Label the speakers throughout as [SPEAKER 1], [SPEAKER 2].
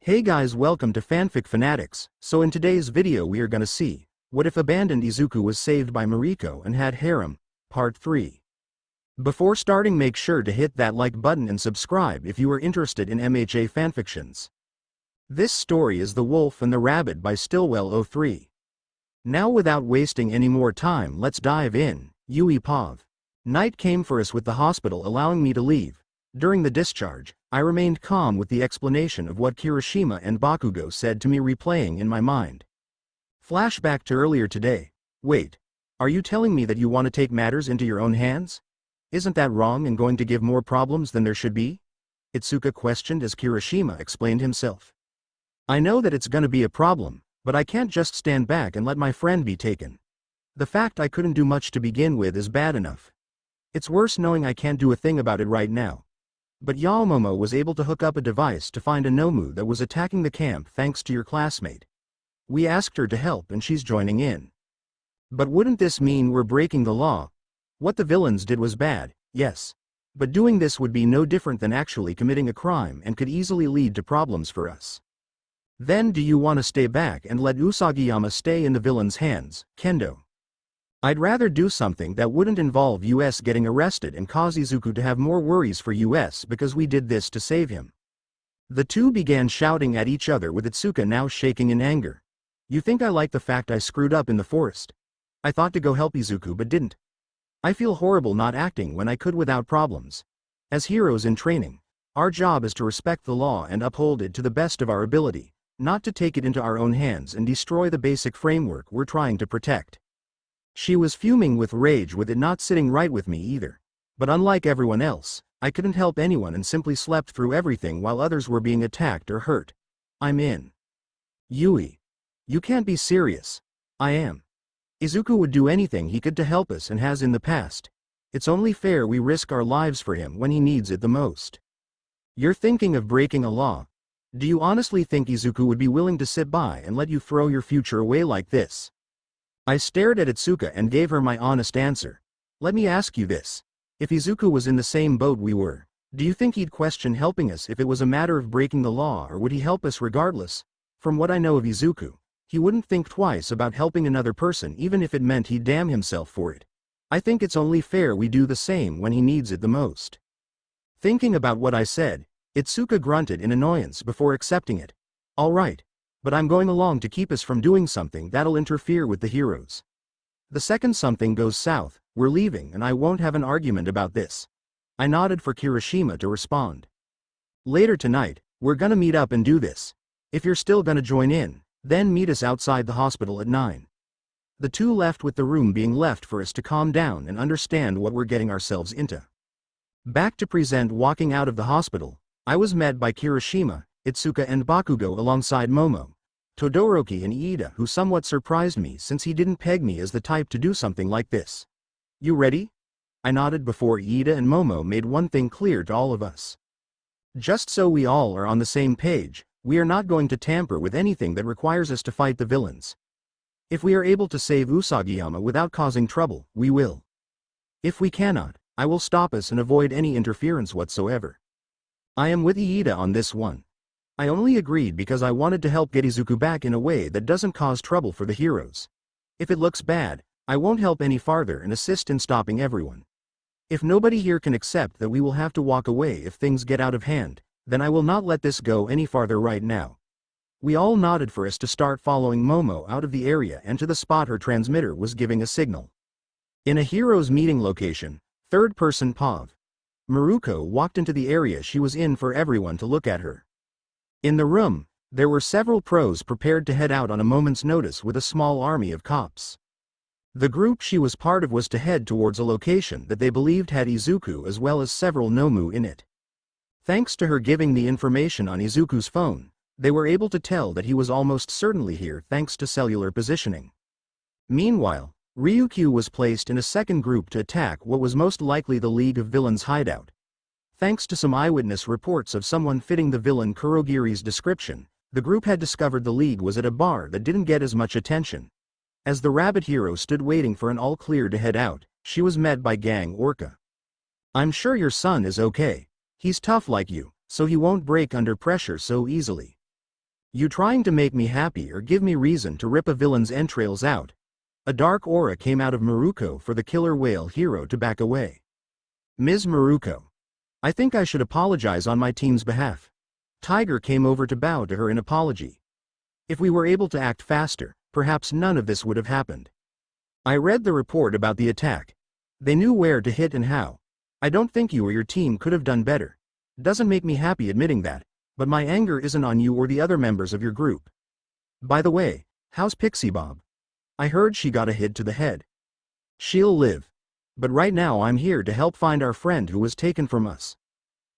[SPEAKER 1] Hey guys, welcome to Fanfic Fanatics. So in today's video we are gonna see, what if abandoned Izuku was saved by Miriko and had Harem, Part 3. Before starting, make sure to hit that like button and subscribe if you are interested in MHA fanfictions. This story is The Wolf and the Rabbit by Stillwell03. Now without wasting any more time, let's dive in. Yui Pav. Night came for us with the hospital allowing me to leave. During the discharge, I remained calm with the explanation of what Kirishima and Bakugo said to me replaying in my mind. Flashback to earlier today. Wait. Are you telling me that you want to take matters into your own hands? Isn't that wrong and going to give more problems than there should be? Itsuka questioned as Kirishima explained himself. I know that it's gonna be a problem, but I can't just stand back and let my friend be taken. The fact I couldn't do much to begin with is bad enough. It's worse knowing I can't do a thing about it right now. But Yaomomo was able to hook up a device to find a Nomu that was attacking the camp thanks to your classmate. We asked her to help and she's joining in. But wouldn't this mean we're breaking the law? What the villains did was bad, yes. But doing this would be no different than actually committing a crime and could easily lead to problems for us. Then do you want to stay back and let Usagiyama stay in the villain's hands, Kendo? I'd rather do something that wouldn't involve us getting arrested and cause Izuku to have more worries for us because we did this to save him. The two began shouting at each other with Itsuka now shaking in anger. You think I like the fact I screwed up in the forest? I thought to go help Izuku but didn't. I feel horrible not acting when I could without problems. As heroes in training, our job is to respect the law and uphold it to the best of our ability, not to take it into our own hands and destroy the basic framework we're trying to protect. She was fuming with rage with it not sitting right with me either. But unlike everyone else, I couldn't help anyone and simply slept through everything while others were being attacked or hurt. I'm in. Yui. You can't be serious. I am. Izuku would do anything he could to help us and has in the past. It's only fair we risk our lives for him when he needs it the most. You're thinking of breaking a law. Do you honestly think Izuku would be willing to sit by and let you throw your future away like this? I stared at Itsuka and gave her my honest answer. Let me ask you this. If Izuku was in the same boat we were, do you think he'd question helping us if it was a matter of breaking the law, or would he help us regardless? From what I know of Izuku, he wouldn't think twice about helping another person even if it meant he'd damn himself for it. I think it's only fair we do the same when he needs it the most. Thinking about what I said, Itsuka grunted in annoyance before accepting it. All right. But I'm going along to keep us from doing something that'll interfere with the heroes. The second something goes south, we're leaving and I won't have an argument about this. I nodded for Kirishima to respond. Later tonight, we're gonna meet up and do this. If you're still gonna join in, then meet us outside the hospital at 9. The two left with the room being left for us to calm down and understand what we're getting ourselves into. Back to present. Walking out of the hospital, I was met by Kirishima, Itsuka and Bakugo alongside Momo, Todoroki and Iida, who somewhat surprised me since he didn't peg me as the type to do something like this. You ready? I nodded before Iida and Momo made one thing clear to all of us. Just so we all are on the same page, we are not going to tamper with anything that requires us to fight the villains. If we are able to save Usagiyama without causing trouble, we will. If we cannot, I will stop us and avoid any interference whatsoever. I am with Iida on this one. I only agreed because I wanted to help get Izuku back in a way that doesn't cause trouble for the heroes. If it looks bad, I won't help any farther and assist in stopping everyone. If nobody here can accept that we will have to walk away if things get out of hand, then I will not let this go any farther right now. We all nodded for us to start following Momo out of the area and to the spot her transmitter was giving a signal. In a heroes meeting location, third-person Pav. Miriko walked into the area she was in for everyone to look at her. In the room, there were several pros prepared to head out on a moment's notice with a small army of cops. The group she was part of was to head towards a location that they believed had Izuku as well as several Nomu in it. Thanks to her giving the information on Izuku's phone, they were able to tell that he was almost certainly here thanks to cellular positioning. Meanwhile, Ryukyu was placed in a second group to attack what was most likely the League of Villains' hideout. Thanks to some eyewitness reports of someone fitting the villain Kurogiri's description, the group had discovered the League was at a bar that didn't get as much attention. As the rabbit hero stood waiting for an all-clear to head out, she was met by Gang Orca. I'm sure your son is okay. He's tough like you, so he won't break under pressure so easily. You trying to make me happy or give me reason to rip a villain's entrails out? A dark aura came out of Miriko for the killer whale hero to back away. Ms. Miriko. I think I should apologize on my team's behalf. Tiger came over to bow to her in apology. If we were able to act faster, perhaps none of this would have happened. I read the report about the attack. They knew where to hit and how. I don't think you or your team could have done better. Doesn't make me happy admitting that, but my anger isn't on you or the other members of your group. By the way, how's Pixie Bob? I heard she got a hit to the head. She'll live. But right now I'm here to help find our friend who was taken from us.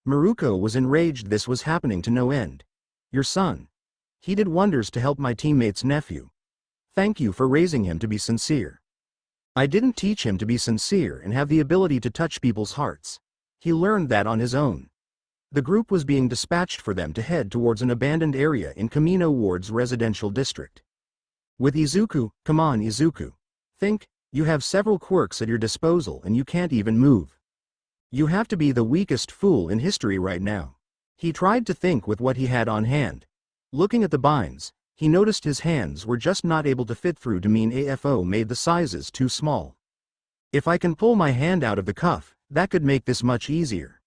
[SPEAKER 1] Miriko was enraged this was happening to no end. Your son. He did wonders to help my teammate's nephew. Thank you for raising him to be sincere. I didn't teach him to be sincere and have the ability to touch people's hearts. He learned that on his own. The group was being dispatched for them to head towards an abandoned area in Kamino Ward's residential district. With Izuku, come on Izuku. Think, you have several quirks at your disposal and you can't even move. You have to be the weakest fool in history right now. He tried to think with what he had on hand. Looking at the binds, he noticed his hands were just not able to fit through to mean AFO made the sizes too small. If I can pull my hand out of the cuff, that could make this much easier.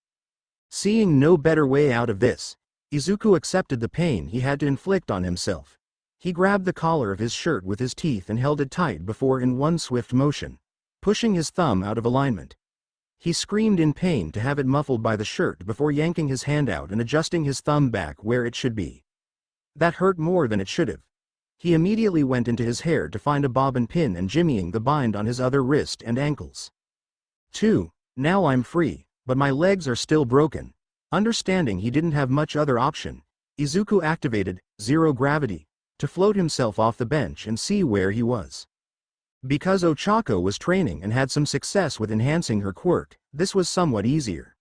[SPEAKER 1] Seeing no better way out of this, Izuku accepted the pain he had to inflict on himself. He grabbed the collar of his shirt with his teeth and held it tight before in one swift motion, pushing his thumb out of alignment. He screamed in pain to have it muffled by the shirt before yanking his hand out and adjusting his thumb back where it should be. That hurt more than it should have. He immediately went into his hair to find a bobbin pin and jimmying the bind on his other wrist and ankles. 2. Now I'm free, but my legs are still broken. Understanding he didn't have much other option, Izuku activated zero gravity to float himself off the bench and see where he was. Because Ochako was training and had some success with enhancing her quirk, this was somewhat easier.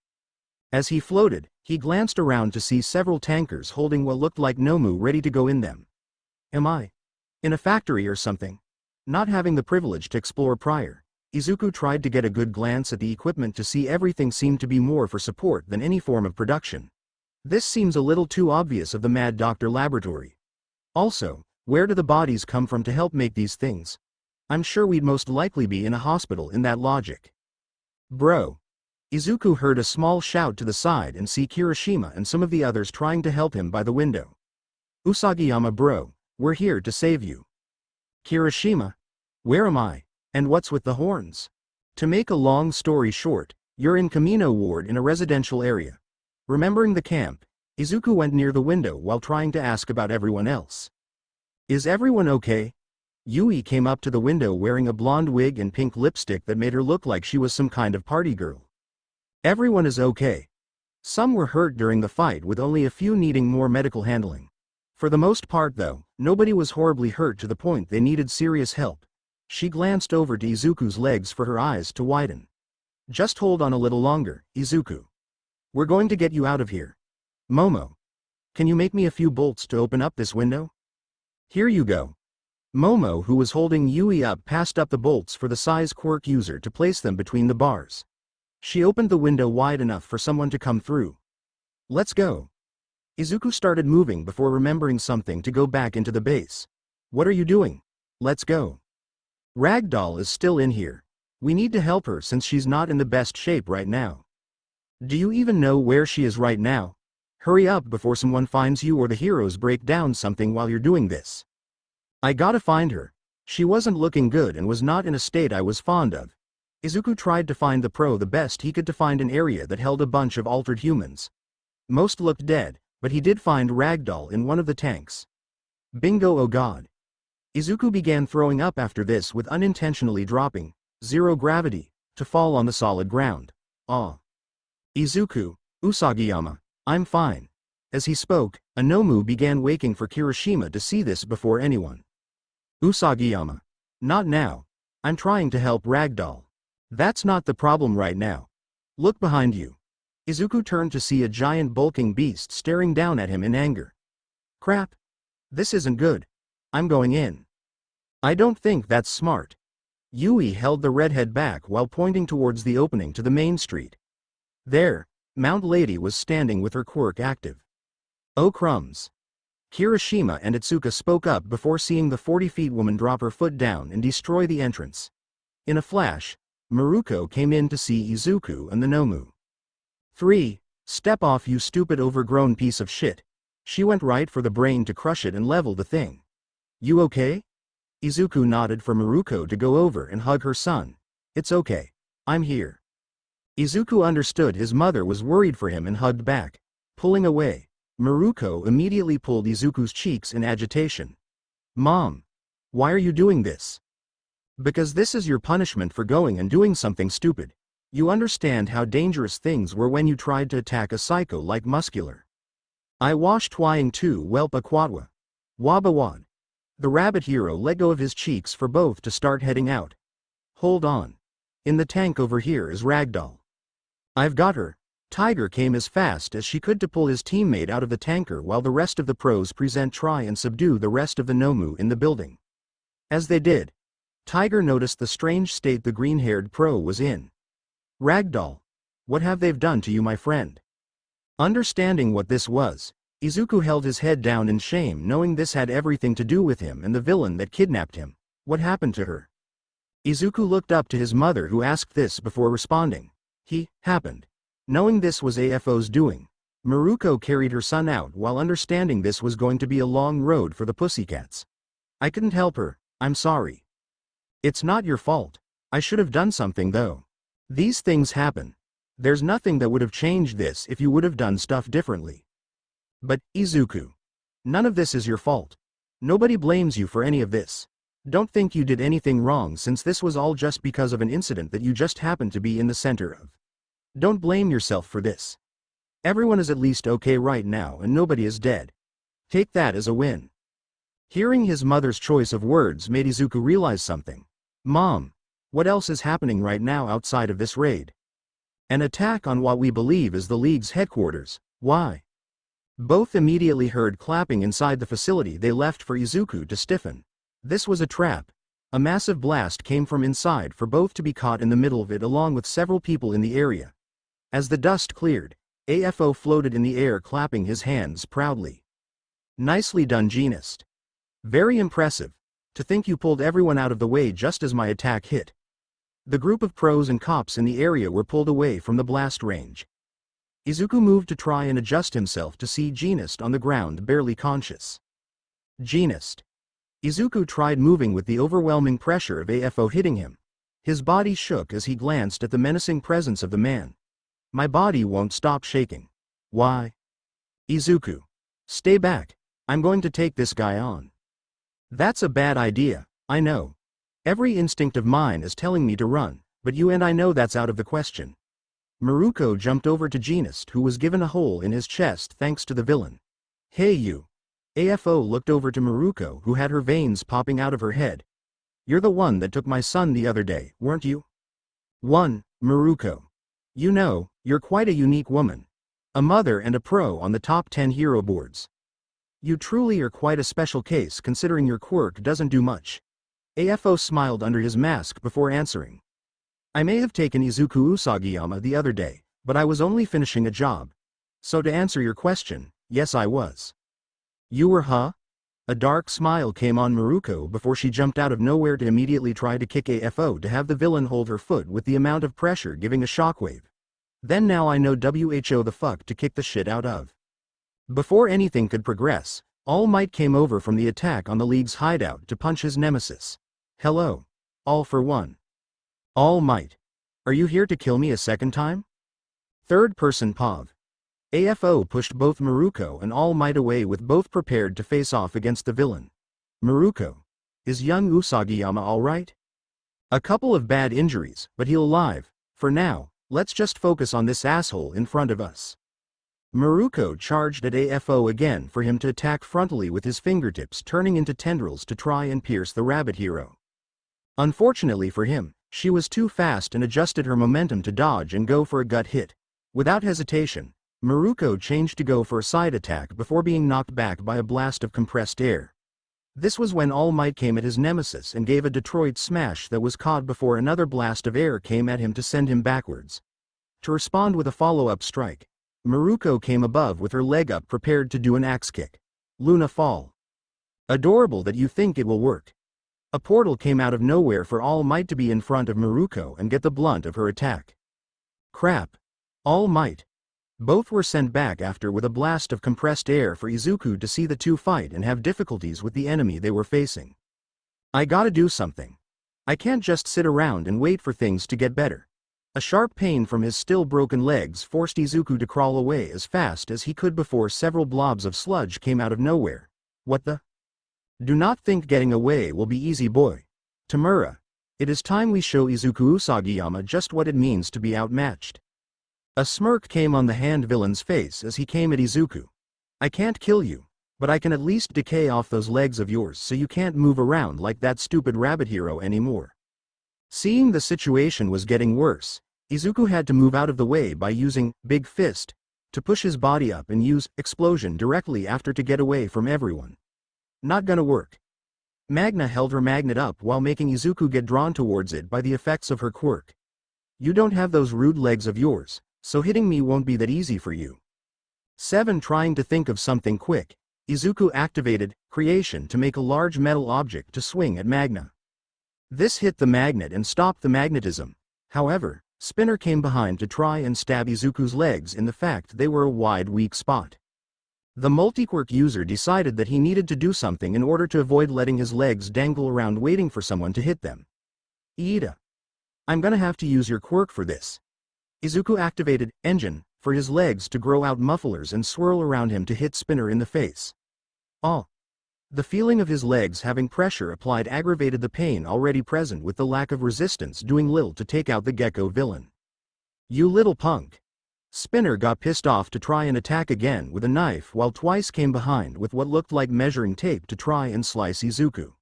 [SPEAKER 1] As he floated, he glanced around to see several tankers holding what looked like Nomu ready to go in them. Am I in a factory or something? Not having the privilege to explore prior, Izuku tried to get a good glance at the equipment to see everything seemed to be more for support than any form of production. This seems a little too obvious of the Mad Doctor laboratory. Also, where do the bodies come from to help make these things? I'm sure we'd most likely be in a hospital in that logic. Bro. Izuku heard a small shout to the side and see Kirishima and some of the others trying to help him by the window. Usagiyama bro, we're here to save you. Kirishima? Where am I? And what's with the horns? To make a long story short, you're in Kamino Ward in a residential area. Remembering the camp, Izuku went near the window while trying to ask about everyone else. Is everyone okay? Yui came up to the window wearing a blonde wig and pink lipstick that made her look like she was some kind of party girl. Everyone is okay. Some were hurt during the fight with only a few needing more medical handling. For the most part though, nobody was horribly hurt to the point they needed serious help. She glanced over to Izuku's legs for her eyes to widen. Just hold on a little longer, Izuku. We're going to get you out of here. Momo. Can you make me a few bolts to open up this window? Here you go. Momo, who was holding Yui up, passed up the bolts for the size quirk user to place them between the bars. She opened the window wide enough for someone to come through. Let's go. Izuku started moving before remembering something to go back into the base. What are you doing? Let's go. Ragdoll is still in here. We need to help her since she's not in the best shape right now. Do you even know where she is right now? Hurry up before someone finds you or the heroes break down something while you're doing this. I gotta find her. She wasn't looking good and was not in a state I was fond of. Izuku tried to find the best he could to find an area that held a bunch of altered humans. Most looked dead, but he did find Ragdoll in one of the tanks. Bingo, oh god. Izuku began throwing up after this with unintentionally dropping zero gravity to fall on the solid ground. Ah. Izuku, Usagiyama, I'm fine. As he spoke, Anomu began waking for Kirishima to see this before anyone. Usagiyama. Not now. I'm trying to help Ragdoll. That's not the problem right now. Look behind you. Izuku turned to see a giant bulking beast staring down at him in anger. Crap. This isn't good. I'm going in. I don't think that's smart. Yui held the redhead back while pointing towards the opening to the main street. There, Mount Lady was standing with her quirk active. Oh crumbs. Kirishima and Itsuka spoke up before seeing the 40-feet woman drop her foot down and destroy the entrance. In a flash, Miriko came in to see Izuku and the Nomu. 3. Step off, you stupid overgrown piece of shit. She went right for the brain to crush it and level the thing. You okay? Izuku nodded for Miriko to go over and hug her son. It's okay. I'm here. Izuku understood his mother was worried for him and hugged back. Pulling away, Miriko immediately pulled Izuku's cheeks in agitation. Mom. Why are you doing this? Because this is your punishment for going and doing something stupid. You understand how dangerous things were when you tried to attack a psycho like Muscular. I washed twying too whelp aquatwa. Wabawad. The rabbit hero let go of his cheeks for both to start heading out. Hold on. In the tank over here is Ragdoll. I've got her. Tiger came as fast as she could to pull his teammate out of the tanker while the rest of the pros try and subdue the rest of the Nomu in the building. As they did, Tiger noticed the strange state the green-haired pro was in. Ragdoll. What have they done to you, my friend? Understanding what this was, Izuku held his head down in shame, knowing this had everything to do with him and the villain that kidnapped him. What happened to her? Izuku looked up to his mother, who asked this before responding. Happened. Knowing this was AFO's doing, Miriko carried her son out while understanding this was going to be a long road for the pussycats. I couldn't help her, I'm sorry. It's not your fault. I should have done something though. These things happen. There's nothing that would have changed this if you would have done stuff differently. But, Izuku, none of this is your fault. Nobody blames you for any of this. Don't think you did anything wrong, since this was all just because of an incident that you just happened to be in the center of. Don't blame yourself for this. Everyone is at least okay right now and nobody is dead. Take that as a win. Hearing his mother's choice of words made Izuku realize something. Mom, what else is happening right now outside of this raid? An attack on what we believe is the League's headquarters. Why? Both immediately heard clapping inside the facility they left for Izuku to stiffen. This was a trap. A massive blast came from inside for both to be caught in the middle of it along with several people in the area. As the dust cleared, AFO floated in the air clapping his hands proudly. Nicely done, Genist. Very impressive. To think you pulled everyone out of the way just as my attack hit. The group of pros and cops in the area were pulled away from the blast range. Izuku moved to try and adjust himself to see Genist on the ground, barely conscious. Genist. Izuku tried moving with the overwhelming pressure of AFO hitting him. His body shook as he glanced at the menacing presence of the man. My body won't stop shaking. Why? Izuku. Stay back. I'm going to take this guy on. That's a bad idea, I know. Every instinct of mine is telling me to run, but you and I know that's out of the question. Miriko jumped over to Genist, who was given a hole in his chest thanks to the villain. Hey you. AFO looked over to Miriko, who had her veins popping out of her head. You're the one that took my son the other day, weren't you? 1. Miriko. You know, you're quite a unique woman. A mother and a pro on the top 10 hero boards. You truly are quite a special case considering your quirk doesn't do much. AFO smiled under his mask before answering. I may have taken Izuku Usagiyama the other day, but I was only finishing a job. So to answer your question, yes I was. You were, huh? A dark smile came on Miriko before she jumped out of nowhere to immediately try to kick AFO to have the villain hold her foot with the amount of pressure giving a shockwave. Then now I know WHO the fuck to kick the shit out of. Before anything could progress, All Might came over from the attack on the League's hideout to punch his nemesis. Hello. All for one. All Might. Are you here to kill me a second time? Third person Pav. AFO pushed both Miriko and All Might away with both prepared to face off against the villain. Miriko. Is young Usagiyama alright? A couple of bad injuries, but he'll alive. For now, let's just focus on this asshole in front of us. Miriko charged at AFO again for him to attack frontally with his fingertips turning into tendrils to try and pierce the rabbit hero. Unfortunately for him, she was too fast and adjusted her momentum to dodge and go for a gut hit. Without hesitation, Miriko changed to go for a side attack before being knocked back by a blast of compressed air. This was when All Might came at his nemesis and gave a Detroit smash that was caught before another blast of air came at him to send him backwards. To respond with a follow-up strike, Miriko came above with her leg up prepared to do an axe kick. Luna Fall. Adorable that you think it will work. A portal came out of nowhere for All Might to be in front of Miriko and get the blunt of her attack. Crap. All Might. Both were sent back after with a blast of compressed air for Izuku to see the two fight and have difficulties with the enemy they were facing. I gotta do something. I can't just sit around and wait for things to get better. A sharp pain from his still broken legs forced Izuku to crawl away as fast as he could before several blobs of sludge came out of nowhere. What the? Do not think getting away will be easy, boy. Tamura. It is time we show Izuku Usagiyama just what it means to be outmatched. A smirk came on the hand villain's face as he came at Izuku. I can't kill you, but I can at least decay off those legs of yours so you can't move around like that stupid rabbit hero anymore. Seeing the situation was getting worse, Izuku had to move out of the way by using Big Fist to push his body up and use Explosion directly after to get away from everyone. Not gonna work. Magna held her magnet up while making Izuku get drawn towards it by the effects of her quirk. You don't have those rude legs of yours, so hitting me won't be that easy for you. 7. Trying to think of something quick, Izuku activated Creation to make a large metal object to swing at Magna. This hit the magnet and stopped the magnetism. However, Spinner came behind to try and stab Izuku's legs in the fact they were a wide weak spot. The multiquirk user decided that he needed to do something in order to avoid letting his legs dangle around waiting for someone to hit them. Iida. I'm gonna have to use your quirk for this. Izuku activated Engine for his legs to grow out mufflers and swirl around him to hit Spinner in the face. Oh. The feeling of his legs having pressure applied aggravated the pain already present with the lack of resistance doing little to take out the gecko villain. You little punk. Spinner got pissed off to try and attack again with a knife while twice came behind with what looked like measuring tape to try and slice Izuku.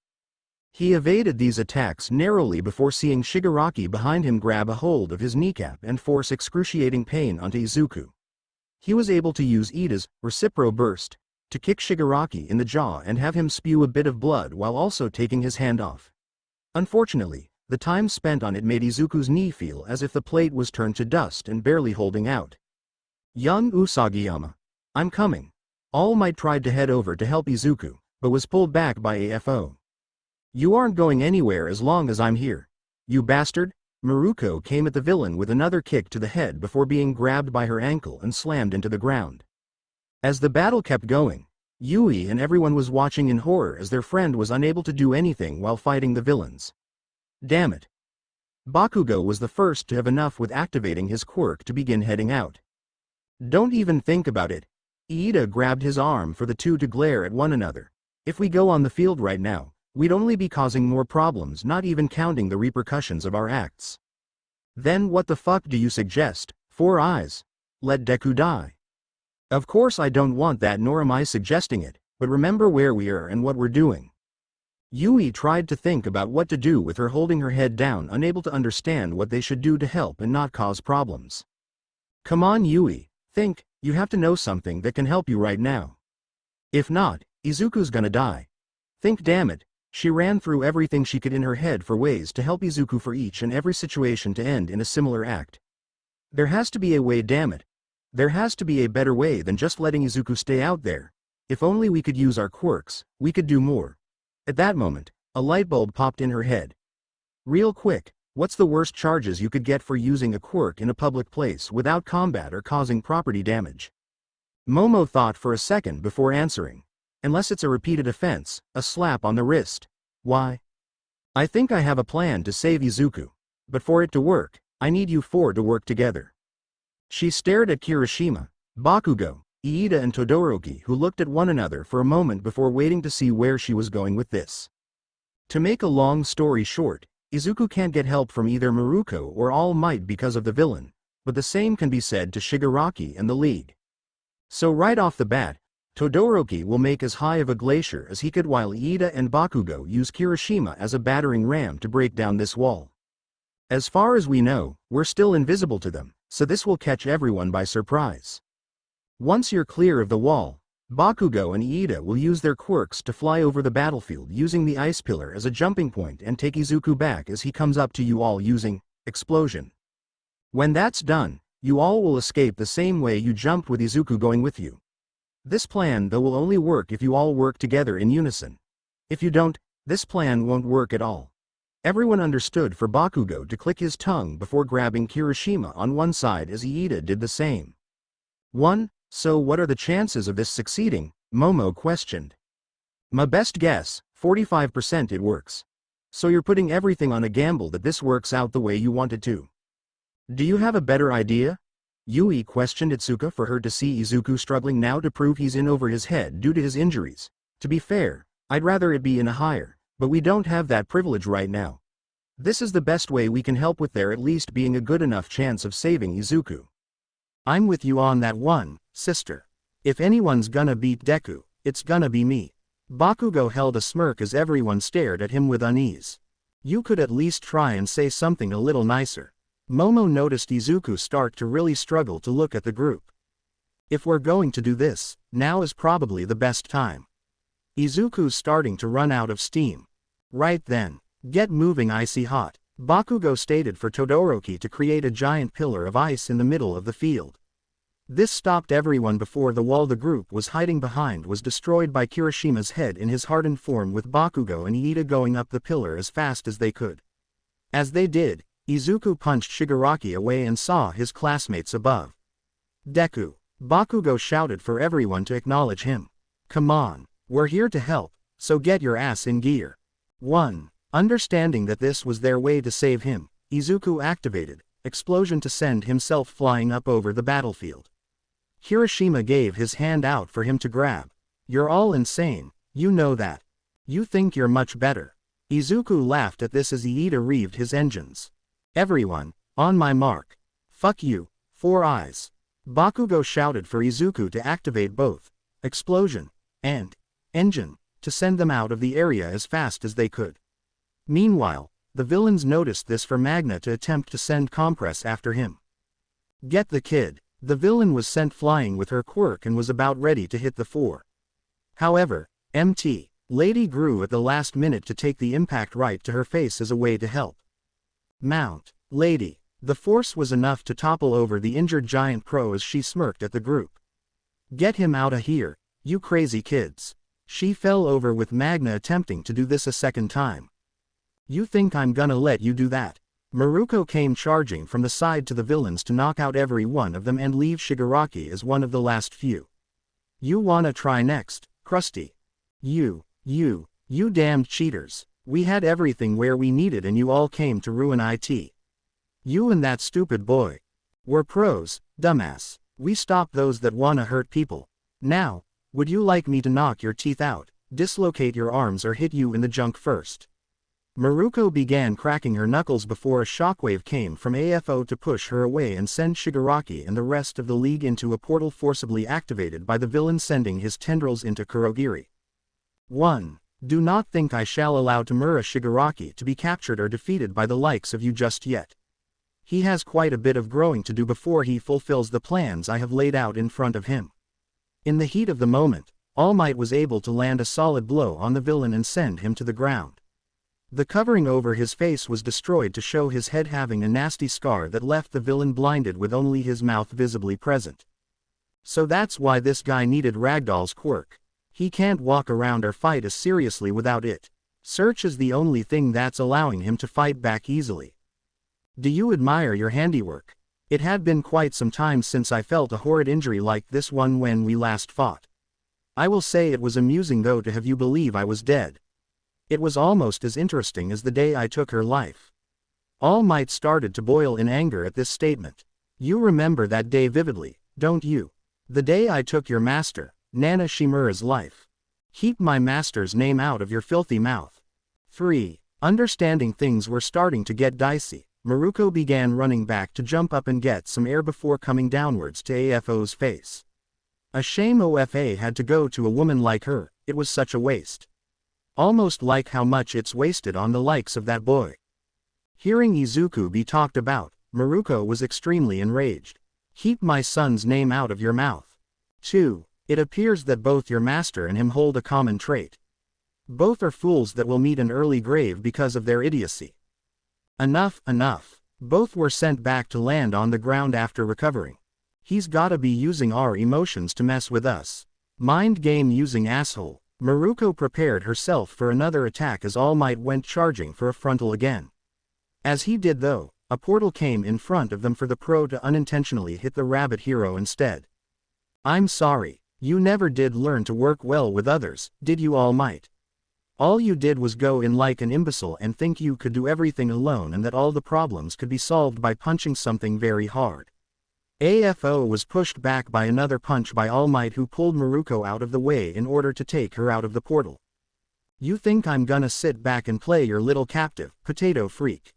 [SPEAKER 1] He evaded these attacks narrowly before seeing Shigaraki behind him grab a hold of his kneecap and force excruciating pain onto Izuku. He was able to use Iida's Recipro Burst to kick Shigaraki in the jaw and have him spew a bit of blood while also taking his hand off. Unfortunately, the time spent on it made Izuku's knee feel as if the plate was turned to dust and barely holding out. Young Usagiyama. I'm coming. All Might tried to head over to help Izuku, but was pulled back by AFO. You aren't going anywhere as long as I'm here. You bastard. Miriko came at the villain with another kick to the head before being grabbed by her ankle and slammed into the ground. As the battle kept going, Yui and everyone was watching in horror as their friend was unable to do anything while fighting the villains. Damn it. Bakugo was the first to have enough with activating his quirk to begin heading out. Don't even think about it. Iida grabbed his arm for the two to glare at one another. If we go on the field right now, we'd only be causing more problems, not even counting the repercussions of our acts. Then what the fuck do you suggest? 4 eyes. Let Deku die. Of course I don't want that, nor am I suggesting it, but remember where we are and what we're doing. Yui tried to think about what to do with her holding her head down, unable to understand what they should do to help and not cause problems. Come on Yui, think, you have to know something that can help you right now. If not, Izuku's gonna die. Think, damn it. She ran through everything she could in her head for ways to help Izuku for each and every situation to end in a similar act. There has to be a way, damn it. There has to be a better way than just letting Izuku stay out there. If only we could use our quirks, we could do more. At that moment, a light bulb popped in her head. Real quick, what's the worst charges you could get for using a quirk in a public place without combat or causing property damage? Momo thought for a second before answering. Unless it's a repeated offense, a slap on the wrist. Why? I think I have a plan to save Izuku. But for it to work, I need you 4 to work together. She stared at Kirishima, Bakugo, Iida and Todoroki, who looked at one another for a moment before waiting to see where she was going with this. To make a long story short, Izuku can't get help from either Miriko or All Might because of the villain, but the same can be said to Shigaraki and the League. So right off the bat, Todoroki will make as high of a glacier as he could while Iida and Bakugo use Kirishima as a battering ram to break down this wall. As far as we know, we're still invisible to them, so this will catch everyone by surprise. Once you're clear of the wall, Bakugo and Iida will use their quirks to fly over the battlefield using the ice pillar as a jumping point and take Izuku back as he comes up to you all using Explosion. When that's done, you all will escape the same way you jumped with Izuku going with you. This plan though will only work if you all work together in unison. If you don't, this plan won't work at all. Everyone understood for Bakugo to click his tongue before grabbing Kirishima on one side as Iida did the same. 1. So what are the chances of this succeeding? Momo questioned. My best guess, 45% it works. So you're putting everything on a gamble that this works out the way you want it to. Do you have a better idea? Yui questioned Itsuka for her to see Izuku struggling now to prove he's in over his head due to his injuries. To be fair, I'd rather it be in a higher, but we don't have that privilege right now. This is the best way we can help with there at least being a good enough chance of saving Izuku.
[SPEAKER 2] I'm with you on that one, sister. If anyone's gonna beat Deku, it's gonna be me. Bakugo held a smirk as everyone stared at him with unease. You could at least try and say something a little nicer. Momo noticed Izuku start to really struggle to look at the group. If we're going to do this, now is probably the best time. Izuku's starting to run out of steam. Right then. Get moving icy hot. Bakugo stated for Todoroki to create a giant pillar of ice in the middle of the field. This stopped everyone before the wall the group was hiding behind was destroyed by Kirishima's head in his hardened form with Bakugo and Iida going up the pillar as fast as they could. As they did, Izuku punched Shigaraki away and saw his classmates above. Deku. Bakugo shouted for everyone to acknowledge him. Come on, we're here to help, so get your ass in gear. 1. Understanding that this was their way to save him, Izuku activated explosion to send himself flying up over the battlefield. Kirishima gave his hand out for him to grab. You're all insane, you know that. You think you're much better. Izuku laughed at this as Iida revved his engines. Everyone, on my mark. Fuck you, 4 eyes. Bakugo shouted for Izuku to activate both explosion and engine to send them out of the area as fast as they could. Meanwhile, the villains noticed this for Magna to attempt to send compress after him. Get the kid. The villain was sent flying with her quirk and was about ready to hit the 4. However, Mt. Lady grew at the last minute to take the impact right to her face as a way to help. Mount. Lady. The force was enough to topple over the injured giant pro as she smirked at the group. Get him outta here, you crazy kids. She fell over with Magna attempting to do this a second time. You think I'm gonna let you do that? Miriko came charging from the side to the villains to knock out every one of them and leave Shigaraki as one of the last few. You wanna try next, Krusty? You damned cheaters. We had everything where we needed and you all came to ruin it. You and that stupid boy. We're pros, dumbass. We stop those that wanna hurt people. Now, would you like me to knock your teeth out, dislocate your arms or hit you in the junk first? Miriko began cracking her knuckles before a shockwave came from AFO to push her away and send Shigaraki and the rest of the league into a portal forcibly activated by the villain sending his tendrils into Kurogiri. 1. Do not think I shall allow Tamura Shigaraki to be captured or defeated by the likes of you just yet. He has quite a bit of growing to do before he fulfills the plans I have laid out in front of him. In the heat of the moment, All Might was able to land a solid blow on the villain and send him to the ground. The covering over his face was destroyed to show his head having a nasty scar that left the villain blinded with only his mouth visibly present. So that's why this guy needed Ragdoll's quirk. He can't walk around or fight as seriously without it. Search is the only thing that's allowing him to fight back easily. Do you admire your handiwork? It had been quite some time since I felt a horrid injury like this one when we last fought. I will say it was amusing though to have you believe I was dead. It was almost as interesting as the day I took her life. All Might started to boil in anger at this statement. You remember that day vividly, don't you? The day I took your master, Nana Shimura's life. Keep my master's name out of your filthy mouth. 3. Understanding things were starting to get dicey, Miriko began running back to jump up and get some air before coming downwards to AFO's face. A shame OFA had to go to a woman like her, it was such a waste. Almost like how much it's wasted on the likes of that boy. Hearing Izuku be talked about, Miriko was extremely enraged. Keep my son's name out of your mouth. 2. It appears that both your master and him hold a common trait. Both are fools that will meet an early grave because of their idiocy. Enough. Both were sent back to land on the ground after recovering. He's gotta be using our emotions to mess with us. Mind game using asshole. Miriko prepared herself for another attack as All Might went charging for a frontal again. As he did though, a portal came in front of them for the pro to unintentionally hit the rabbit hero instead. I'm sorry, you never did learn to work well with others, did you All Might? All you did was go in like an imbecile and think you could do everything alone and that all the problems could be solved by punching something very hard. AFO was pushed back by another punch by All Might, who pulled Miriko out of the way in order to take her out of the portal. You think I'm gonna sit back and play your little captive, potato freak?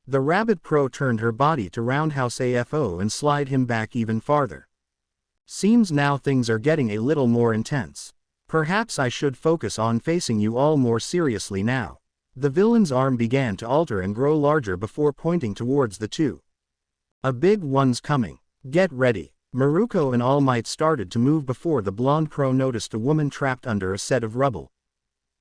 [SPEAKER 2] The rabbit pro turned her body to roundhouse AFO and slide him back even farther. Seems now things are getting a little more intense. Perhaps I should focus on facing you all more seriously now. The villain's arm began to alter and grow larger before pointing towards the two. A big one's coming. Get ready. Miriko and All Might started to move before the blonde pro noticed a woman trapped under a set of rubble.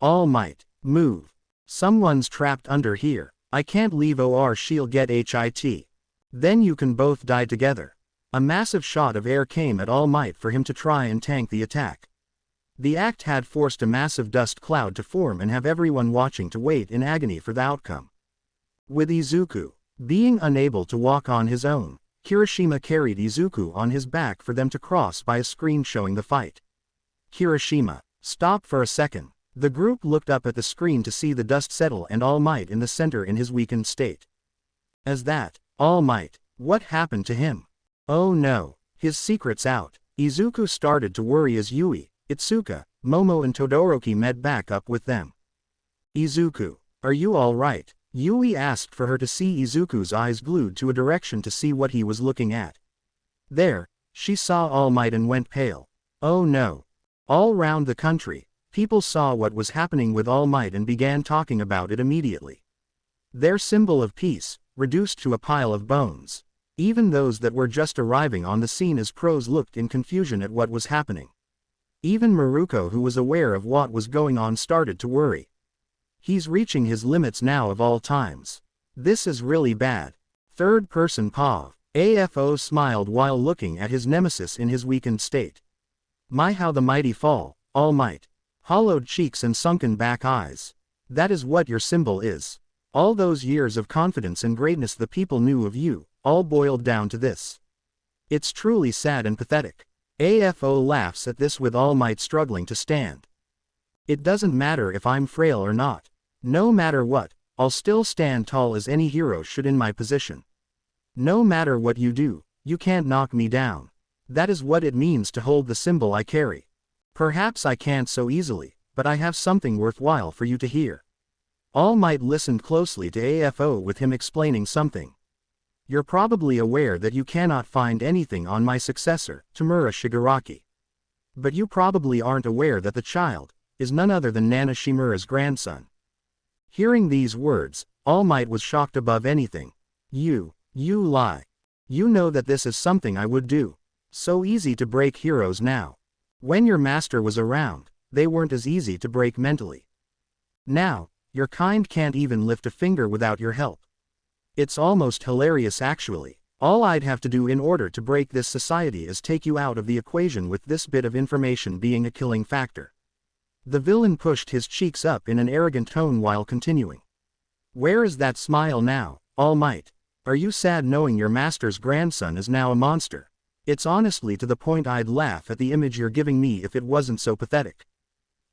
[SPEAKER 2] All Might, move. Someone's trapped under here. I can't leave or she'll get hit. Then you can both die together. A massive shot of air came at All Might for him to try and tank the attack. The act had forced a massive dust cloud to form and have everyone watching to wait in agony for the outcome. With Izuku being unable to walk on his own, Kirishima carried Izuku on his back for them to cross by a screen showing the fight. Kirishima, stop for a second. The group looked up at the screen to see the dust settle and All Might in the center in his weakened state. As that, All Might, what happened to him? Oh no, his secret's out. Izuku started to worry as Yui, Itsuka, Momo and Todoroki met back up with them. Izuku, are you alright? Yui asked for her to see Izuku's eyes glued to a direction to see what he was looking at. There, she saw All Might and went pale. Oh no. All round the country, people saw what was happening with All Might and began talking about it immediately. Their symbol of peace, reduced to a pile of bones. Even those that were just arriving on the scene as pros looked in confusion at what was happening. Even Miriko, who was aware of what was going on, started to worry. He's reaching his limits now of all times. This is really bad. Third person POV. AFO smiled while looking at his nemesis in his weakened state. My how the mighty fall, All Might. Hollowed cheeks and sunken back eyes. That is what your symbol is. All those years of confidence and greatness the people knew of you, all boiled down to this. It's truly sad and pathetic. AFO laughs at this with All Might struggling to stand. It doesn't matter if I'm frail or not. No matter what, I'll still stand tall as any hero should in my position. No matter what you do, you can't knock me down. That is what it means to hold the symbol I carry. Perhaps I can't so easily, but I have something worthwhile for you to hear. All Might listened closely to AFO with him explaining something. You're probably aware that you cannot find anything on my successor, Tamura Shigaraki. But you probably aren't aware that the child is none other than Nana Shimura's grandson. Hearing these words, All Might was shocked above anything. You lie. You know that this is something I would do. So easy to break heroes now. When your master was around, they weren't as easy to break mentally. Now, your kind can't even lift a finger without your help. It's almost hilarious actually. All I'd have to do in order to break this society is take you out of the equation, with this bit of information being a killing factor. The villain pushed his cheeks up in an arrogant tone while continuing. Where is that smile now, All Might? Are you sad knowing your master's grandson is now a monster? It's honestly to the point I'd laugh at the image you're giving me if it wasn't so pathetic.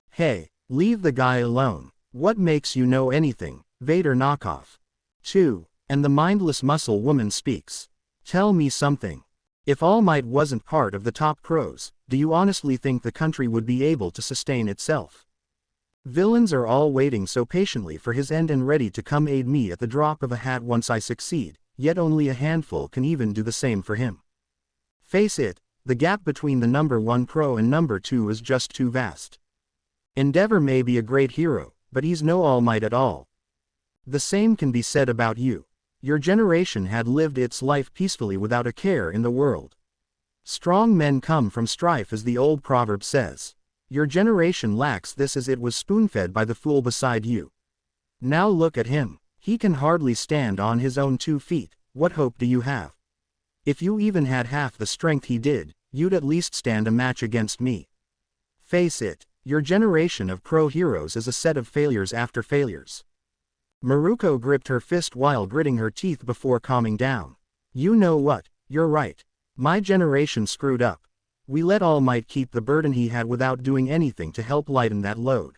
[SPEAKER 2] Hey, leave the guy alone. What makes you know anything, Vader knockoff? 2. And the mindless muscle woman speaks. Tell me something. If All Might wasn't part of the top pros, do you honestly think the country would be able to sustain itself? Villains are all waiting so patiently for his end and ready to come aid me at the drop of a hat once I succeed, yet only a handful can even do the same for him. Face it, the gap between the number 1 pro and number 2 is just too vast. Endeavor may be a great hero, but he's no All Might at all. The same can be said about you. Your generation had lived its life peacefully without a care in the world. Strong men come from strife, as the old proverb says. Your generation lacks this, as it was spoon-fed by the fool beside you. Now look at him. He can hardly stand on his own 2 feet. What hope do you have? If you even had half the strength he did, you'd at least stand a match against me. Face it, your generation of pro-heroes is a set of failures after failures. Miriko gripped her fist while gritting her teeth before calming down. You know what, you're right. My generation screwed up. We let All Might keep the burden he had without doing anything to help lighten that load.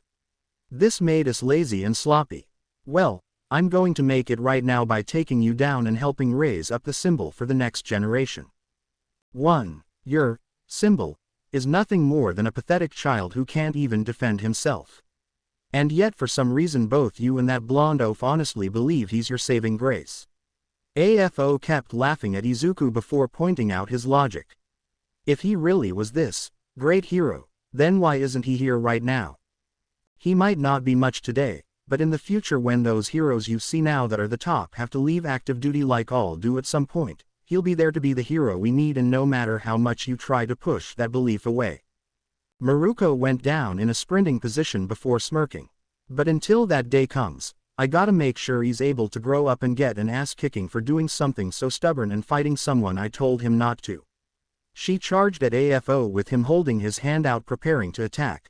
[SPEAKER 2] This made us lazy and sloppy. Well, I'm going to make it right now by taking you down and helping raise up the symbol for the next generation. 1. Your symbol is nothing more than a pathetic child who can't even defend himself. And yet for some reason both you and that blonde oaf honestly believe he's your saving grace. AFO kept laughing at Izuku before pointing out his logic. If he really was this great hero, then why isn't he here right now? He might not be much today, but in the future when those heroes you see now that are the top have to leave active duty like all do at some point, he'll be there to be the hero we need, and no matter how much you try to push that belief away. Miriko went down in a sprinting position before smirking. But until that day comes, I gotta make sure he's able to grow up and get an ass kicking for doing something so stubborn and fighting someone I told him not to. She charged at AFO with him holding his hand out preparing to attack.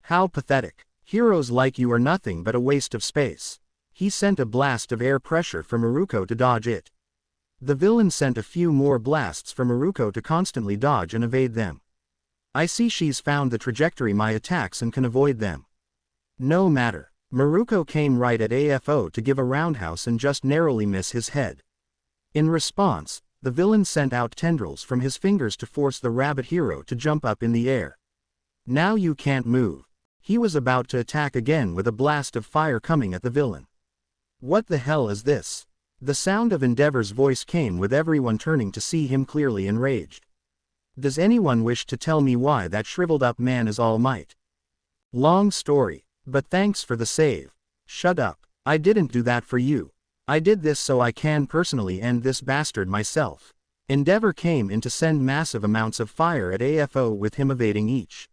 [SPEAKER 2] How pathetic. Heroes like you are nothing but a waste of space. He sent a blast of air pressure for Miriko to dodge it. The villain sent a few more blasts for Miriko to constantly dodge and evade them. I see she's found the trajectory my attacks and can avoid them. No matter. Miriko came right at AFO to give a roundhouse and just narrowly miss his head. In response, the villain sent out tendrils from his fingers to force the rabbit hero to jump up in the air. Now you can't move. He was about to attack again with a blast of fire coming at the villain. What the hell is this? The sound of Endeavor's voice came with everyone turning to see him clearly enraged. Does anyone wish to tell me why that shriveled up man is All Might? Long story, but thanks for the save. Shut up, I didn't do that for you. I did this so I can personally end this bastard myself. Endeavor came in to send massive amounts of fire at AFO with him evading each.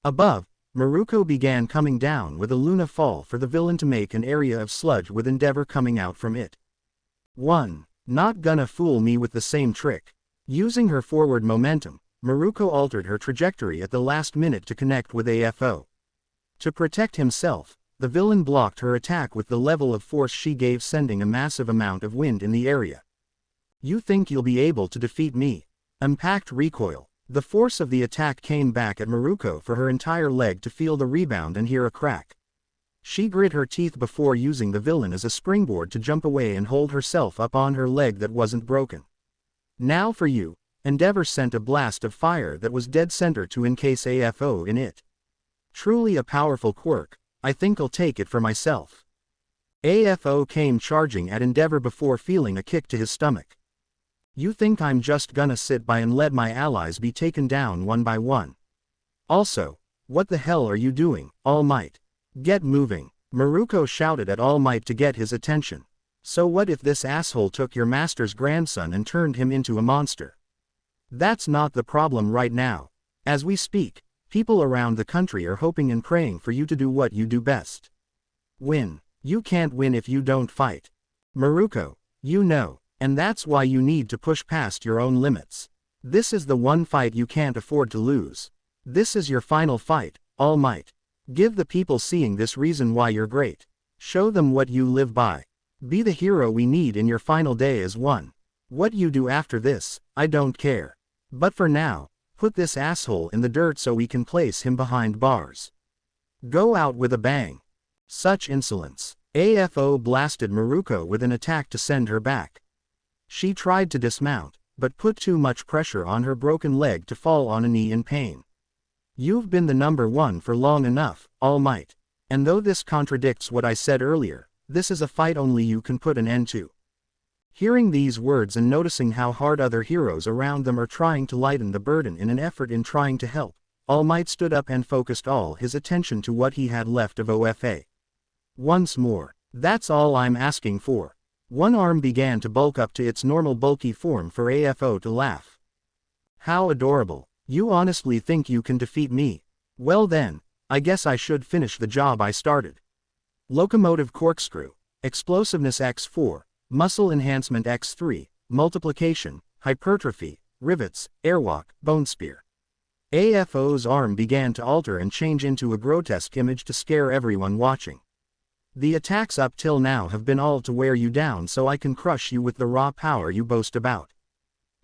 [SPEAKER 2] Above, Miriko began coming down with a Luna fall for the villain to make an area of sludge with Endeavor coming out from it. 1. Not gonna fool me with the same trick. Using her forward momentum, Miriko altered her trajectory at the last minute to connect with AFO. To protect himself, the villain blocked her attack with the level of force she gave, sending a massive amount of wind in the area. You think you'll be able to defeat me? Impact recoil. The force of the attack came back at Miriko for her entire leg to feel the rebound and hear a crack. She grit her teeth before using the villain as a springboard to jump away and hold herself up on her leg that wasn't broken. Now for you. Endeavor sent a blast of fire that was dead center to encase AFO in it. Truly a powerful quirk. I think I'll take it for myself. AFO came charging at Endeavor before feeling a kick to his stomach. You think I'm just gonna sit by and let my allies be taken down one by one? Also, what the hell are you doing, All Might? Get moving. Miriko shouted at All Might to get his attention. So what if this asshole took your master's grandson and turned him into a monster? That's not the problem right now. As we speak, people around the country are hoping and praying for you to do what you do best. Win. You can't win if you don't fight. Miriko, you know, and that's why you need to push past your own limits. This is the one fight you can't afford to lose. This is your final fight, All Might. Give the people seeing this reason why you're great. Show them what you live by. Be the hero we need in your final day as one. What you do after this, I don't care. But for now, put this asshole in the dirt so we can place him behind bars. Go out with a bang. Such insolence. AFO blasted Miriko with an attack to send her back. She tried to dismount, but put too much pressure on her broken leg to fall on a knee in pain. You've been the number one for long enough, All Might. And though this contradicts what I said earlier, this is a fight only you can put an end to. Hearing these words and noticing how hard other heroes around them are trying to lighten the burden in an effort in trying to help, All Might stood up and focused all his attention to what he had left of OFA. Once more. That's all I'm asking for. One arm began to bulk up to its normal bulky form for AFO to laugh. How adorable. You honestly think you can defeat me? Well then, I guess I should finish the job I started. Locomotive corkscrew, explosiveness x4, muscle enhancement x3, multiplication, hypertrophy, rivets, airwalk, bone spear. AFO's arm began to alter and change into a grotesque image to scare everyone watching. The attacks up till now have been all to wear you down so I can crush you with the raw power you boast about.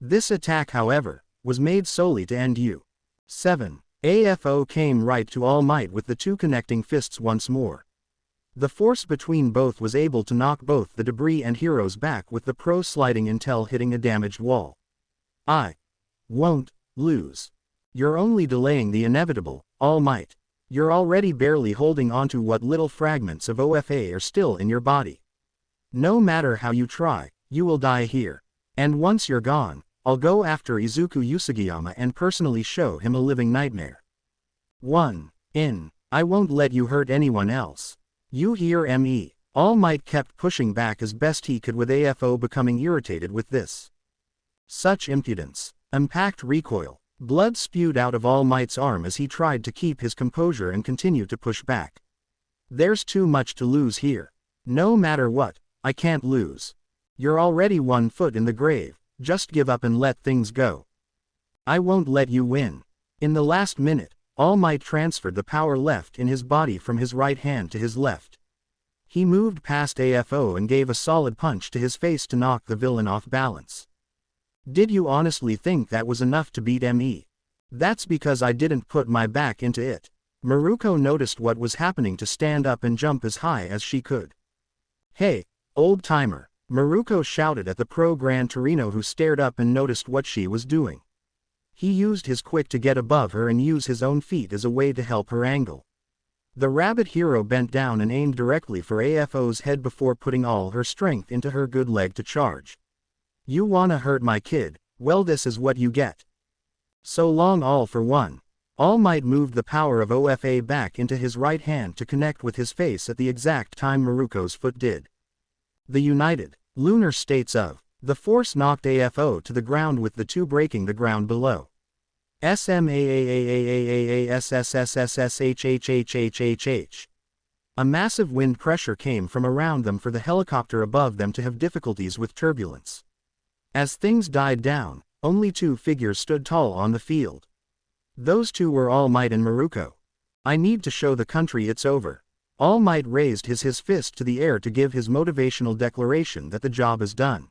[SPEAKER 2] This attack, however, was made solely to end you. 7. AFO came right to All Might with the two connecting fists once more. The force between both was able to knock both the debris and heroes back with the pro sliding until hitting a damaged wall. I won't lose. You're only delaying the inevitable, All Might. You're already barely holding onto what little fragments of OFA are still in your body. No matter how you try, you will die here. And once you're gone, I'll go after Izuku Usagiyama and personally show him a living nightmare. 1. I won't let you hurt anyone else. You hear me? All Might kept pushing back as best he could with AFO becoming irritated with this. Such impudence. Impact recoil. Blood spewed out of All Might's arm as he tried to keep his composure and continue to push back. There's too much to lose here. No matter what, I can't lose. You're already 1 foot in the grave, just give up and let things go. I won't let you win. In the last minute, All Might transferred the power left in his body from his right hand to his left. He moved past AFO and gave a solid punch to his face to knock the villain off balance. Did you honestly think that was enough to beat me? That's because I didn't put my back into it. Miriko noticed what was happening to stand up and jump as high as she could. Hey, old timer, Miriko shouted at the pro Gran Torino who stared up and noticed what she was doing. He used his quick to get above her and use his own feet as a way to help her angle. The rabbit hero bent down and aimed directly for AFO's head before putting all her strength into her good leg to charge. You wanna hurt my kid? Well, this is what you get. So long, All for One. All Might moved the power of OFA back into his right hand to connect with his face at the exact time Miriko's foot did. The United Lunar States of the Force knocked AFO to the ground with the two breaking the ground below. SMAAAAAAASSSSSHHHHHH. A massive wind pressure came from around them for the helicopter above them to have difficulties with turbulence. As things died down, only 2 figures stood tall on the field. Those 2 were All Might and Miriko. I need to show the country it's over. All Might raised his fist to the air to give his motivational declaration that the job is done.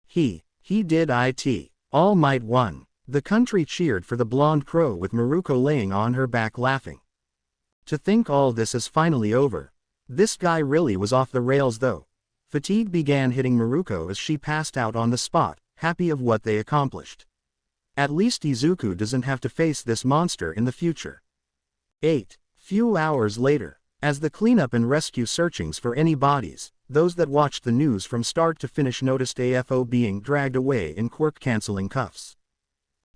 [SPEAKER 2] He did it. All Might won. The country cheered for the blonde crow with Miriko laying on her back laughing. To think all this is finally over. This guy really was off the rails though. Fatigue began hitting Miriko as she passed out on the spot, happy of what they accomplished. At least Izuku doesn't have to face this monster in the future. 8. Few hours later, as the cleanup and rescue searchings for any bodies, those that watched the news from start to finish noticed AFO being dragged away in quirk-canceling cuffs.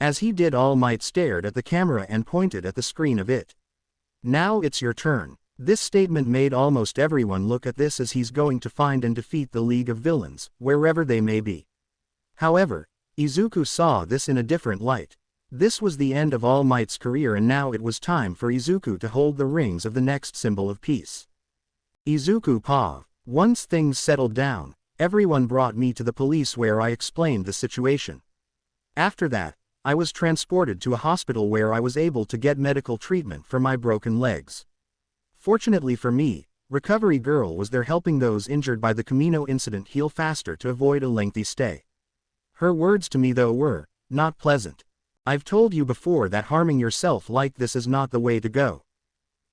[SPEAKER 2] As he did, All Might stared at the camera and pointed at the screen of it. Now it's your turn. This statement made almost everyone look at this as he's going to find and defeat the League of Villains, wherever they may be. However, Izuku saw this in a different light. This was the end of All Might's career and now it was time for Izuku to hold the rings of the next symbol of peace. Izuku Pav. Once things settled down, everyone brought me to the police where I explained the situation. After that, I was transported to a hospital where I was able to get medical treatment for my broken legs. Fortunately for me, Recovery Girl was there helping those injured by the Camino incident heal faster to avoid a lengthy stay. Her words to me though were not pleasant. I've told you before that harming yourself like this is not the way to go.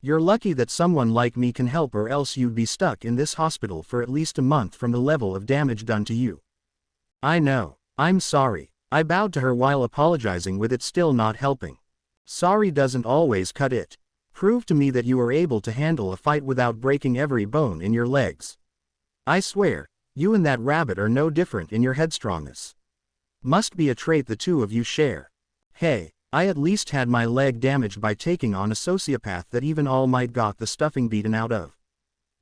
[SPEAKER 2] You're lucky that someone like me can help or else you'd be stuck in this hospital for at least a month from the level of damage done to you. I know. I'm sorry. I bowed to her while apologizing with it still not helping. Sorry doesn't always cut it. Prove to me that you are able to handle a fight without breaking every bone in your legs. I swear, you and that rabbit are no different in your headstrongness. Must be a trait the two of you share. Hey, I at least had my leg damaged by taking on a sociopath that even All Might got the stuffing beaten out of.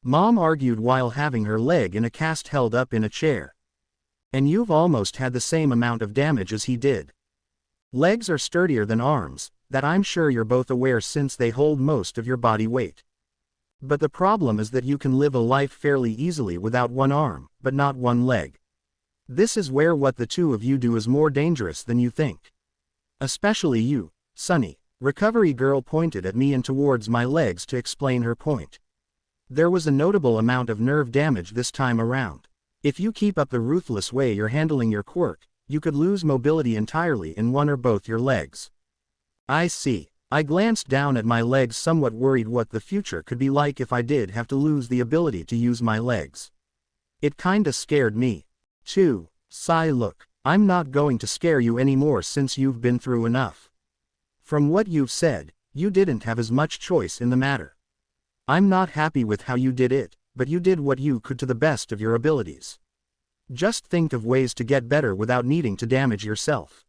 [SPEAKER 2] Mom argued while having her leg in a cast held up in a chair. And you've almost had the same amount of damage as he did. Legs are sturdier than arms, that I'm sure you're both aware since they hold most of your body weight. But the problem is that you can live a life fairly easily without one arm, but not one leg. This is where what the two of you do is more dangerous than you think. Especially you, Sunny. Recovery girl pointed at me and towards my legs to explain her point. There was a notable amount of nerve damage this time around. If you keep up the ruthless way you're handling your quirk, you could lose mobility entirely in one or both your legs. I see. I glanced down at my legs, somewhat worried what the future could be like if I did have to lose the ability to use my legs. It kinda scared me. too. Sigh. Look, I'm not going to scare you anymore since you've been through enough. From what you've said, you didn't have as much choice in the matter. I'm not happy with how you did it, but you did what you could to the best of your abilities. Just think of ways to get better without needing to damage yourself.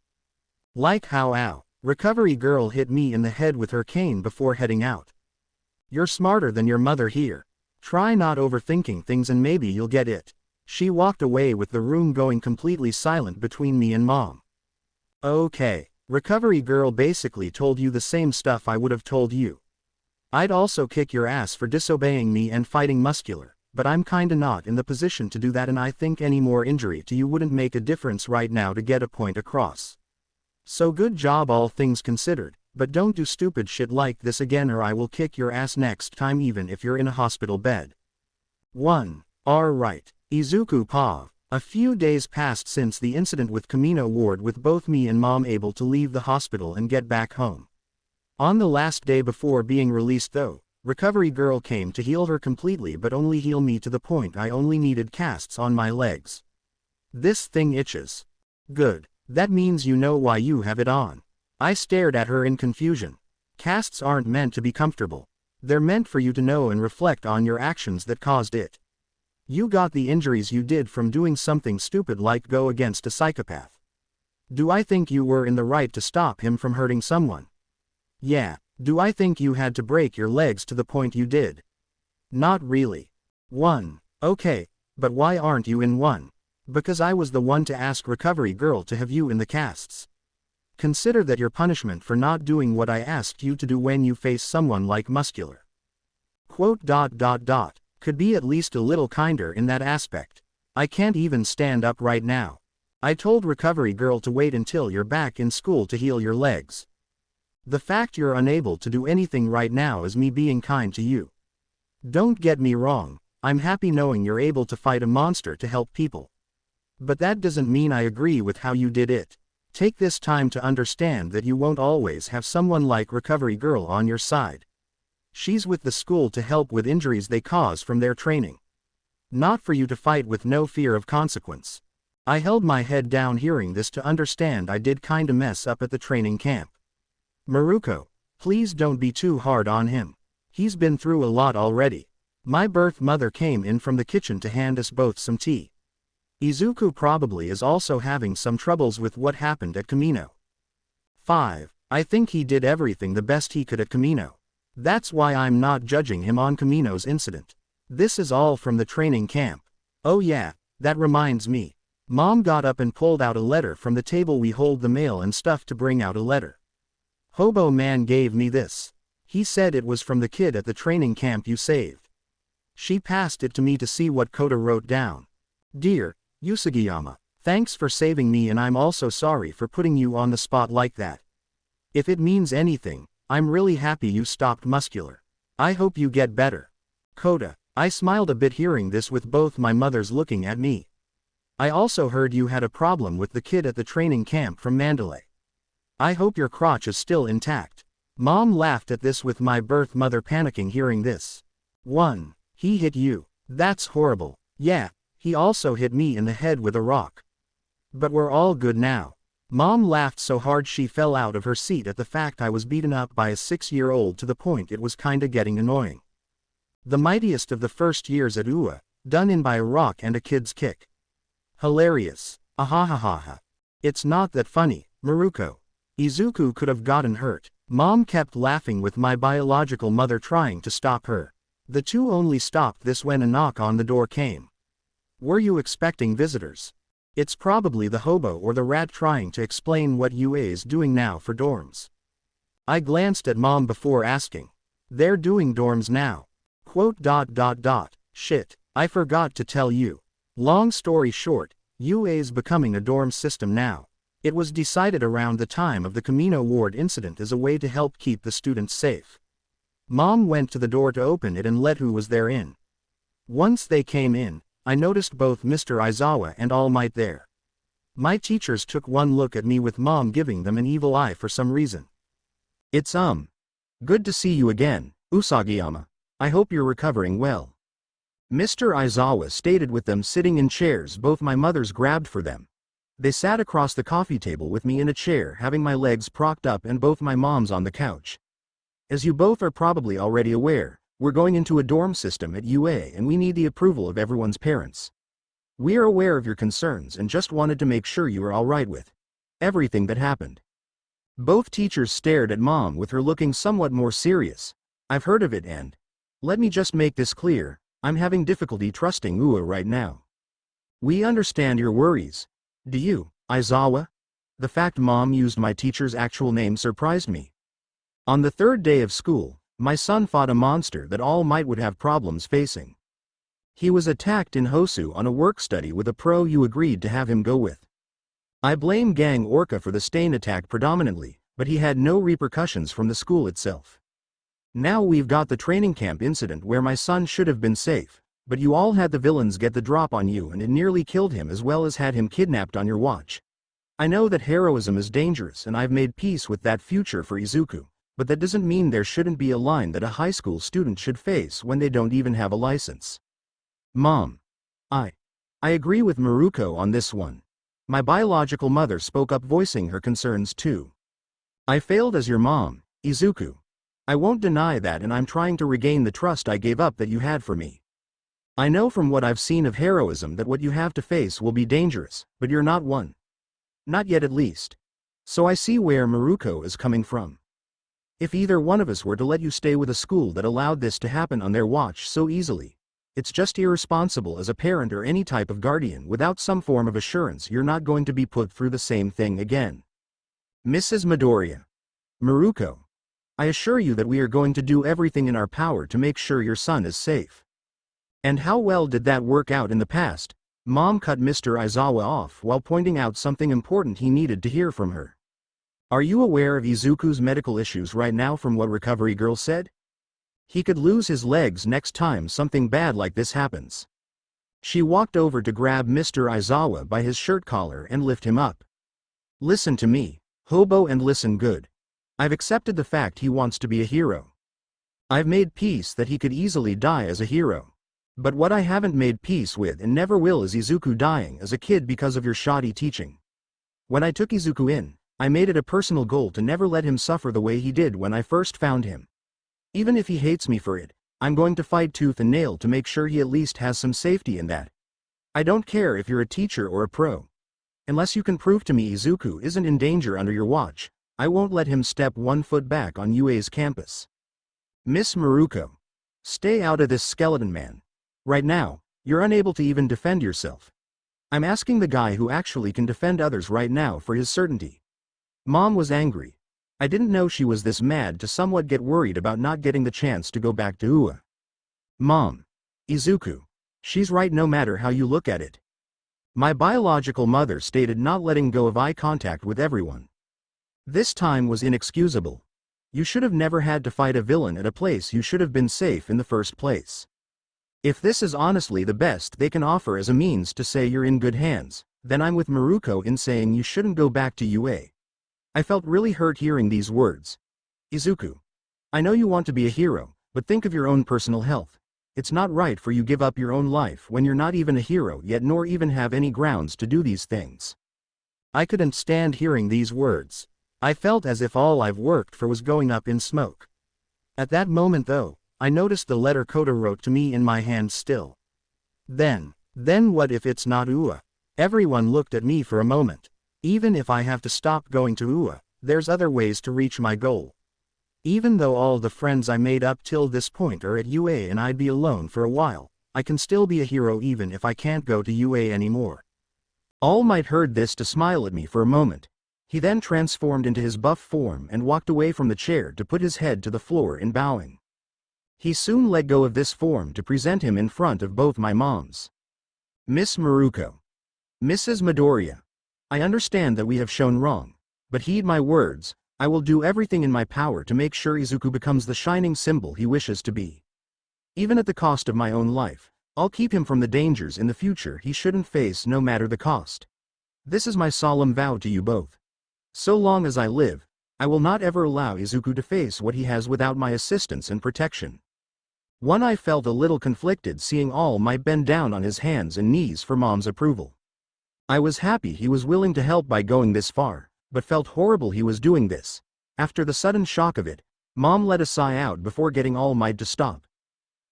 [SPEAKER 2] Like how ow. Recovery girl hit me in the head with her cane before heading out. You're smarter than your mother here. Try not overthinking things and maybe you'll get it. She walked away with the room going completely silent between me and Mom. Okay. Recovery girl basically told you the same stuff I would have told you. I'd also kick your ass for disobeying me and fighting Muscular, but I'm kinda not in the position to do that, and I think any more injury to you wouldn't make a difference right now to get a point across. So good job all things considered, but don't do stupid shit like this again or I will kick your ass next time even if you're in a hospital bed. 1. Alright. Izuku Pav. A few days passed since the incident with Kamino Ward, with both me and Mom able to leave the hospital and get back home. On the last day before being released though, Recovery girl came to heal her completely, but only heal me to the point I only needed casts on my legs. This thing itches. Good. That means you know why you have it on. I stared at her in confusion. Casts aren't meant to be comfortable. They're meant for you to know and reflect on your actions that caused it. You got the injuries you did from doing something stupid like go against a psychopath. Do I think you were in the right to stop him from hurting someone? Yeah. Do I think you had to break your legs to the point you did? Not really. 1. Okay, but why aren't you in 1? Because I was the one to ask Recovery girl to have you in the casts. Consider that your punishment for not doing what I asked you to do when you face someone like Muscular. Could be at least a little kinder in that aspect. I can't even stand up right now. I told Recovery girl to wait until you're back in school to heal your legs. The fact you're unable to do anything right now is me being kind to you. Don't get me wrong, I'm happy knowing you're able to fight a monster to help people. But that doesn't mean I agree with how you did it. Take this time to understand that you won't always have someone like Recovery girl on your side. She's with the school to help with injuries they cause from their training. Not for you to fight with no fear of consequence. I held my head down hearing this to understand I did kinda mess up at the training camp. Miriko, please don't be too hard on him. He's been through a lot already. My birth mother came in from the kitchen to hand us both some tea. Izuku probably is also having some troubles with what happened at Kamino. 5. I think he did everything the best he could at Kamino. That's why I'm not judging him on Kamino's incident. This is all from the training camp. Oh yeah, that reminds me. Mom got up and pulled out a letter from the table we hold the mail and stuff to bring out a letter. Hobo man gave me this. He said it was from the kid at the training camp you saved. She passed it to me to see what Kota wrote down. Dear Usugiyama, thanks for saving me, and I'm also sorry for putting you on the spot like that. If it means anything, I'm really happy you stopped Muscular. I hope you get better. Kota. I smiled a bit hearing this with both my mothers looking at me. I also heard you had a problem with the kid at the training camp from Mandalay. I hope your crotch is still intact. Mom laughed at this with my birth mother panicking hearing this. 1. He hit you. That's horrible. Yeah, he also hit me in the head with a rock. But we're all good now. Mom laughed so hard she fell out of her seat at the fact I was beaten up by a 6-year-old to the point it was kinda getting annoying. The mightiest of the first years at UA, done in by a rock and a kid's kick. Hilarious. Ahahaha. It's not that funny, Miriko. Izuku could have gotten hurt. Mom kept laughing with my biological mother trying to stop her. The two only stopped this when a knock on the door came. Were you expecting visitors? It's probably the hobo or the rat trying to explain what UA's doing now for dorms. I glanced at Mom before asking. They're doing dorms now. Shit, I forgot to tell you. Long story short, UA's becoming a dorm system now. It was decided around the time of the Camino Ward incident as a way to help keep the students safe. Mom went to the door to open it and let who was there in. Once they came in, I noticed both Mr. Aizawa and All Might there. My teachers took one look at me with Mom giving them an evil eye for some reason.
[SPEAKER 1] It's good to see you again, Usagiyama. I hope you're recovering well. Mr. Aizawa stated with them sitting in chairs both my mothers grabbed for them. They sat across the coffee table with me in a chair having my legs propped up and both my moms on the couch. As you both are probably already aware, we're going into a dorm system at UA and we need the approval of everyone's parents. We are aware of your concerns and just wanted to make sure you are alright with everything that happened. Both teachers stared at Mom with her looking somewhat more serious. I've heard of it and let me just make this clear, I'm having difficulty trusting Ua right now. We understand your worries. Do you, Aizawa? The fact Mom used my teacher's actual name surprised me. On the third day of school, my son fought a monster that All Might would have problems facing. He was attacked in Hosu on a work study with a pro you agreed to have him go with. I blame Gang Orca for the stain attack predominantly, but he had no repercussions from the school itself. Now we've got the training camp incident where my son should have been safe, but you all had the villains get the drop on you and it nearly killed him as well as had him kidnapped on your watch. I know that heroism is dangerous and I've made peace with that future for Izuku, but that doesn't mean there shouldn't be a line that a high school student should face when they don't even have a license. Mom. I agree with Miriko on this one. My biological mother spoke up voicing her concerns too. I failed as your mom, Izuku. I won't deny that and I'm trying to regain the trust I gave up that you had for me. I know from what I've seen of heroism that what you have to face will be dangerous, but you're not one. Not yet at least. So I see where Miriko is coming from. If either one of us were to let you stay with a school that allowed this to happen on their watch so easily, it's just irresponsible as a parent or any type of guardian without some form of assurance you're not going to be put through the same thing again. Mrs. Midoriya. Miriko. I assure you that we are going to do everything in our power to make sure your son is safe. And how well did that work out in the past? Mom cut Mr. Aizawa off while pointing out something important he needed to hear from her. Are you aware of Izuku's medical issues right now from what Recovery Girl said? He could lose his legs next time something bad like this happens. She walked over to grab Mr. Aizawa by his shirt collar and lift him up. Listen to me, hobo, and listen good. I've accepted the fact he wants to be a hero. I've made peace that he could easily die as a hero. But what I haven't made peace with and never will is Izuku dying as a kid because of your shoddy teaching. When I took Izuku in, I made it a personal goal to never let him suffer the way he did when I first found him. Even if he hates me for it, I'm going to fight tooth and nail to make sure he at least has some safety in that. I don't care if you're a teacher or a pro. Unless you can prove to me Izuku isn't in danger under your watch, I won't let him step 1 foot back on UA's campus. Miss Miriko. Stay out of this, skeleton man. Right now, you're unable to even defend yourself. I'm asking the guy who actually can defend others right now for his certainty. Mom was angry. I didn't know she was this mad to somewhat get worried about not getting the chance to go back to Ua. Mom. Izuku. She's right no matter how you look at it. My biological mother stated not letting go of eye contact with everyone. This time was inexcusable. You should have never had to fight a villain at a place you should have been safe in the first place. If this is honestly the best they can offer as a means to say you're in good hands, then I'm with Miriko in saying you shouldn't go back to UA. I felt really hurt hearing these words. Izuku. I know you want to be a hero, but think of your own personal health. It's not right for you give up your own life when you're not even a hero yet nor even have any grounds to do these things. I couldn't stand hearing these words. I felt as if all I've worked for was going up in smoke. At that moment though, I noticed the letter Kota wrote to me in my hand still. Then what if it's not Ua? Everyone looked at me for a moment. Even if I have to stop going to Ua, there's other ways to reach my goal. Even though all the friends I made up till this point are at UA and I'd be alone for a while, I can still be a hero even if I can't go to UA anymore. All Might heard this to smile at me for a moment. He then transformed into his buff form and walked away from the chair to put his head to the floor in bowing. He soon let go of this form to present him in front of both my moms. Miss Miriko. Mrs. Midoriya. I understand that we have shown wrong. But heed my words, I will do everything in my power to make sure Izuku becomes the shining symbol he wishes to be. Even at the cost of my own life, I'll keep him from the dangers in the future he shouldn't face no matter the cost. This is my solemn vow to you both. So long as I live, I will not ever allow Izuku to face what he has without my assistance and protection. I felt a little conflicted seeing All Might bend down on his hands and knees for Mom's approval. I was happy he was willing to help by going this far, but felt horrible he was doing this. After the sudden shock of it, Mom let a sigh out before getting All Might to stop.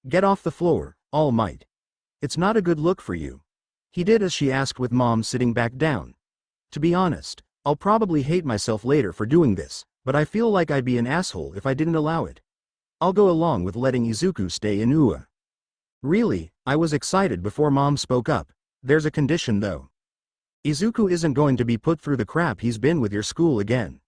[SPEAKER 1] Get off the floor, All Might. It's not a good look for you. He did as she asked with Mom sitting back down. To be honest, I'll probably hate myself later for doing this, but I feel like I'd be an asshole if I didn't allow it. I'll go along with letting Izuku stay in UA. Really, I was excited before Mom spoke up. There's a condition though. Izuku isn't going to be put through the crap he's been with your school again.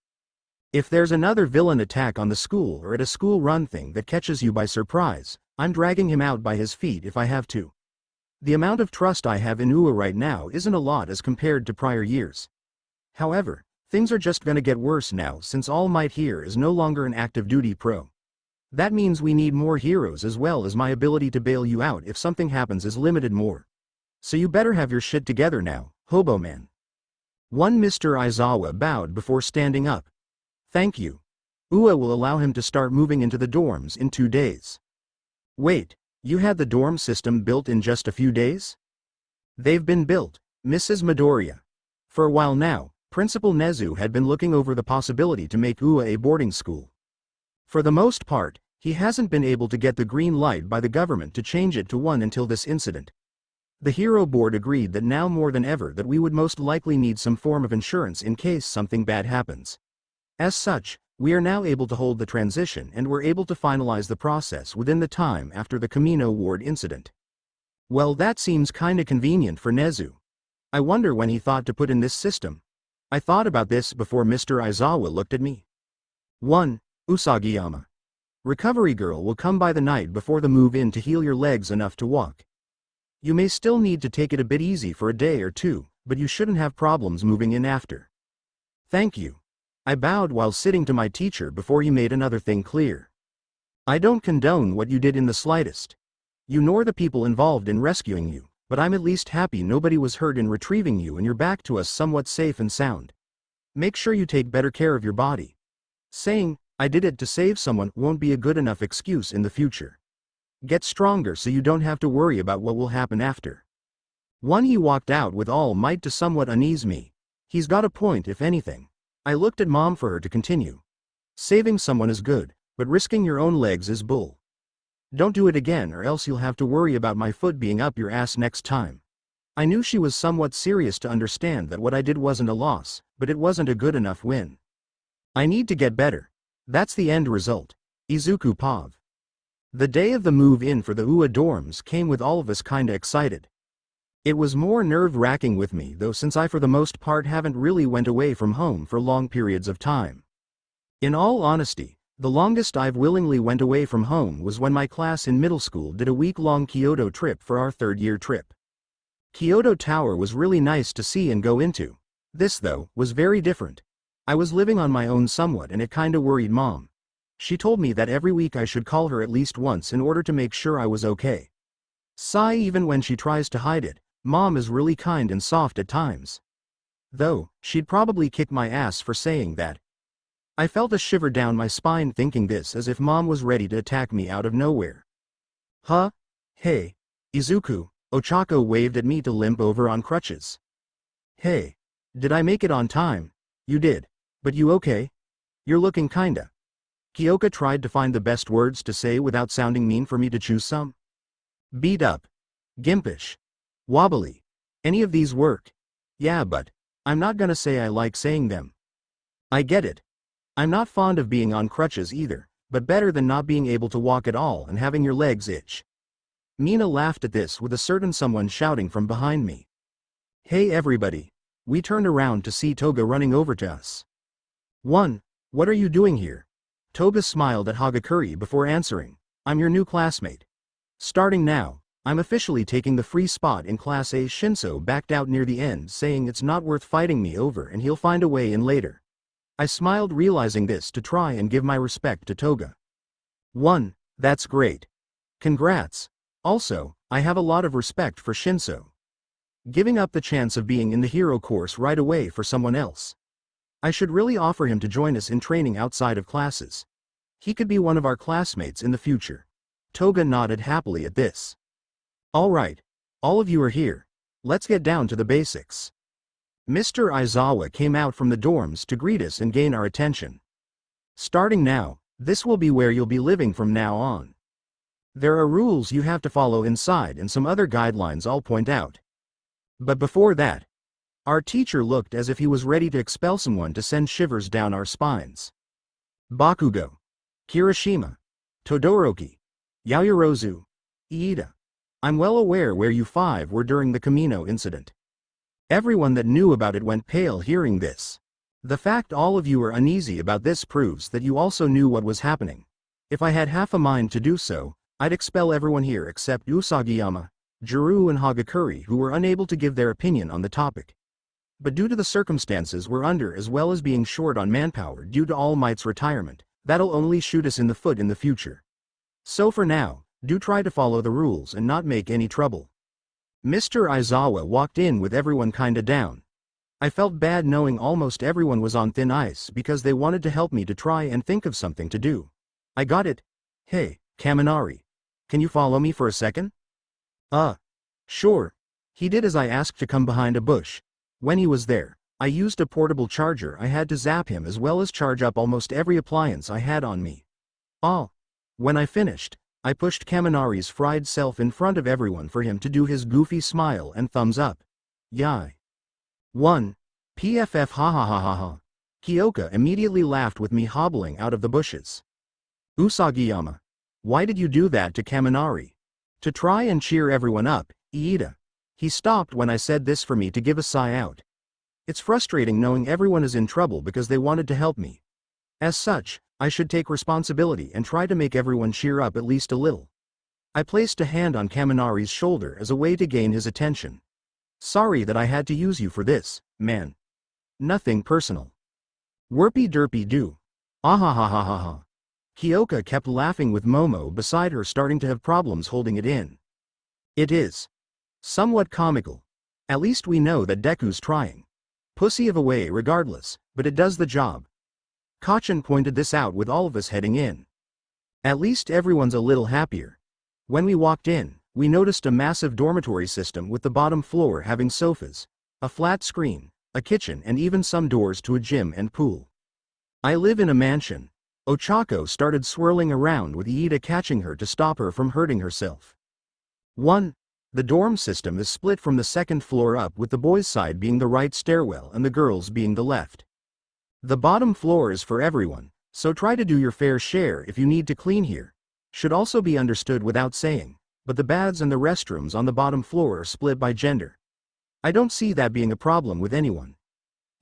[SPEAKER 1] If there's another villain attack on the school or at a school run thing that catches you by surprise, I'm dragging him out by his feet if I have to. The amount of trust I have in UA right now isn't a lot as compared to prior years. However, things are just gonna get worse now since All Might here is no longer an active duty pro. That means we need more heroes as well as my ability to bail you out if something happens is limited more. So you better have your shit together now, Hobo Man. Mr. Aizawa bowed before standing up. Thank you. UA will allow him to start moving into the dorms in 2 days. Wait, you had the dorm system built in just a few days? They've been built, Mrs. Midoriya. For a while now, Principal Nezu had been looking over the possibility to make UA a boarding school. For the most part, he hasn't been able to get the green light by the government to change it to one until this incident. The Hero Board agreed that now more than ever that we would most likely need some form of insurance in case something bad happens. As such, we are now able to hold the transition and we're able to finalize the process within the time after the Kamino Ward incident. Well, that seems kinda convenient for Nezu. I wonder when he thought to put in this system. I thought about this before Mr. Aizawa looked at me. 1. Usagiyama. Recovery girl will come by the night before the move-in to heal your legs enough to walk. You may still need to take it a bit easy for a day or two, but you shouldn't have problems moving in after. Thank you. I bowed while sitting to my teacher before he made another thing clear. I don't condone what you did in the slightest. You nor the people involved in rescuing you, but I'm at least happy nobody was hurt in retrieving you and you're back to us somewhat safe and sound. Make sure you take better care of your body. Saying, I did it to save someone won't be a good enough excuse in the future. Get stronger so you don't have to worry about what will happen after. He walked out with All Might to somewhat unease me. He's got a point if anything. I looked at Mom for her to continue. Saving someone is good, but risking your own legs is bull. Don't do it again or else you'll have to worry about my foot being up your ass next time. I knew she was somewhat serious to understand that what I did wasn't a loss, but it wasn't a good enough win. I need to get better. That's the end result. Izuku Pav. The day of the move-in for the UA dorms came with all of us kinda excited. It was more nerve-wracking with me though since I for the most part haven't really went away from home for long periods of time. In all honesty, the longest I've willingly went away from home was when my class in middle school did a week-long Kyoto trip for our third-year trip. Kyoto Tower was really nice to see and go into. This though, was very different. I was living on my own somewhat and it kinda worried Mom. She told me that every week I should call her at least once in order to make sure I was okay. Sigh even when she tries to hide it, Mom is really kind and soft at times. Though, she'd probably kick my ass for saying that. I felt a shiver down my spine thinking this as if Mom was ready to attack me out of nowhere. Huh? Hey. Izuku, Ochako waved at me to limp over on crutches. Hey. Did I make it on time? You did. But you okay? You're looking kinda. Kyoka tried to find the best words to say without sounding mean for me to choose some. Beat up. Gimpish. Wobbly. Any of these work. Yeah, but I'm not gonna say I like saying them. I get it. I'm not fond of being on crutches either, but better than not being able to walk at all and having your legs itch. Mina laughed at this with a certain someone shouting from behind me. Hey everybody. We turned around to see Toga running over to us. What are you doing here? Toga smiled at Hagakure before answering. I'm your new classmate. Starting now, I'm officially taking the free spot in Class A. Shinso backed out near the end, saying it's not worth fighting me over and he'll find a way in later. I smiled, realizing this to try and give my respect to Toga. 1. That's great. Congrats. Also, I have a lot of respect for Shinso. Giving up the chance of being in the hero course right away for someone else. I should really offer him to join us in training outside of classes. He could be one of our classmates in the future. Toga nodded happily at this. Alright. All of you are here. Let's get down to the basics. Mr. Aizawa came out from the dorms to greet us and gain our attention. Starting now, this will be where you'll be living from now on. There are rules you have to follow inside and some other guidelines I'll point out. But before that, our teacher looked as if he was ready to expel someone to send shivers down our spines. Bakugo, Kirishima, Todoroki, Yaoyorozu, Iida. I'm well aware where you five were during the Kamino incident. Everyone that knew about it went pale hearing this. The fact all of you are uneasy about this proves that you also knew what was happening. If I had half a mind to do so, I'd expel everyone here except Usagiyama, Juru and Hagakure, who were unable to give their opinion on the topic. But due to the circumstances we're under, as well as being short on manpower due to All Might's retirement, that'll only shoot us in the foot in the future. So for now, do try to follow the rules and not make any trouble. Mr. Aizawa walked in with everyone kinda down. I felt bad knowing almost everyone was on thin ice because they wanted to help me to try and think of something to do. I got it. Hey, Kaminari. Can you follow me for a second? Sure. He did as I asked to come behind a bush. When he was there, I used a portable charger I had to zap him as well as charge up almost every appliance I had on me. When I finished, I pushed Kaminari's fried self in front of everyone for him to do his goofy smile and thumbs up. Yai. 1. PFF ha ha ha ha ha. Kyoka immediately laughed with me hobbling out of the bushes. Usagiyama. Why did you do that to Kaminari? To try and cheer everyone up, Iida. He stopped when I said this for me to give a sigh out. It's frustrating knowing everyone is in trouble because they wanted to help me. As such, I should take responsibility and try to make everyone cheer up at least a little. I placed a hand on Kaminari's shoulder as a way to gain his attention. Sorry that I had to use you for this, man. Nothing personal. Whoopie derpy do. Ahahahaha. Kyoka kept laughing with Momo beside her starting to have problems holding it in. It is somewhat comical. At least we know that Deku's trying. Pussy of a way regardless, but it does the job. Kacchan pointed this out with all of us heading in. At least everyone's a little happier. When we walked in, we noticed a massive dormitory system with the bottom floor having sofas, a flat screen, a kitchen and even some doors to a gym and pool. I live in a mansion. Ochako started swirling around with Iida catching her to stop her from hurting herself. 1. The dorm system is split from the second floor up, with the boys' side being the right stairwell and the girls being the left. The bottom floor is for everyone, so try to do your fair share if you need to clean here. Should also be understood without saying, but the baths and the restrooms on the bottom floor are split by gender. I don't see that being a problem with anyone.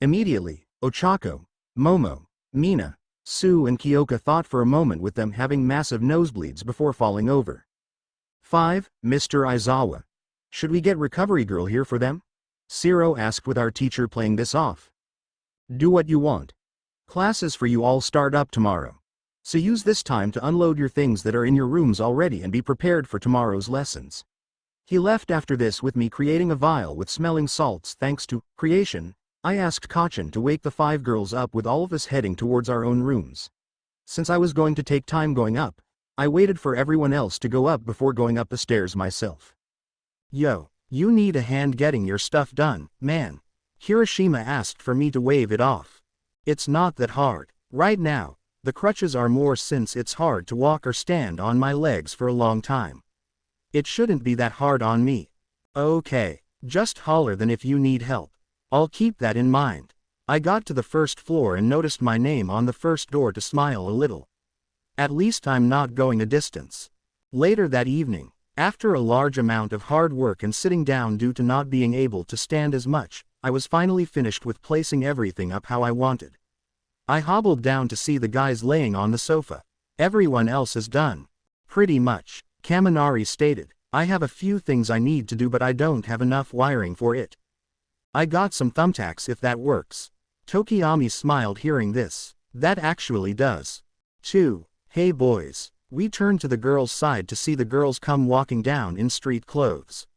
[SPEAKER 1] Immediately, Ochako, Momo, Mina, Sue and Kyoka thought for a moment, with them having massive nosebleeds before falling over. 5. Mr. Aizawa. Should we get Recovery Girl here for them? Siro asked with our teacher playing this off. Do what you want. Classes for you all start up tomorrow. So use this time to unload your things that are in your rooms already and be prepared for tomorrow's lessons. He left after this with me creating a vial with smelling salts thanks to creation. I asked Kacchan to wake the 5 girls up with all of us heading towards our own rooms. Since I was going to take time going up, I waited for everyone else to go up before going up the stairs myself.
[SPEAKER 2] Yo, you need a hand getting your stuff done, man. Hiroshima asked for me to wave it off. It's not that hard. Right now, the crutches are more since it's hard to walk or stand on my legs for a long time. It shouldn't be that hard on me. Okay, just holler then if you need help. I'll keep that in mind. I got to the first floor and noticed my name on the first door to smile a little. At least I'm not going a distance. Later that evening, after a large amount of hard work and sitting down due to not being able to stand as much, I was finally finished with placing everything up how I wanted. I hobbled down to see the guys laying on the sofa. Everyone else is done. Pretty much, Kaminari stated. I have a few things I need to do but I don't have enough wiring for it. I got some thumbtacks if that works. Tokiyami smiled hearing this. That actually does. 2. Hey boys. We turned to the girls' side to see the girls come walking down in street clothes.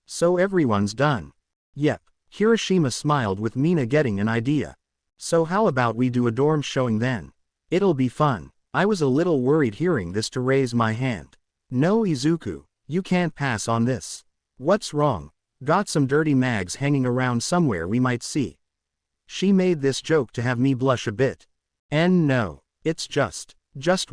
[SPEAKER 2] So everyone's done. Yep. Hiroshima smiled with Mina getting an idea. So how about we do a dorm showing then? It'll be fun. I was a little worried hearing this to raise my hand. No Izuku, you can't pass on this. What's wrong? Got some dirty mags hanging around somewhere we might see. She made this joke to have me blush a bit. And no, it's just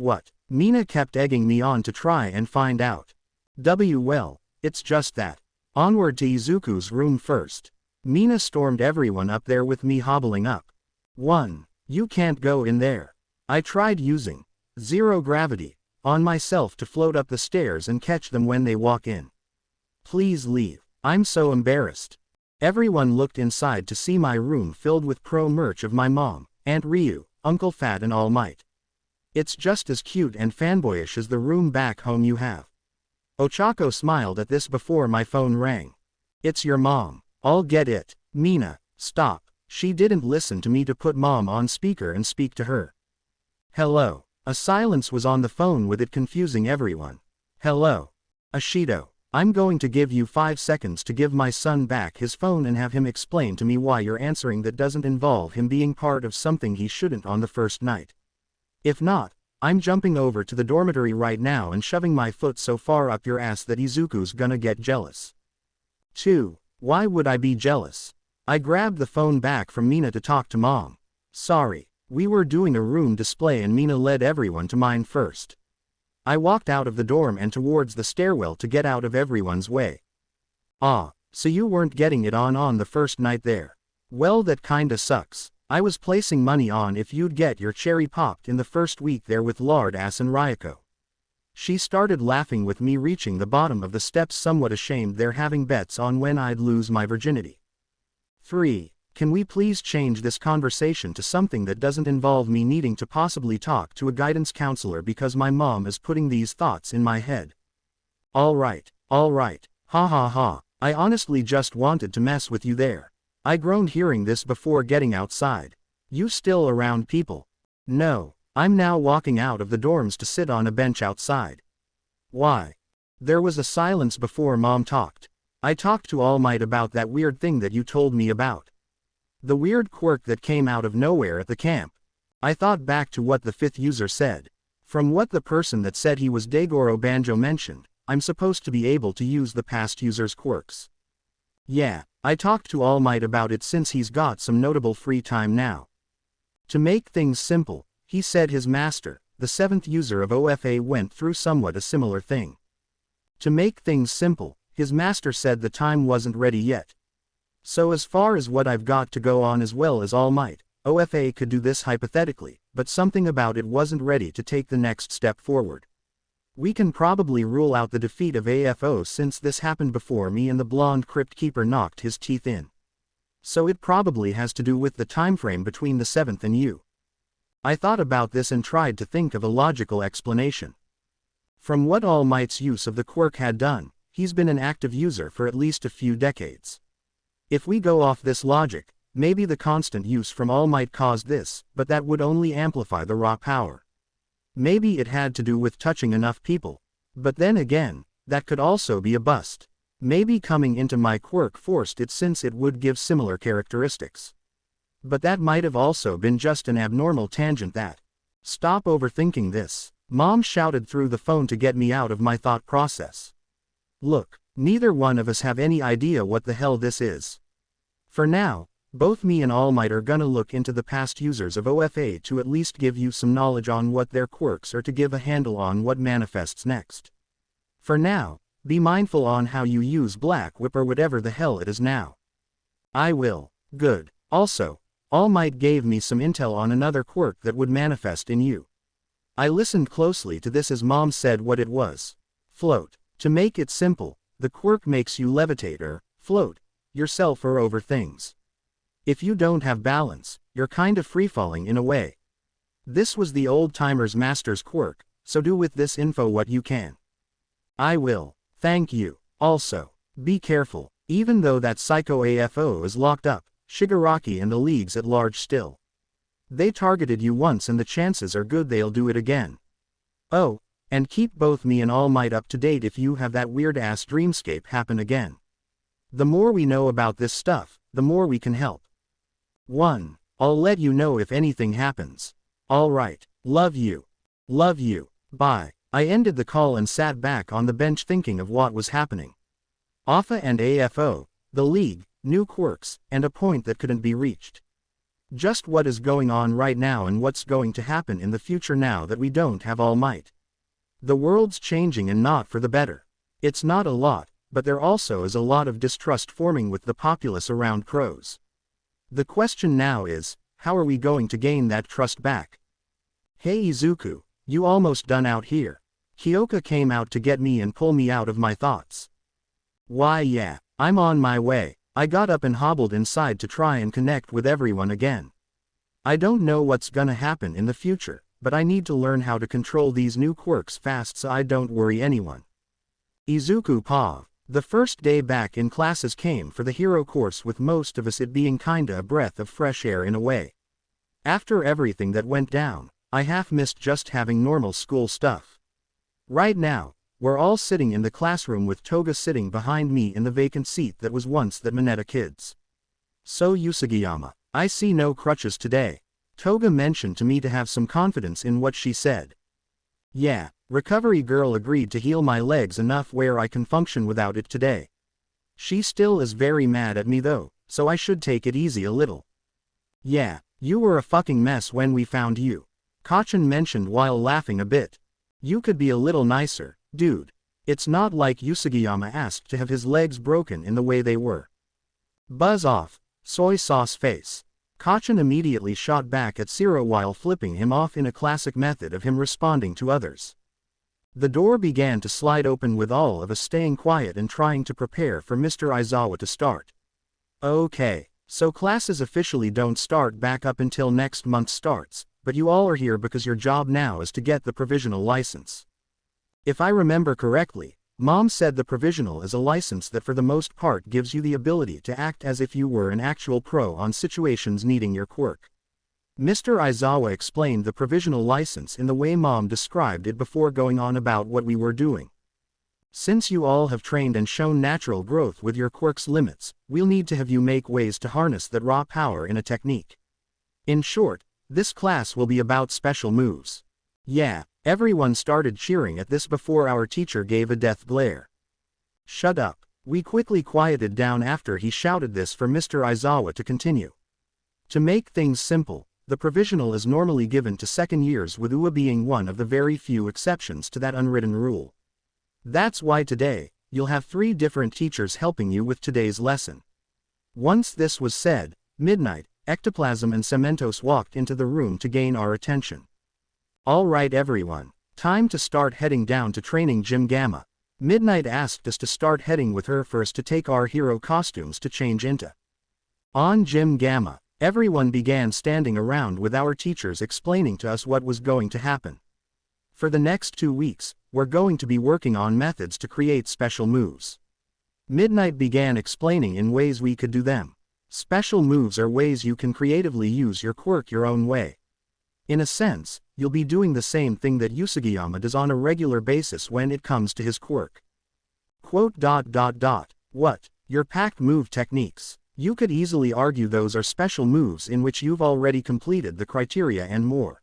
[SPEAKER 2] what? Mina kept egging me on to try and find out. Well, it's just that. Onward to Izuku's room first. Mina stormed everyone up there with me hobbling up. 1. You can't go in there. I tried using zero gravity on myself to float up the stairs and catch them when they walk in. Please leave. I'm so embarrassed. Everyone looked inside to see my room filled with pro merch of my mom, Aunt Ryu, Uncle Fat and All Might. It's just as cute and fanboyish as the room back home you have. Ochako smiled at this before my phone rang. It's your mom. I'll get it. Mina, stop. She didn't listen to me to put mom on speaker and speak to her. Hello. A silence was on the phone with it confusing everyone. Hello. Ashido. I'm going to give you 5 seconds to give my son back his phone and have him explain to me why you're answering that doesn't involve him being part of something he shouldn't on the first night. If not, I'm jumping over to the dormitory right now and shoving my foot so far up your ass that Izuku's gonna get jealous. 2. Why would I be jealous? I grabbed the phone back from Mina to talk to mom. Sorry, we were doing a room display and Mina led everyone to mine first. I walked out of the dorm and towards the stairwell to get out of everyone's way. Ah, so you weren't getting it on the first night there. Well, that kinda sucks. I was placing money on if you'd get your cherry popped in the first week there with Lard Ass and Ryoko. She started laughing with me reaching the bottom of the steps somewhat ashamed they're having bets on when I'd lose my virginity. 3. Can we please change this conversation to something that doesn't involve me needing to possibly talk to a guidance counselor because my mom is putting these thoughts in my head? Alright, ha ha ha, I honestly just wanted to mess with you there. I groaned hearing this before getting outside. You still around people? No, I'm now walking out of the dorms to sit on a bench outside. Why? There was a silence before mom talked. I talked to All Might about that weird thing that you told me about. The weird quirk that came out of nowhere at the camp. I thought back to what the 5th user said. From what the person that said he was Daigoro Banjo mentioned, I'm supposed to be able to use the past user's quirks. Yeah, I talked to All Might about it since he's got some notable free time now. To make things simple, he said his master, the 7th user of OFA, went through somewhat a similar thing. To make things simple, his master said the time wasn't ready yet. So as far as what I've got to go on as well as All Might, OFA could do this hypothetically, but something about it wasn't ready to take the next step forward. We can probably rule out the defeat of AFO since this happened before me and the blonde crypt keeper knocked his teeth in. So it probably has to do with the time frame between the 7th and you. I thought about this and tried to think of a logical explanation. From what All Might's use of the quirk had done, he's been an active user for at least a few decades. If we go off this logic, maybe the constant use from All Might caused this, but that would only amplify the raw power. Maybe it had to do with touching enough people. But then again, that could also be a bust. Maybe coming into my quirk forced it since it would give similar characteristics. But that might have also been just an abnormal tangent that. Stop overthinking this. Mom shouted through the phone to get me out of my thought process. Look, neither one of us have any idea what the hell this is. For now, both me and All Might are gonna look into the past users of OFA to at least give you some knowledge on what their quirks are to give a handle on what manifests next. For now, be mindful on how you use Black Whip or whatever the hell it is now. I will. Good. Also, All Might gave me some intel on another quirk that would manifest in you. I listened closely to this as Mom said what it was. Float. To make it simple, the quirk makes you levitate or float yourself or over things. If you don't have balance, you're kind of free-falling in a way. This was the old-timer's master's quirk, so do with this info what you can. I will. Thank you. Also, be careful. Even though that psycho AFO is locked up, Shigaraki and the leagues at large still. They targeted you once and the chances are good they'll do it again. Oh, and keep both me and All Might up to date if you have that weird-ass dreamscape happen again. The more we know about this stuff, the more we can help. 1. I'll let you know if anything happens. Alright. Love you. Love you. Bye. I ended the call and sat back on the bench thinking of what was happening. AFA and AFO, the League, new quirks, and a point that couldn't be reached. Just what is going on right now and what's going to happen in the future now that we don't have All Might. The world's changing and not for the better. It's not a lot, but there also is a lot of distrust forming with the populace around crows. The question now is, how are we going to gain that trust back? Hey Izuku, you almost done out here. Kyoka came out to get me and pull me out of my thoughts. Why yeah, I'm on my way. I got up and hobbled inside to try and connect with everyone again. I don't know what's gonna happen in the future, but I need to learn how to control these new quirks fast so I don't worry anyone. Izuku Pav. The first day back in classes came for the hero course with most of us it being kinda a breath of fresh air in a way. After everything that went down, I half missed just having normal school stuff. Right now, we're all sitting in the classroom with Toga sitting behind me in the vacant seat that was once that Mineta kids. So Usugiyama, I see no crutches today. Toga mentioned to me to have some confidence in what she said. Yeah, recovery girl agreed to heal my legs enough where I can function without it today. She still is very mad at me though, so I should take it easy a little. Yeah, you were a fucking mess when we found you. Kachin mentioned while laughing a bit. You could be a little nicer, dude. It's not like Usugiyama asked to have his legs broken in the way they were. Buzz off, soy sauce face. Kachin immediately shot back at Zero while flipping him off in a classic method of him responding to others. The door began to slide open with all of us staying quiet and trying to prepare for Mr. Aizawa to start. Okay, so classes officially don't start back up until next month starts, but you all are here because your job now is to get the provisional license. If I remember correctly, Mom said the provisional is a license that for the most part gives you the ability to act as if you were an actual pro on situations needing your quirk. Mr. Aizawa explained the provisional license in the way Mom described it before going on about what we were doing. Since you all have trained and shown natural growth with your quirk's limits, we'll need to have you make ways to harness that raw power in a technique. In short, this class will be about special moves. Yeah, everyone started cheering at this before our teacher gave a death glare. Shut up. We quickly quieted down after he shouted this for Mr. Aizawa to continue. To make things simple, the provisional is normally given to second years with UA being one of the very few exceptions to that unwritten rule. That's why today, you'll have 3 different teachers helping you with today's lesson. Once this was said, Midnight, Ectoplasm and Cementos walked into the room to gain our attention. Alright everyone, time to start heading down to training gym Gamma. Midnight asked us to start heading with her first to take our hero costumes to change into. On gym Gamma, everyone began standing around with our teachers explaining to us what was going to happen. For the next 2 weeks, we're going to be working on methods to create special moves. Midnight began explaining in ways we could do them. Special moves are ways you can creatively use your quirk your own way. In a sense, you'll be doing the same thing that Usugiyama does on a regular basis when it comes to his quirk. Quote. What? Your packed move techniques. You could easily argue those are special moves in which you've already completed the criteria and more.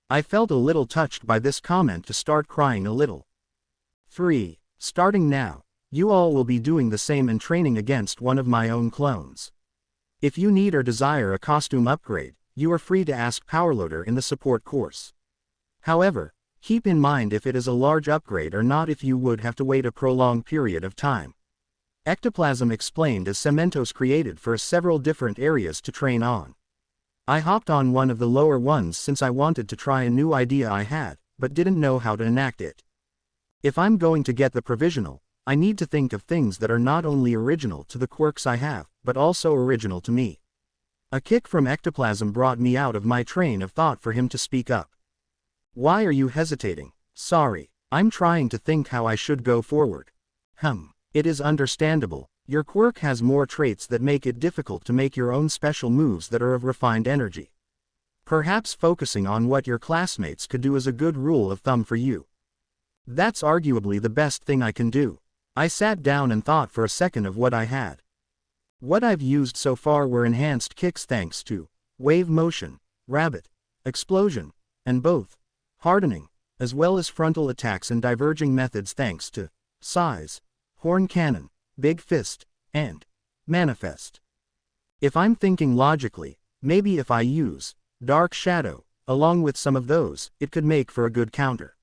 [SPEAKER 2] I felt a little touched by this comment to start crying a little. 3. Starting now, you all will be doing the same and training against one of my own clones. If you need or desire a costume upgrade, you are free to ask Powerloader in the support course. However, keep in mind if it is a large upgrade or not if you would have to wait a prolonged period of time. Ectoplasm explained as Cementos created for several different areas to train on. I hopped on one of the lower ones since I wanted to try a new idea I had, but didn't know how to enact it. If I'm going to get the provisional, I need to think of things that are not only original to the quirks I have, but also original to me. A kick from Ectoplasm brought me out of my train of thought for him to speak up. Why are you hesitating? Sorry, I'm trying to think how I should go forward. It is understandable. Your quirk has more traits that make it difficult to make your own special moves that are of refined energy. Perhaps focusing on what your classmates could do is a good rule of thumb for you. That's arguably the best thing I can do. I sat down and thought for a second of what I had. What I've used so far were enhanced kicks thanks to wave motion, rabbit, explosion, and both hardening, as well as frontal attacks and diverging methods thanks to size, horn cannon, big fist, and manifest. If I'm thinking logically, maybe if I use dark shadow, along with some of those, it could make for a good counter.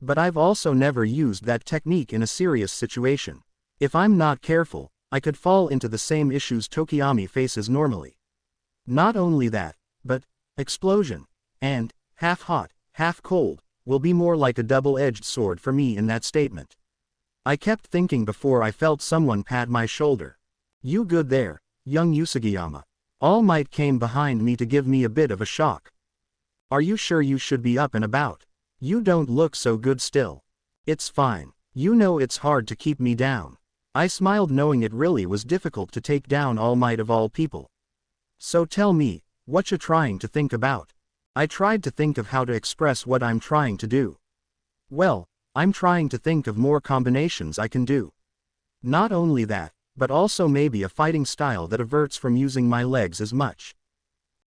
[SPEAKER 2] But I've also never used that technique in a serious situation. If I'm not careful, I could fall into the same issues Tokiyami faces normally. Not only that, but explosion and half hot, half cold will be more like a double-edged sword for me in that statement. I kept thinking before I felt someone pat my shoulder. "You good there, young Usugiyama?" All Might came behind me to give me a bit of a shock. "Are you sure you should be up and about? You don't look so good still." "It's fine. You know it's hard to keep me down." I smiled knowing it really was difficult to take down All Might of all people. "So tell me, what you trying to think about?" I tried to think of how to express what I'm trying to do. "Well, I'm trying to think of more combinations I can do. Not only that, but also maybe a fighting style that averts from using my legs as much."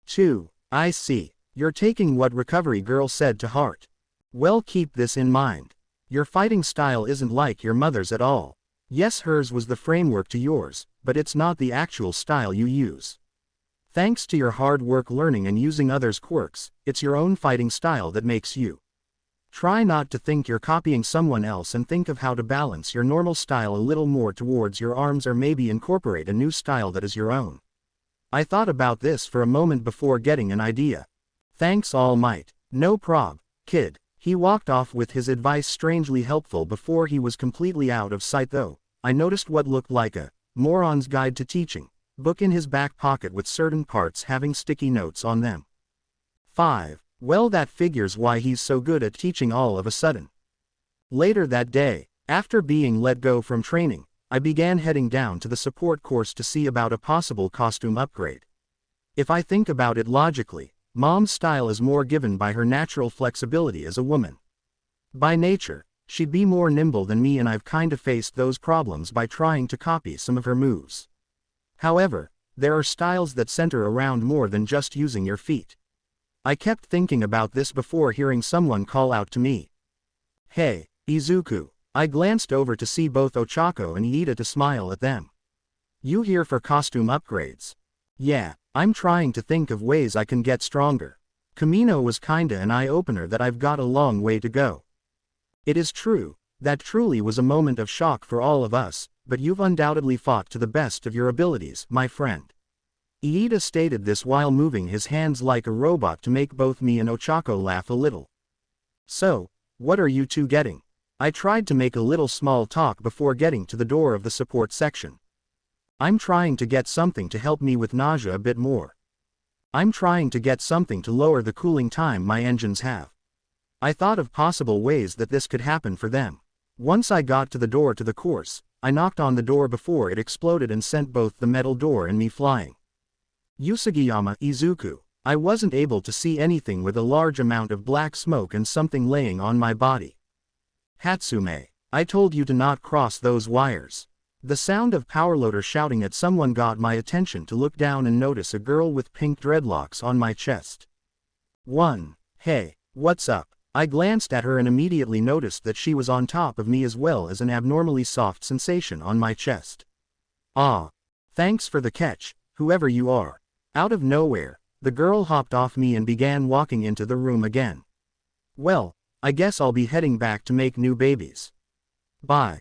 [SPEAKER 2] 2. I see. You're taking what Recovery Girl said to heart. Well, keep this in mind. Your fighting style isn't like your mother's at all. Yes, hers was the framework to yours, but it's not the actual style you use. Thanks to your hard work learning and using others' quirks, it's your own fighting style that makes you. Try not to think you're copying someone else and think of how to balance your normal style a little more towards your arms or maybe incorporate a new style that is your own. I thought about this for a moment before getting an idea. Thanks All Might. No prob, kid. He walked off with his advice strangely helpful before he was completely out of sight though. I noticed what looked like a Moron's Guide to Teaching book in his back pocket with certain parts having sticky notes on them. 5. Well, that figures why he's so good at teaching all of a sudden. Later that day, after being let go from training, I began heading down to the support course to see about a possible costume upgrade. If I think about it logically, Mom's style is more given by her natural flexibility as a woman. By nature, she'd be more nimble than me and I've kinda faced those problems by trying to copy some of her moves. However, there are styles that center around more than just using your feet. I kept thinking about this before hearing someone call out to me. "Hey, Izuku." I glanced over to see both Ochako and Iida to smile at them. "You here for costume upgrades?" "Yeah, I'm trying to think of ways I can get stronger." Kamino was kinda an eye-opener that I've got a long way to go. It is true, that truly was a moment of shock for all of us, but you've undoubtedly fought to the best of your abilities, my friend. Iida stated this while moving his hands like a robot to make both me and Ochako laugh a little. "So, what are you two getting?" I tried to make a little small talk before getting to the door of the support section. "I'm trying to get something to help me with nausea a bit more. I'm trying to get something to lower the cooling time my engines have." I thought of possible ways that this could happen for them. Once I got to the door to the course, I knocked on the door before it exploded and sent both the metal door and me flying. Usugiyama, Izuku. I wasn't able to see anything with a large amount of black smoke and something laying on my body. "Hatsume, I told you to not cross those wires." The sound of powerloader shouting at someone got my attention to look down and notice a girl with pink dreadlocks on my chest. 1. Hey, what's up? I glanced at her and immediately noticed that she was on top of me as well as an abnormally soft sensation on my chest. "Ah. Thanks for the catch, whoever you are." Out of nowhere, the girl hopped off me and began walking into the room again. "Well, I guess I'll be heading back to make new babies. Bye."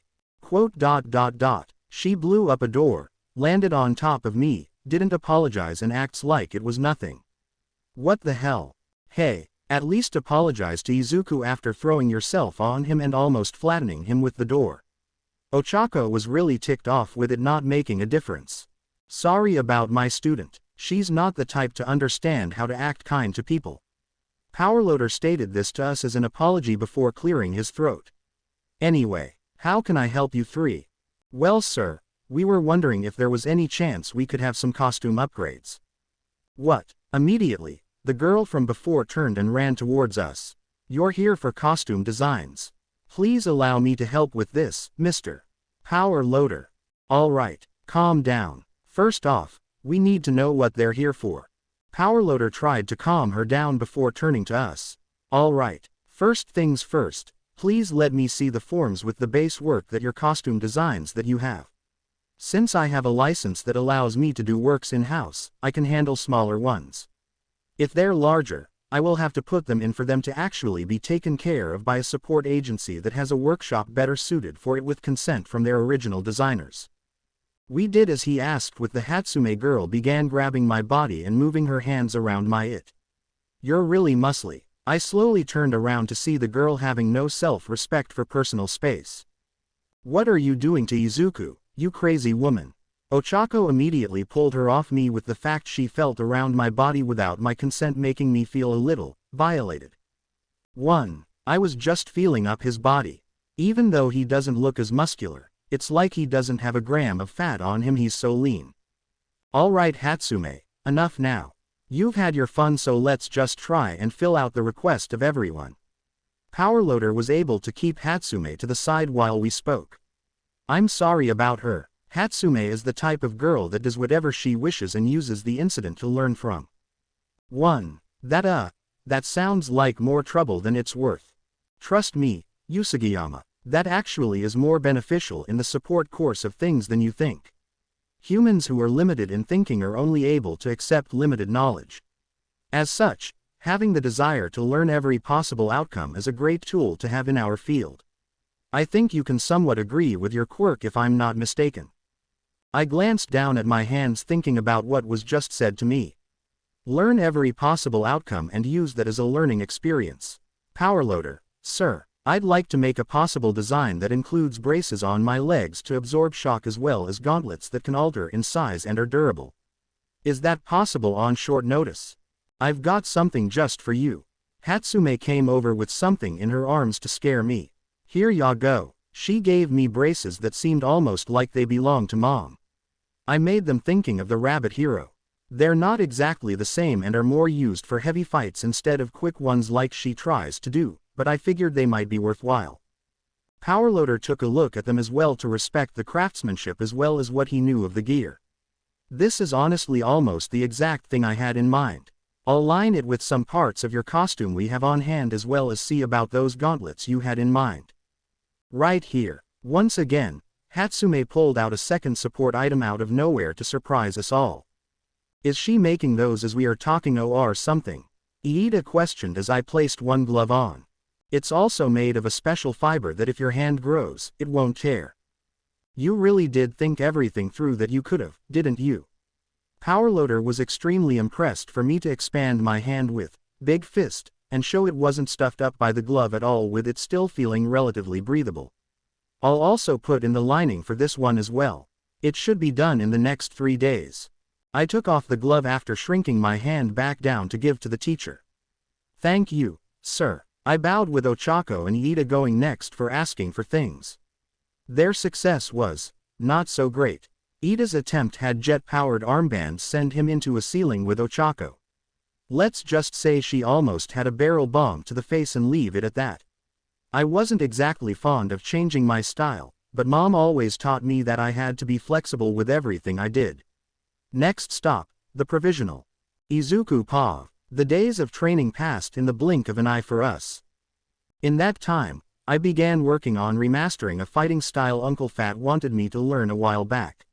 [SPEAKER 2] She blew up a door, landed on top of me, didn't apologize and acts like it was nothing. What the hell? Hey, at least apologize to Izuku after throwing yourself on him and almost flattening him with the door. Ochako was really ticked off with it not making a difference. "Sorry about my student. She's not the type to understand how to act kind to people." Powerloader stated this to us as an apology before clearing his throat. "Anyway, how can I help you 3? Well, sir, we were wondering if there was any chance we could have some costume upgrades. What? Immediately, the girl from before turned and ran towards us. You're here for costume designs. Please allow me to help with this, Mr. Power Loader. All right, calm down. First off, we need to know what they're here for. Power Loader tried to calm her down before turning to us. All right, first things first, please let me see the forms with the base work that your costume designs that you have. Since I have a license that allows me to do works in-house, I can handle smaller ones. If they're larger, I will have to put them in for them to actually be taken care of by a support agency that has a workshop better suited for it with consent from their original designers. We did as he asked with the Hatsume girl began grabbing my body and moving her hands around my it. You're really muscly. I slowly turned around to see the girl having no self-respect for personal space. What are you doing to Izuku, you crazy woman? Ochako immediately pulled her off me with the fact she felt around my body without my consent making me feel a little violated. 1. I was just feeling up his body. Even though he doesn't look as muscular, it's like he doesn't have a gram of fat on him, he's so lean. Alright Hatsume, enough now. You've had your fun, so let's just try and fill out the request of everyone. Power Loader was able to keep Hatsume to the side while we spoke. I'm sorry about her. Hatsume is the type of girl that does whatever she wishes and uses the incident to learn from. 1. That sounds like more trouble than it's worth. Trust me, Usugiyama, that actually is more beneficial in the support course of things than you think. Humans who are limited in thinking are only able to accept limited knowledge. As such, having the desire to learn every possible outcome is a great tool to have in our field. I think you can somewhat agree with your quirk if I'm not mistaken. I glanced down at my hands thinking about what was just said to me. Learn every possible outcome and use that as a learning experience. Power Loader, sir, I'd like to make a possible design that includes braces on my legs to absorb shock as well as gauntlets that can alter in size and are durable. Is that possible on short notice? I've got something just for you. Hatsume came over with something in her arms to scare me. Here ya go. She gave me braces that seemed almost like they belonged to Mom. I made them thinking of the Rabbit Hero. They're not exactly the same and are more used for heavy fights instead of quick ones like she tries to do, but I figured they might be worthwhile. Power Loader took a look at them as well to respect the craftsmanship as well as what he knew of the gear. This is honestly almost the exact thing I had in mind. I'll line it with some parts of your costume we have on hand as well as see about those gauntlets you had in mind. Right here. Once again, Hatsume pulled out a second support item out of nowhere to surprise us all. Is she making those as we are talking or something? Iida questioned as I placed one glove on. It's also made of a special fiber that if your hand grows, it won't tear. You really did think everything through that you could've, didn't you? Power Loader was extremely impressed for me to expand my hand with big fist, and show it wasn't stuffed up by the glove at all with it still feeling relatively breathable. I'll also put in the lining for this one as well. It should be done in the next 3 days. I took off the glove after shrinking my hand back down to give to the teacher. Thank you, sir. I bowed with Ochako and Iida going next for asking for things. Their success was not so great. Iida's attempt had jet-powered armbands send him into a ceiling with Ochako. Let's just say she almost had a barrel bomb to the face and leave it at that. I wasn't exactly fond of changing my style, but Mom always taught me that I had to be flexible with everything I did. Next stop, the provisional. Izuku POV. The days of training passed in the blink of an eye for us. In that time, I began working on remastering a fighting style Uncle Fat wanted me to learn a while back.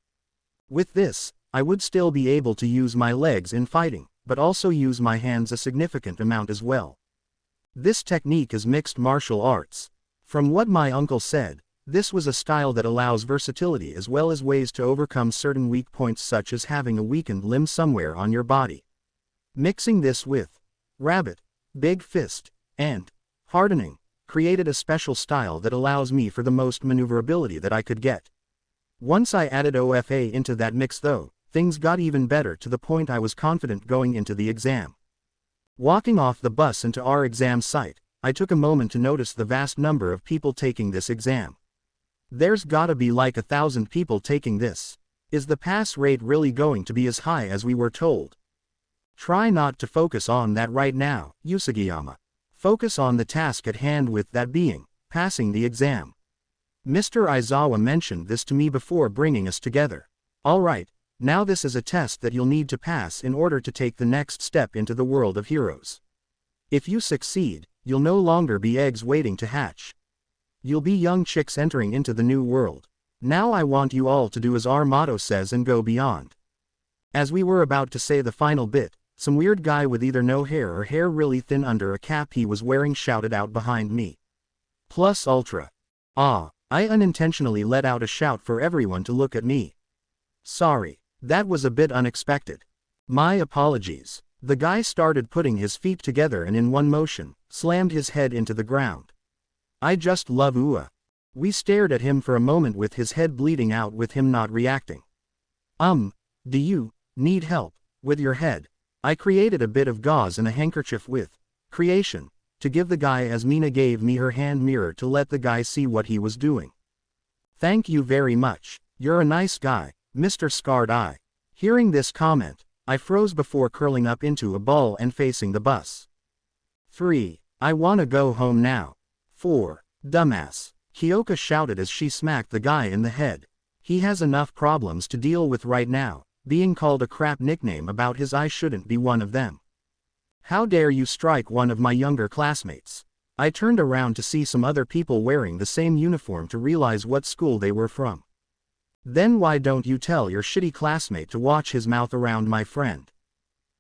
[SPEAKER 2] With this, I would still be able to use my legs in fighting, but also use my hands a significant amount as well. This technique is mixed martial arts. From what my uncle said, this was a style that allows versatility as well as ways to overcome certain weak points such as having a weakened limb somewhere on your body. Mixing this with rabbit, big fist, and hardening, created a special style that allows me for the most maneuverability that I could get. Once I added OFA into that mix though, things got even better to the point I was confident going into the exam. Walking off the bus into our exam site, I took a moment to notice the vast number of people taking this exam. There's gotta be like 1,000 people taking this. Is the pass rate really going to be as high as we were told? Try not to focus on that right now, Usugiyama. Focus on the task at hand, with that being, passing the exam. Mr. Aizawa mentioned this to me before bringing us together. Alright, now this is a test that you'll need to pass in order to take the next step into the world of heroes. If you succeed, you'll no longer be eggs waiting to hatch. You'll be young chicks entering into the new world. Now I want you all to do as our motto says and go beyond. As we were about to say the final bit, some weird guy with either no hair or hair really thin under a cap he was wearing shouted out behind me. Plus ultra. Ah, I unintentionally let out a shout for everyone to look at me. Sorry, that was a bit unexpected. My apologies. The guy started putting his feet together and in one motion, slammed his head into the ground. I just love Ua. We stared at him for a moment with his head bleeding out with him not reacting. Do you need help with your head? I created a bit of gauze and a handkerchief with creation to give the guy as Mina gave me her hand mirror to let the guy see what he was doing. Thank you very much. You're a nice guy, Mr. Scarred Eye. Hearing this comment, I froze before curling up into a ball and facing the bus. 3. I wanna go home now. 4. Dumbass. Kyoka shouted as she smacked the guy in the head. He has enough problems to deal with right now. Being called a crap nickname about his eye shouldn't be one of them. How dare you strike one of my younger classmates? I turned around to see some other people wearing the same uniform to realize what school they were from. Then why don't you tell your shitty classmate to watch his mouth around my friend?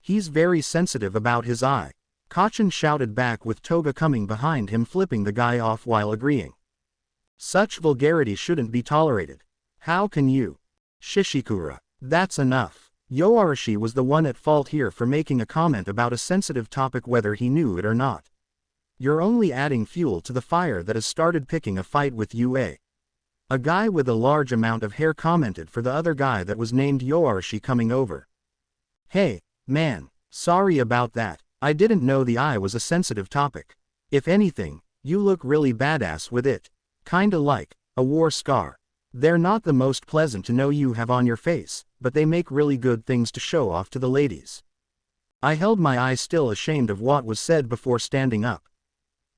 [SPEAKER 2] He's very sensitive about his eye. Kachin shouted back with Toga coming behind him flipping the guy off while agreeing. Such vulgarity shouldn't be tolerated. How can you? Shishikura. That's enough. Yoarashi was the one at fault here for making a comment about a sensitive topic whether he knew it or not. You're only adding fuel to the fire that has started picking a fight with UA. A guy with a large amount of hair commented for the other guy that was named Yoarashi coming over. Hey, man, sorry about that. I didn't know the eye was a sensitive topic. If anything, you look really badass with it. Kinda like a war scar. They're not the most pleasant to know you have on your face, but they make really good things to show off to the ladies. I held my eye still, ashamed of what was said before standing up.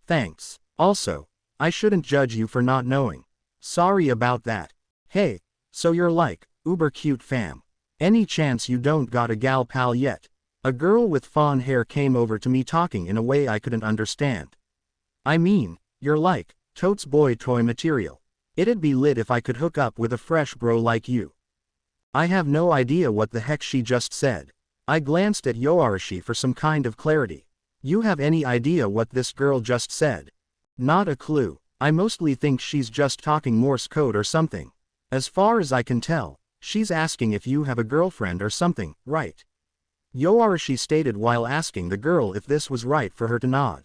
[SPEAKER 2] Thanks. Also, I shouldn't judge you for not knowing. Sorry about that. Hey, so you're like, uber cute fam. Any chance you don't got a gal pal yet? A girl with fawn hair came over to me talking in a way I couldn't understand. I mean, you're like, totes boy toy material. It'd be lit if I could hook up with a fresh bro like you. I have no idea what the heck she just said. I glanced at Yoarashi for some kind of clarity. You have any idea what this girl just said? Not a clue. I mostly think she's just talking Morse code or something. As far as I can tell, she's asking if you have a girlfriend or something, right? Yoarashi stated while asking the girl if this was right for her to nod.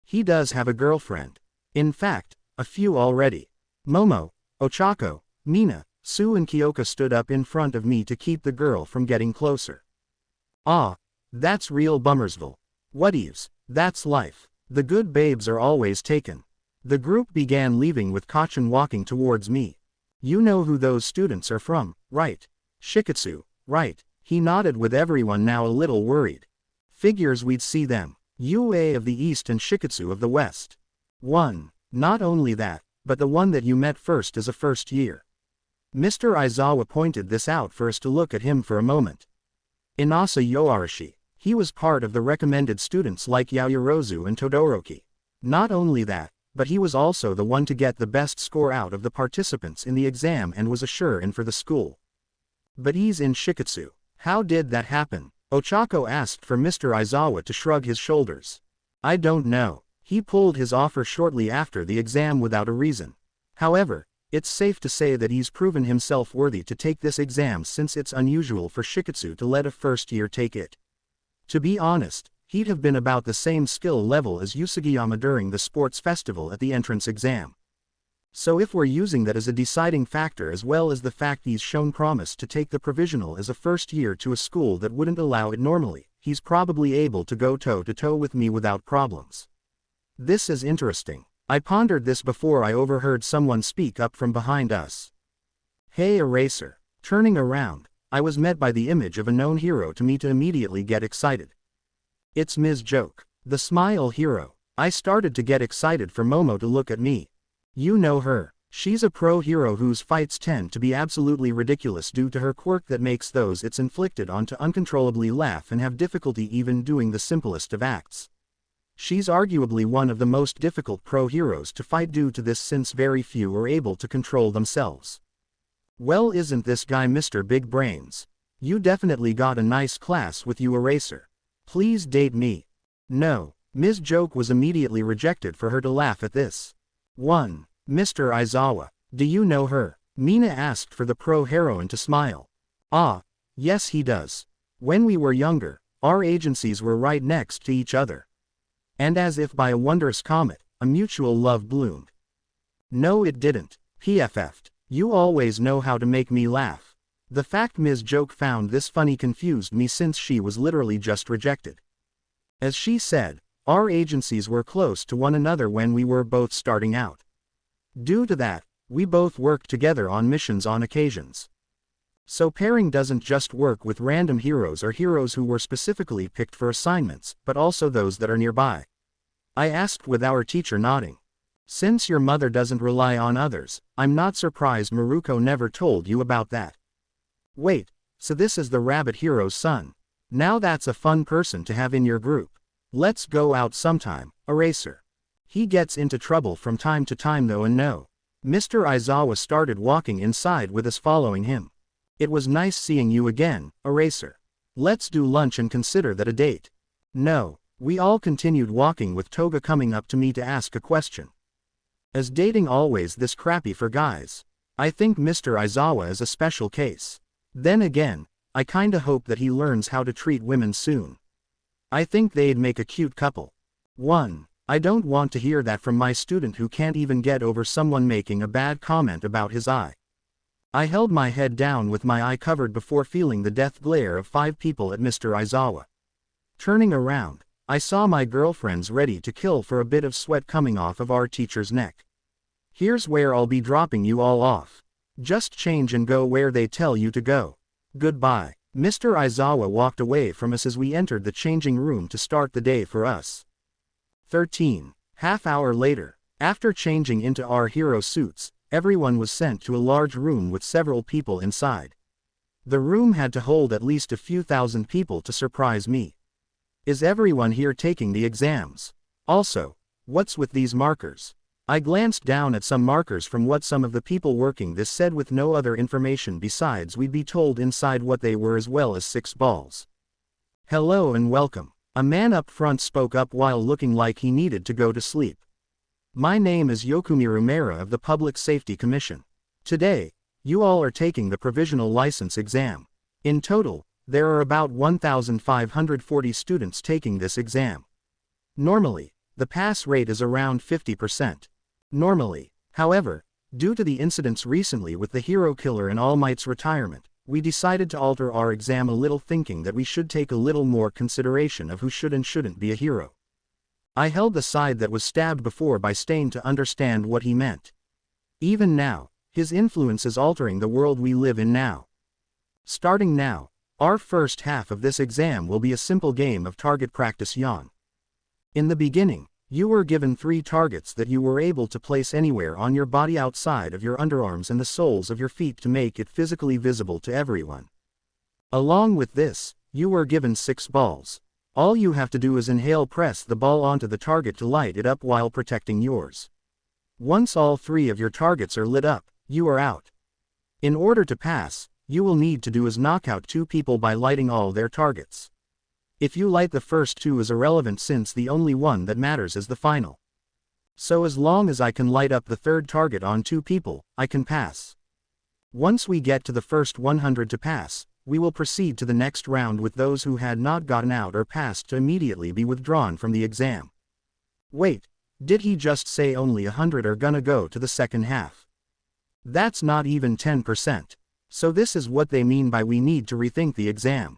[SPEAKER 2] He does have a girlfriend. In fact, a few already. Momo, Ochako, Mina, Sue and Kyoka stood up in front of me to keep the girl from getting closer. Ah, that's real bummersville. Whateves, that's life. The good babes are always taken. The group began leaving with Kachin walking towards me. You know who those students are from, right? Shiketsu, right? He nodded with everyone now a little worried. Figures we'd see them. UA of the East and Shiketsu of the West. 1. Not only that, but the one that you met first as a first year. Mr. Aizawa pointed this out for us to look at him for a moment. Inasa Yoarashi. He was part of the recommended students like Yaoyorozu and Todoroki. Not only that, but he was also the one to get the best score out of the participants in the exam and was a sure-in for the school. But he's in Shiketsu. How did that happen? Ochako asked for Mr. Aizawa to shrug his shoulders. I don't know. He pulled his offer shortly after the exam without a reason. However, it's safe to say that he's proven himself worthy to take this exam since it's unusual for Shiketsu to let a first year take it. To be honest, he'd have been about the same skill level as Usugiyama during the sports festival at the entrance exam. So if we're using that as a deciding factor as well as the fact he's shown promise to take the provisional as a first year to a school that wouldn't allow it normally, he's probably able to go toe-to-toe with me without problems. This is interesting. I pondered this before I overheard someone speak up from behind us. Hey Eraser. Turning around, I was met by the image of a known hero to me to immediately get excited. It's Ms. Joke, the smile hero. I started to get excited for Momo to look at me. You know her. She's a pro hero whose fights tend to be absolutely ridiculous due to her quirk that makes those it's inflicted on to uncontrollably laugh and have difficulty even doing the simplest of acts. She's arguably one of the most difficult pro heroes to fight due to this since very few are able to control themselves. Well, isn't this guy Mr. Big Brains? You definitely got a nice class with you, Eraser. Please date me. No. Ms. Joke was immediately rejected for her to laugh at this. 1. Mr. Aizawa. Do you know her? Mina asked for the pro heroine to smile. Ah, yes he does. When we were younger, our agencies were right next to each other. And as if by a wondrous comet, a mutual love bloomed. No it didn't. PFF'd. You always know how to make me laugh. The fact Ms. Joke found this funny confused me since she was literally just rejected. As she said, our agencies were close to one another when we were both starting out. Due to that, we both worked together on missions on occasions. So pairing doesn't just work with random heroes or heroes who were specifically picked for assignments, but also those that are nearby. I asked with our teacher nodding. Since your mother doesn't rely on others, I'm not surprised Miriko never told you about that. Wait, so this is the rabbit hero's son. Now that's a fun person to have in your group. Let's go out sometime, Eraser. He gets into trouble from time to time though, and no. Mr. Aizawa started walking inside with us following him. It was nice seeing you again, Eraser. Let's do lunch and consider that a date. No. We all continued walking with Toga coming up to me to ask a question. Is dating always this crappy for guys? I think Mr. Aizawa is a special case. Then again, I kinda hope that he learns how to treat women soon. I think they'd make a cute couple. 1. I don't want to hear that from my student who can't even get over someone making a bad comment about his eye. I held my head down with my eye covered before feeling the death glare of 5 people at Mr. Aizawa. Turning around, I saw my girlfriends ready to kill for a bit of sweat coming off of our teacher's neck. Here's where I'll be dropping you all off. Just change and go where they tell you to go. Goodbye. Mr. Aizawa walked away from us as we entered the changing room to start the day for us. 13. Half hour later, after changing into our hero suits, everyone was sent to a large room with several people inside. The room had to hold at least a few thousand people to surprise me. Is everyone here taking the exams? Also, what's with these markers? I glanced down at some markers from what some of the people working this said with no other information besides we'd be told inside what they were as well as 6 balls. Hello and welcome. A man up front spoke up while looking like he needed to go to sleep. My name is Yokumiru Mera of the Public Safety Commission. Today, you all are taking the provisional license exam. In total, there are about 1,540 students taking this exam. Normally, the pass rate is around 50%. Normally, however, due to the incidents recently with the hero killer and All Might's retirement, we decided to alter our exam a little, thinking that we should take a little more consideration of who should and shouldn't be a hero. I held the side that was stabbed before by Stain to understand what he meant. Even now, his influence is altering the world we live in now. Starting now, our first half of this exam will be a simple game of target practice yawn. In the beginning, you were given 3 targets that you were able to place anywhere on your body outside of your underarms and the soles of your feet to make it physically visible to everyone. Along with this, you were given 6 balls. All you have to do is press the ball onto the target to light it up while protecting yours. Once all 3 of your targets are lit up, you are out. In order to pass, you will need to do is knock out 2 people by lighting all their targets. If you light the first 2 is irrelevant since the only one that matters is the final. So as long as I can light up the 3rd target on 2 people, I can pass. Once we get to the first 100 to pass, we will proceed to the next round with those who had not gotten out or passed to immediately be withdrawn from the exam. Wait, did he just say only 100 are gonna go to the second half? That's not even 10%. So this is what they mean by we need to rethink the exam.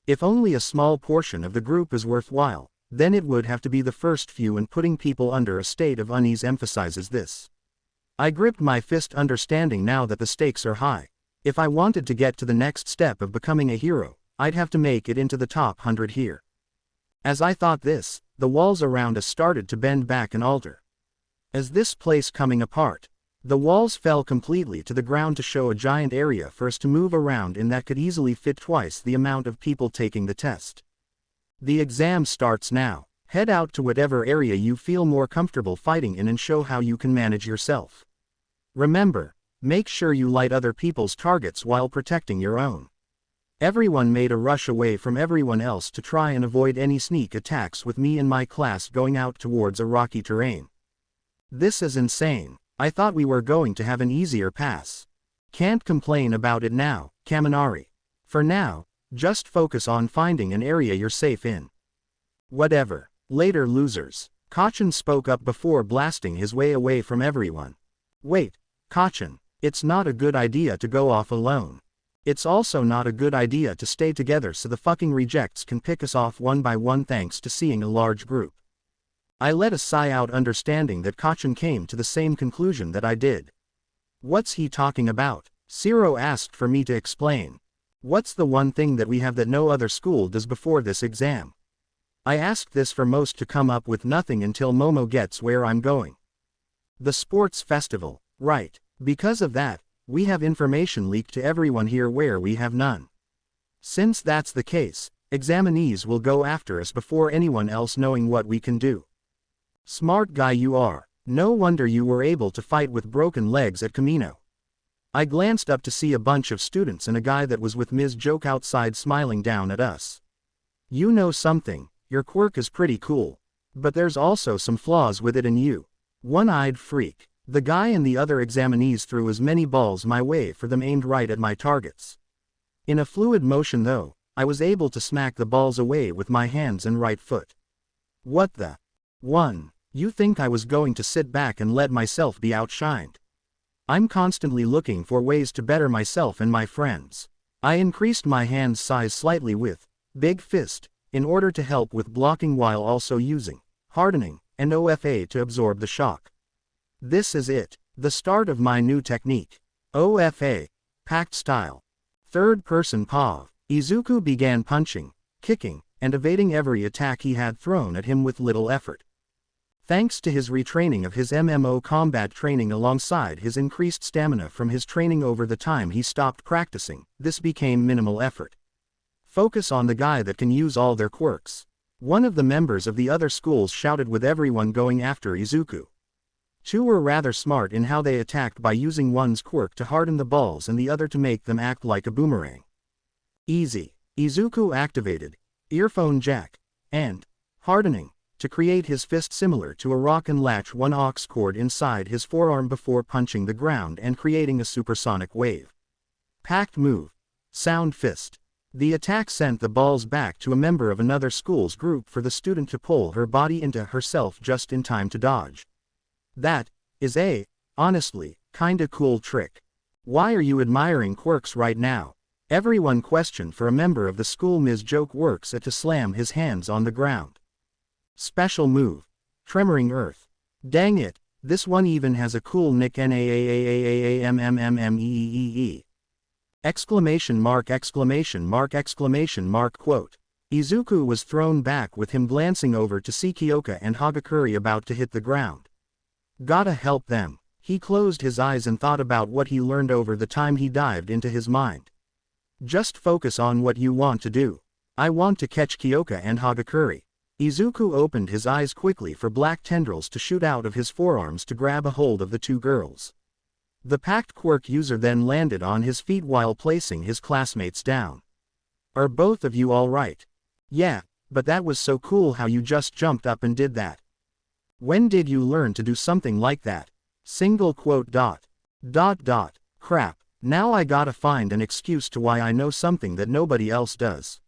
[SPEAKER 2] If only a small portion of the group is worthwhile, then it would have to be the first few, and putting people under a state of unease emphasizes this. I gripped my fist, understanding now that the stakes are high. If I wanted to get to the next step of becoming a hero, I'd have to make it into the top 100 here. As I thought this, the walls around us started to bend back and alter. As this place coming apart, the walls fell completely to the ground to show a giant area for us to move around in that could easily fit twice the amount of people taking the test. The exam starts now. Head out to whatever area you feel more comfortable fighting in and show how you can manage yourself. Remember, make sure you light other people's targets while protecting your own. Everyone made a rush away from everyone else to try and avoid any sneak attacks, with me and my class going out towards a rocky terrain. This is insane. I thought we were going to have an easier pass. Can't complain about it now, Kaminari. For now, just focus on finding an area you're safe in. Whatever. Later, losers. Kachin spoke up before blasting his way away from everyone. Wait, Kachin, it's not a good idea to go off alone. It's also not a good idea to stay together so the fucking rejects can pick us off one by one thanks to seeing a large group. I let a sigh out, understanding that Kachin came to the same conclusion that I did. What's he talking about? Zero asked for me to explain. What's the one thing that we have that no other school does before this exam? I asked this for most to come up with nothing until Momo gets where I'm going. The sports festival, right. Because of that, we have information leaked to everyone here where we have none. Since that's the case, examinees will go after us before anyone else knowing what we can do. Smart guy you are. No wonder you were able to fight with broken legs at Camino. I glanced up to see a bunch of students and a guy that was with Ms. Joke outside smiling down at us. You know something, your quirk is pretty cool. But there's also some flaws with it, and you. One-eyed freak. The guy and the other examinees threw as many balls my way for them, aimed right at my targets. In a fluid motion though, I was able to smack the balls away with my hands and right foot. What the? 1. You think I was going to sit back and let myself be outshined? I'm constantly looking for ways to better myself and my friends. I increased my hand size slightly with Big Fist, in order to help with blocking while also using Hardening and OFA to absorb the shock. This is it, the start of my new technique. OFA, Packed Style. Third person POV. Izuku began punching, kicking, and evading every attack he had thrown at him with little effort. Thanks to his retraining of his MMO combat training alongside his increased stamina from his training over the time he stopped practicing, this became minimal effort. Focus on the guy that can use all their quirks. One of the members of the other schools shouted, with everyone going after Izuku. Two were rather smart in how they attacked, by using one's quirk to harden the balls and the other to make them act like a boomerang. Easy. Izuku activated Earphone Jack and Hardening to create his fist similar to a rock and latch one aux cord inside his forearm before punching the ground and creating a supersonic wave. Packed move. Sound Fist. The attack sent the balls back to a member of another school's group for the student to pull her body into herself just in time to dodge. That is a, honestly, kinda cool trick. Why are you admiring quirks right now? Everyone questioned for a member of the school Ms. Joke works at to slam his hands on the ground. Special move. Tremoring Earth. Dang it, this one even has a cool nick, NAAAAAMMMMEEEE. Exclamation mark, exclamation mark, exclamation mark, quote. Izuku was thrown back with him glancing over to see Kyoka and Hagakure about to hit the ground. Gotta help them. He closed his eyes and thought about what he learned over the time he dived into his mind. Just focus on what you want to do. I want to catch Kyoka and Hagakure. Izuku opened his eyes quickly for black tendrils to shoot out of his forearms to grab a hold of the two girls. The packed quirk user then landed on his feet while placing his classmates down. Are both of you alright? Yeah, but that was so cool how you just jumped up and did that. When did you learn to do something like that? Single quote dot. Dot dot. Crap, now I gotta find an excuse to why I know something that nobody else does.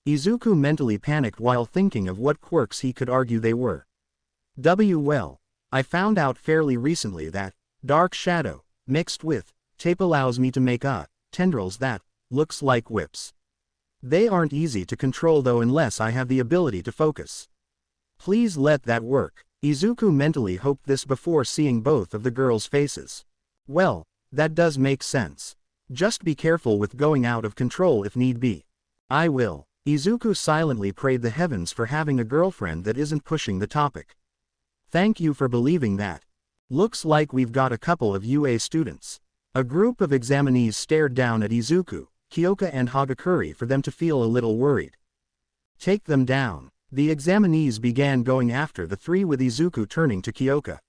[SPEAKER 2] Izuku mentally panicked while thinking of what quirks he could argue they were. Well, I found out fairly recently that Dark Shadow, mixed with tape, allows me to make tendrils that looks like whips. They aren't easy to control though unless I have the ability to focus. Please let that work. Izuku mentally hoped this before seeing both of the girls' faces. Well, that does make sense. Just be careful with going out of control if need be. I will. Izuku silently prayed the heavens for having a girlfriend that isn't pushing the topic. Thank you for believing that. Looks like we've got a couple of UA students. A group of examinees stared down at Izuku, Kyoka and Hagakure for them to feel a little worried. Take them down. The examinees began going after the three with Izuku turning to Kyoka.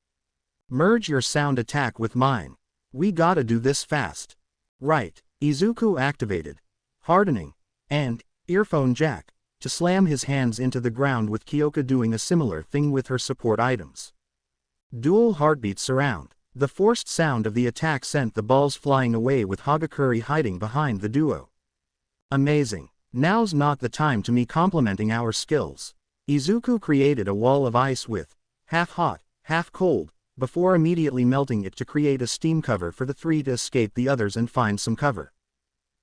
[SPEAKER 2] Merge your sound attack with mine. We gotta do this fast. Right. Izuku activated hardening and earphone jack to slam his hands into the ground, with Kyoka doing a similar thing with her support items. Dual heartbeats surround. The forced sound of the attack sent the balls flying away, with Hagakure hiding behind the duo. Amazing. Now's not the time to me complimenting our skills. Izuku created a wall of ice with half hot, half cold, before immediately melting it to create a steam cover for the three to escape the others and find some cover.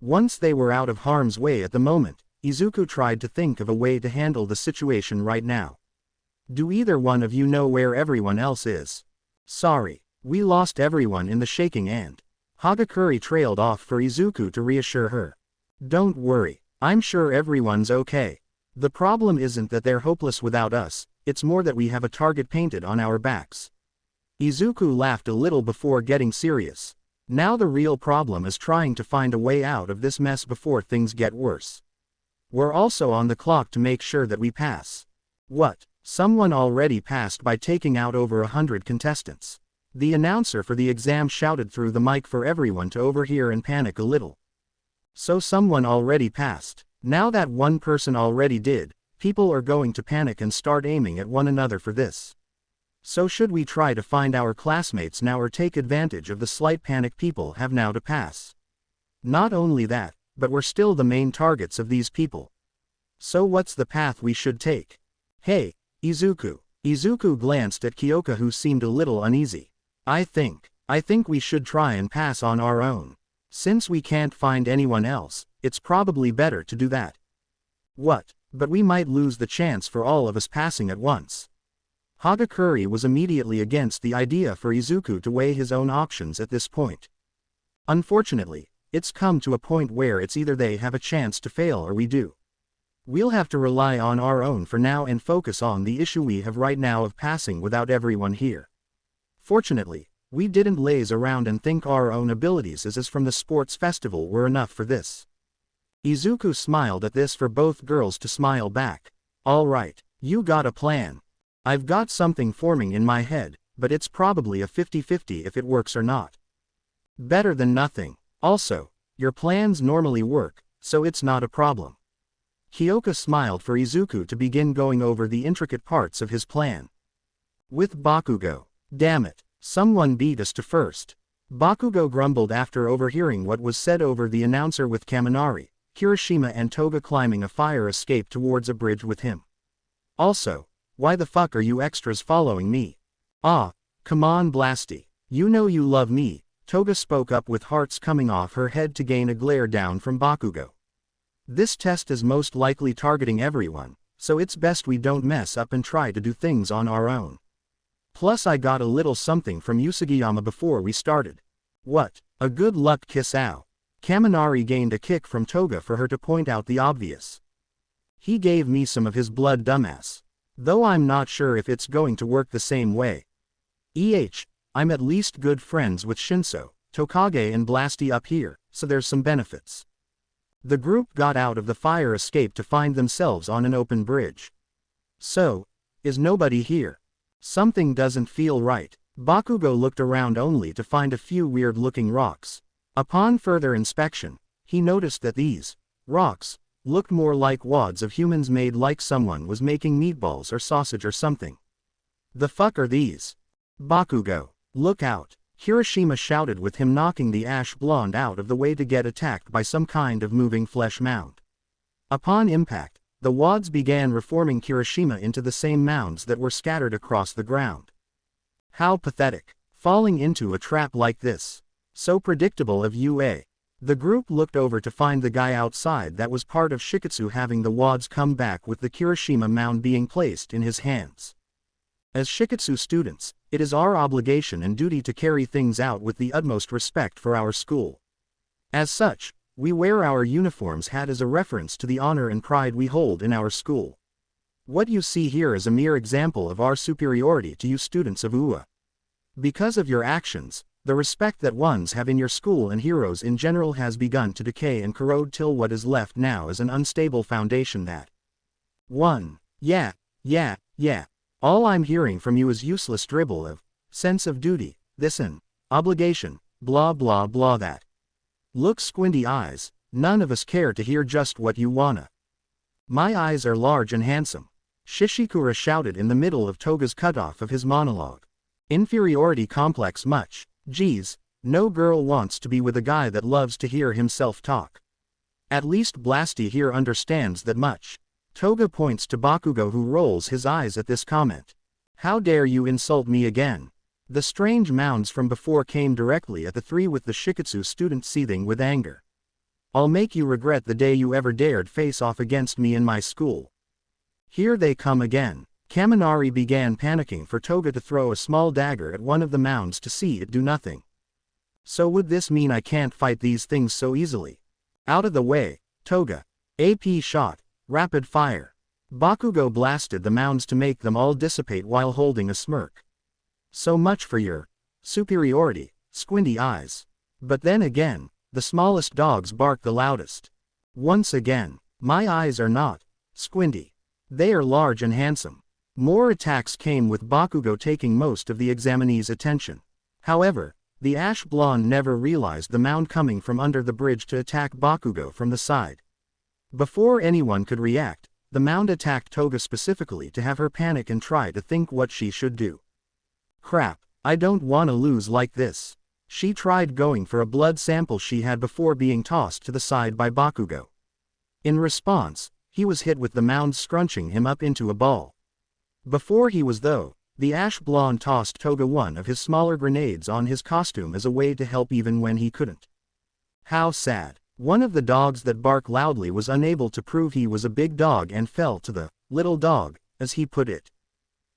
[SPEAKER 2] Once they were out of harm's way at the moment, Izuku tried to think of a way to handle the situation right now. Do either one of you know where everyone else is? Sorry, we lost everyone in the shaking and Hagakure trailed off for Izuku to reassure her. Don't worry, I'm sure everyone's okay. The problem isn't that they're hopeless without us, it's more that we have a target painted on our backs. Izuku laughed a little before getting serious. Now the real problem is trying to find a way out of this mess before things get worse. We're also on the clock to make sure that we pass. What? Someone already passed by taking out over 100 contestants. The announcer for the exam shouted through the mic for everyone to overhear and panic a little. So someone already passed. Now that one person already did, people are going to panic and start aiming at one another for this. So should we try to find our classmates now or take advantage of the slight panic people have now to pass? Not only that, but we're still the main targets of these people. So what's the path we should take? Hey, Izuku. Izuku glanced at Kyoka, who seemed a little uneasy. I think we should try and pass on our own. Since we can't find anyone else, it's probably better to do that. What? But we might lose the chance for all of us passing at once. Hagakure was immediately against the idea for Izuku to weigh his own options at this point. Unfortunately, it's come to a point where it's either they have a chance to fail or we do. We'll have to rely on our own for now and focus on the issue we have right now of passing without everyone here. Fortunately, we didn't laze around and think our own abilities as from the sports festival were enough for this. Izuku smiled at this for both girls to smile back. All right, you got a plan. I've got something forming in my head, but it's probably a 50-50 if it works or not. Better than nothing. Also, your plans normally work, so it's not a problem. Kyoka smiled for Izuku to begin going over the intricate parts of his plan. With Bakugo. Damn it, someone beat us to first. Bakugo grumbled after overhearing what was said over the announcer, with Kaminari, Kirishima and Toga climbing a fire escape towards a bridge with him. Also, why the fuck are you extras following me? Ah, come on Blasty. You know you love me, Toga spoke up with hearts coming off her head to gain a glare down from Bakugo. This test is most likely targeting everyone, so it's best we don't mess up and try to do things on our own. Plus I got a little something from Usugiyama before we started. What? A good luck kiss out. Kaminari gained a kick from Toga for her to point out the obvious. He gave me some of his blood, dumbass. Though I'm not sure if it's going to work the same way. I'm at least good friends with Shinso, Tokage and Blasty up here, so there's some benefits. The group got out of the fire escape to find themselves on an open bridge. So, is nobody here? Something doesn't feel right. Bakugo looked around only to find a few weird-looking rocks. Upon further inspection, he noticed that these rocks looked more like wads of humans made like someone was making meatballs or sausage or something. The fuck are these? Bakugo, look out! Kirishima shouted, with him knocking the ash blonde out of the way to get attacked by some kind of moving flesh mound. Upon impact, the wads began reforming Kirishima into the same mounds that were scattered across the ground. How pathetic. Falling into a trap like this. So predictable of UA. The group looked over to find the guy outside that was part of Shiketsu having the wads come back with the Kirishima mound being placed in his hands. As Shiketsu students, it is our obligation and duty to carry things out with the utmost respect for our school. As such, we wear our uniforms hat as a reference to the honor and pride we hold in our school. What you see here is a mere example of our superiority to you students of UA. Because of your actions, the respect that ones have in your school and heroes in general has begun to decay and corrode till what is left now is an unstable foundation that 1. Yeah. All I'm hearing from you is useless dribble of sense of duty, this and obligation, blah blah blah that. Look squinty eyes, none of us care to hear just what you wanna. My eyes are large and handsome, Shishikura shouted in the middle of Toga's cutoff of his monologue. Inferiority complex much, geez, no girl wants to be with a guy that loves to hear himself talk. At least Blasty here understands that much. Toga points to Bakugo who rolls his eyes at this comment. How dare you insult me again? The strange mounds from before came directly at the three with the Shiketsu student seething with anger. I'll make you regret the day you ever dared face off against me in my school. Here they come again. Kaminari began panicking for Toga to throw a small dagger at one of the mounds to see it do nothing. So would this mean I can't fight these things so easily? Out of the way, Toga. AP shot, rapid fire. Bakugo blasted the mounds to make them all dissipate while holding a smirk. So much for your superiority, squinty eyes. But then again, the smallest dogs bark the loudest. Once again, my eyes are not squinty. They are large and handsome. More attacks came with Bakugo taking most of the examinee's attention. However, the ash blonde never realized the mound coming from under the bridge to attack Bakugo from the side. Before anyone could react, the mound attacked Toga specifically to have her panic and try to think what she should do. Crap, I don't wanna lose like this. She tried going for a blood sample she had before being tossed to the side by Bakugo. In response, he was hit with the mound scrunching him up into a ball. Before he was though, the ash blonde tossed Toga one of his smaller grenades on his costume as a way to help even when he couldn't. How sad. One of the dogs that bark loudly was unable to prove he was a big dog and fell to the little dog, as he put it.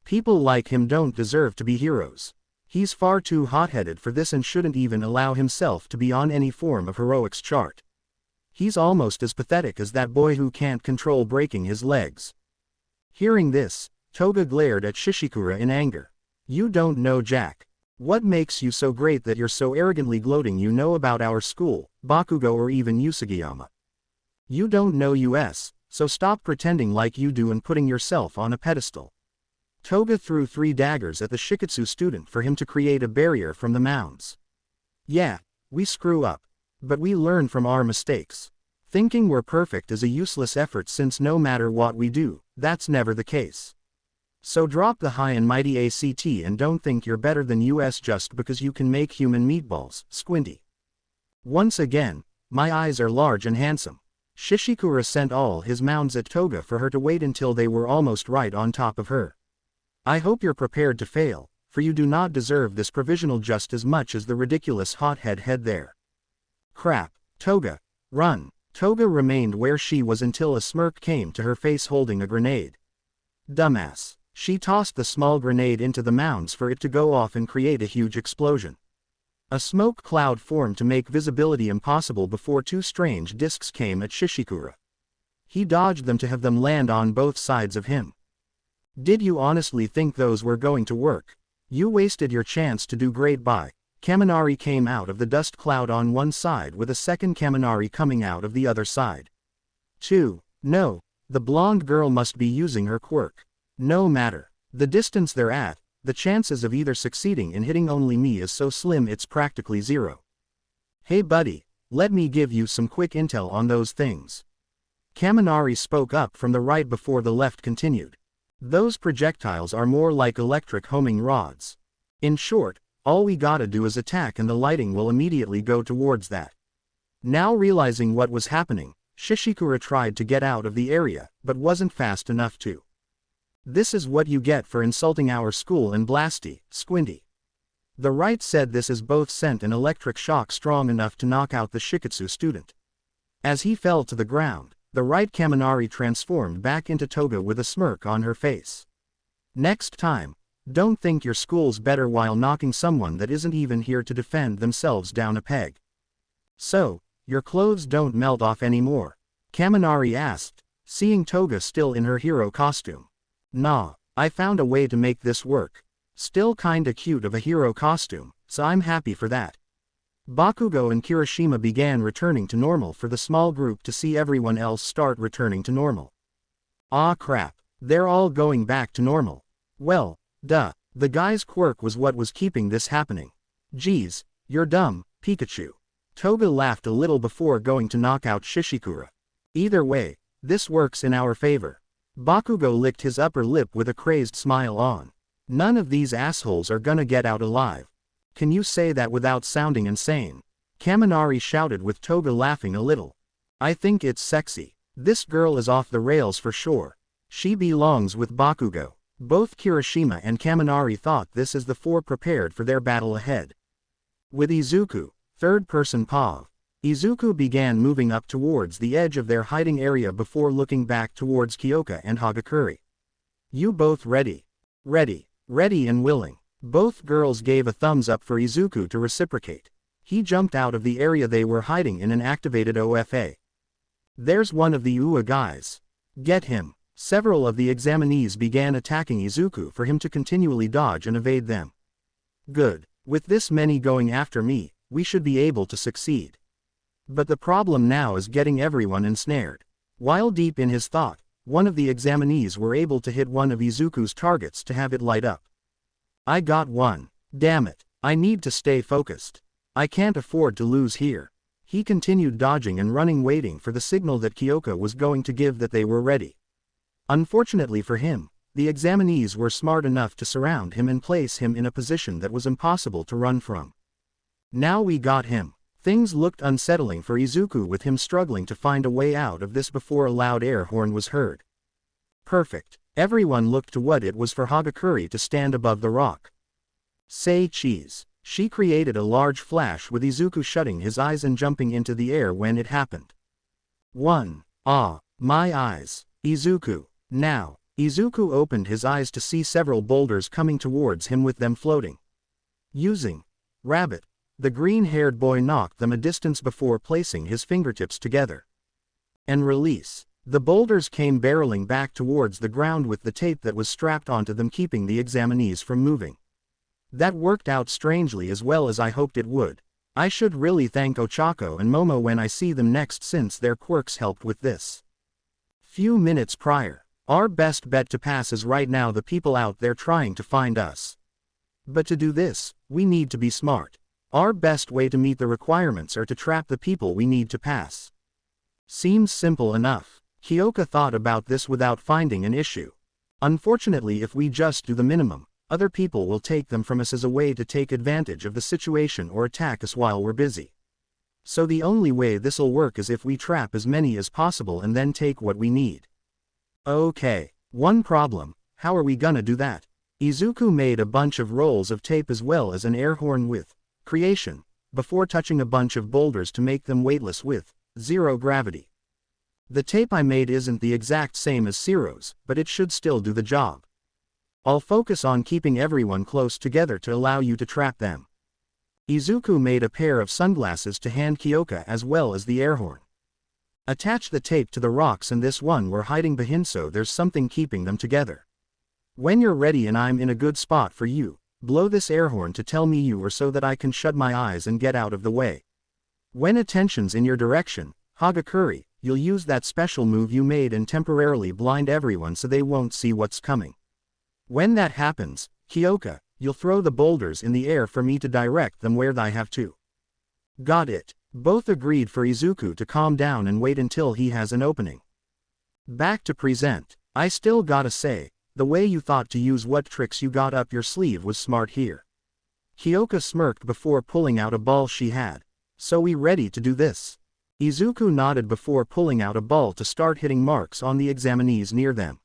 [SPEAKER 2] People like him don't deserve to be heroes. He's far too hot-headed for this and shouldn't even allow himself to be on any form of heroics chart. He's almost as pathetic as that boy who can't control breaking his legs. Hearing this, Toga glared at Shishikura in anger. You don't know Jack. What makes you so great that you're so arrogantly gloating you know about our school, Bakugo or even Usugiyama? You don't know US, so stop pretending like you do and putting yourself on a pedestal. Toga threw 3 daggers at the Shiketsu student for him to create a barrier from the mounds. Yeah, we screw up. But we learn from our mistakes. Thinking we're perfect is a useless effort since no matter what we do, that's never the case. So drop the high and mighty ACT and don't think you're better than US just because you can make human meatballs, squinty. Once again, my eyes are large and handsome. Shishikura sent all his mounds at Toga for her to wait until they were almost right on top of her. I hope you're prepared to fail, for you do not deserve this provisional just as much as the ridiculous hothead head there. Crap, Toga, run. Toga remained where she was until a smirk came to her face holding a grenade. Dumbass. She tossed the small grenade into the mounds for it to go off and create a huge explosion. A smoke cloud formed to make visibility impossible before 2 strange discs came at Shishikura. He dodged them to have them land on both sides of him. Did you honestly think those were going to work? You wasted your chance to do great by. Kaminari came out of the dust cloud on one side with a second Kaminari coming out of the other side. 2. No, the blonde girl must be using her quirk. No matter the distance they're at, the chances of either succeeding in hitting only me is so slim it's practically 0. Hey buddy, let me give you some quick intel on those things. Kaminari spoke up from the right before the left continued. Those projectiles are more like electric homing rods. In short, all we gotta do is attack and the lighting will immediately go towards that. Now realizing what was happening, Shishikura tried to get out of the area, but wasn't fast enough to. This is what you get for insulting our school and Blasty, squinty. The right said this as both sent an electric shock strong enough to knock out the Shiketsu student. As he fell to the ground, the right Kaminari transformed back into Toga with a smirk on her face. Next time, don't think your school's better while knocking someone that isn't even here to defend themselves down a peg. So, your clothes don't melt off anymore? Kaminari asked, seeing Toga still in her hero costume. Nah, I found a way to make this work. Still kinda cute of a hero costume, so I'm happy for that. Bakugo and Kirishima began returning to normal for the small group to see everyone else start returning to normal. Ah crap, they're all going back to normal. Well, duh, the guy's quirk was what was keeping this happening. Geez, you're dumb, Pikachu. Toga laughed a little before going to knock out Shishikura. Either way, this works in our favor. Bakugo licked his upper lip with a crazed smile on. None of these assholes are gonna get out alive. Can you say that without sounding insane? Kaminari shouted with Toga laughing a little. I think it's sexy. This girl is off the rails for sure. She belongs with Bakugo. Both Kirishima and Kaminari thought this as the four prepared for their battle ahead. With Izuku, third-person POV, Izuku began moving up towards the edge of their hiding area before looking back towards Kyoka and Hagakure. You both ready? Ready. Ready and willing. Both girls gave a thumbs up for Izuku to reciprocate. He jumped out of the area they were hiding in and activated OFA. There's one of the UA guys. Get him. Several of the examinees began attacking Izuku for him to continually dodge and evade them. Good. With this many going after me, we should be able to succeed. But the problem now is getting everyone ensnared. While deep in his thought, one of the examinees were able to hit one of Izuku's targets to have it light up. I got one. Damn it. I need to stay focused. I can't afford to lose here. He continued dodging and running waiting for the signal that Kyoka was going to give that they were ready. Unfortunately for him, the examinees were smart enough to surround him and place him in a position that was impossible to run from. Now we got him. Things looked unsettling for Izuku with him struggling to find a way out of this before a loud air horn was heard. Perfect. Everyone looked to what it was for Hagakure to stand above the rock. Say cheese. She created a large flash with Izuku shutting his eyes and jumping into the air when it happened. 1. Ah, my eyes. Izuku. Now, Izuku opened his eyes to see several boulders coming towards him with them floating. Using Rabbit, the green-haired boy knocked them a distance before placing his fingertips together. And release. The boulders came barreling back towards the ground with the tape that was strapped onto them keeping the examinees from moving. That worked out strangely as well as I hoped it would. I should really thank Ochako and Momo when I see them next since their quirks helped with this. Few minutes prior, our best bet to pass is right now the people out there trying to find us. But to do this, we need to be smart. Our best way to meet the requirements are to trap the people we need to pass. Seems simple enough. Kyoka thought about this without finding an issue. Unfortunately, if we just do the minimum, other people will take them from us as a way to take advantage of the situation or attack us while we're busy. So the only way this'll work is if we trap as many as possible and then take what we need. Okay, one problem, how are we gonna do that? Izuku made a bunch of rolls of tape as well as an air horn with creation, before touching a bunch of boulders to make them weightless with zero gravity. The tape I made isn't the exact same as Ciro's, but it should still do the job. I'll focus on keeping everyone close together to allow you to trap them. Izuku made a pair of sunglasses to hand Kyoka as well as the air horn. Attach the tape to the rocks and this one we're hiding behind so there's something keeping them together. When you're ready and I'm in a good spot for you, blow this air horn to tell me you are so that I can shut my eyes and get out of the way. When attention's in your direction, Hagakure, you'll use that special move you made and temporarily blind everyone so they won't see what's coming. When that happens, Kyoka, you'll throw the boulders in the air for me to direct them where I have to. Got it. Both agreed for Izuku to calm down and wait until he has an opening. Back to present. I still gotta say, the way you thought to use what tricks you got up your sleeve was smart here. Kyoka smirked before pulling out a ball she had. So we ready to do this? Izuku nodded before pulling out a ball to start hitting marks on the examinees near them.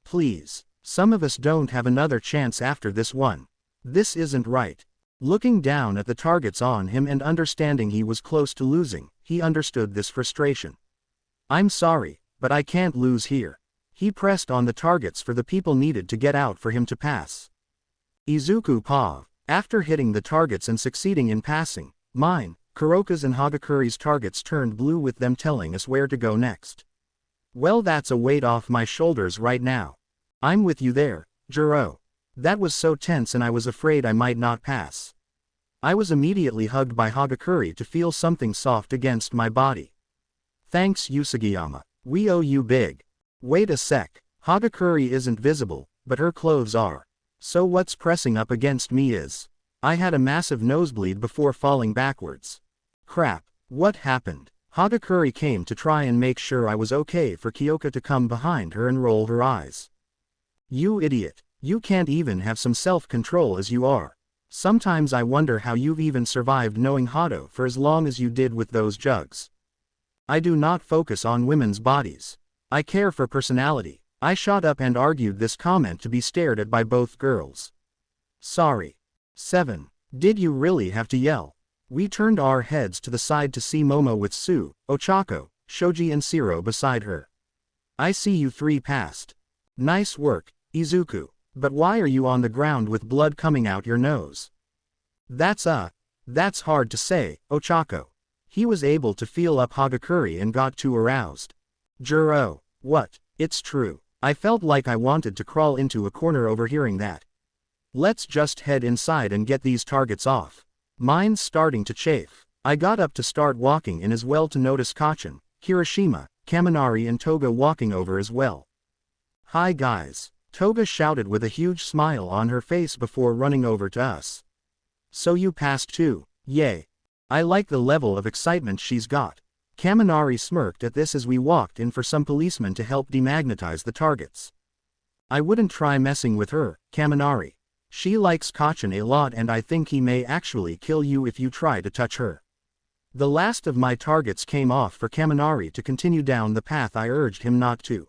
[SPEAKER 2] Please, some of us don't have another chance after this one. This isn't right. Looking down at the targets on him and understanding he was close to losing, he understood this frustration. I'm sorry, but I can't lose here. He pressed on the targets for the people needed to get out for him to pass. Izuku paused. After hitting the targets and succeeding in passing, mine, Kuroka's and Hagakuri's targets turned blue with them telling us where to go next. Well, that's a weight off my shoulders right now. I'm with you there, Jiro. That was so tense and I was afraid I might not pass. I was immediately hugged by Hagakuri to feel something soft against my body. Thanks Usugiyama. We owe you big. Wait a sec. Hagakuri isn't visible, but her clothes are. So what's pressing up against me is. I had a massive nosebleed before falling backwards. Crap. What happened? Hagakuri came to try and make sure I was okay for Kyoka to come behind her and roll her eyes. You idiot. You can't even have some self-control as you are. Sometimes I wonder how you've even survived knowing Hado for as long as you did with those jugs. I do not focus on women's bodies. I care for personality. I shot up and argued this comment to be stared at by both girls. Sorry. 7. Did you really have to yell? We turned our heads to the side to see Momo with Sue, Ochako, Shoji and Shiro beside her. I see you three passed. Nice work, Izuku. But why are you on the ground with blood coming out your nose? That's hard to say, Ochako. He was able to feel up Hagakuri and got too aroused. Jiro, what? It's true. I felt like I wanted to crawl into a corner overhearing that. Let's just head inside and get these targets off. Mine's starting to chafe. I got up to start walking in as well to notice Kacchan, Kirishima, Kaminari and Toga walking over as well. Hi guys. Toga shouted with a huge smile on her face before running over to us. So you passed too, yay. I like the level of excitement she's got. Kaminari smirked at this as we walked in for some policemen to help demagnetize the targets. I wouldn't try messing with her, Kaminari. She likes Kacchan a lot and I think he may actually kill you if you try to touch her. The last of my targets came off for Kaminari to continue down the path I urged him not to.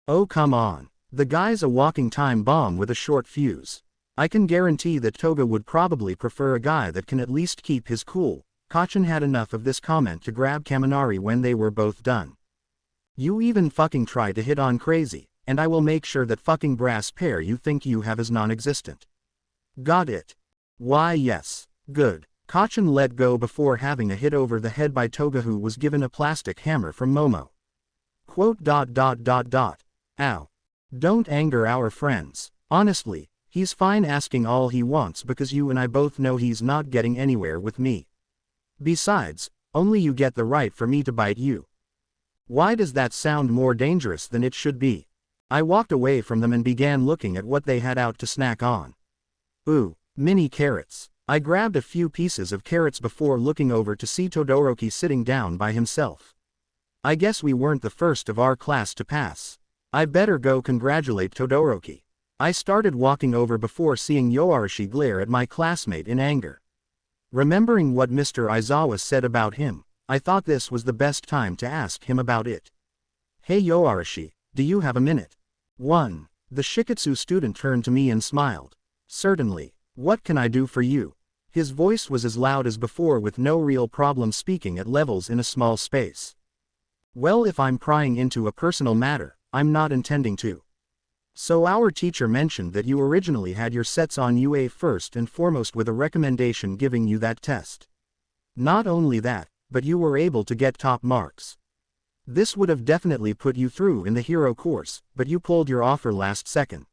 [SPEAKER 2] Oh come on. The guy's a walking time bomb with a short fuse. I can guarantee that Toga would probably prefer a guy that can at least keep his cool. Kacchan had enough of this comment to grab Kaminari when they were both done. You even fucking try to hit on crazy, and I will make sure that fucking brass pair you think you have is non-existent. Got it. Why yes. Good. Kacchan let go before having a hit over the head by Toga who was given a plastic hammer from Momo. Quote. Ow. Don't anger our friends. Honestly, he's fine asking all he wants because you and I both know he's not getting anywhere with me. Besides, only you get the right for me to bite you. Why does that sound more dangerous than it should be? I walked away from them and began looking at what they had out to snack on. Ooh, mini carrots. I grabbed a few pieces of carrots before looking over to see Todoroki sitting down by himself. I guess we weren't the first of our class to pass. I better go congratulate Todoroki. I started walking over before seeing Yoarashi glare at my classmate in anger. Remembering what Mr. Aizawa said about him, I thought this was the best time to ask him about it. Hey Yoarashi, do you have a minute? 1. The Shiketsu student turned to me and smiled. Certainly. What can I do for you? His voice was as loud as before with no real problem speaking at levels in a small space. Well, if I'm prying into a personal matter, I'm not intending to. So our teacher mentioned that you originally had your sets on UA first and foremost with a recommendation giving you that test. Not only that, but you were able to get top marks. This would have definitely put you through in the hero course, but you pulled your offer last second.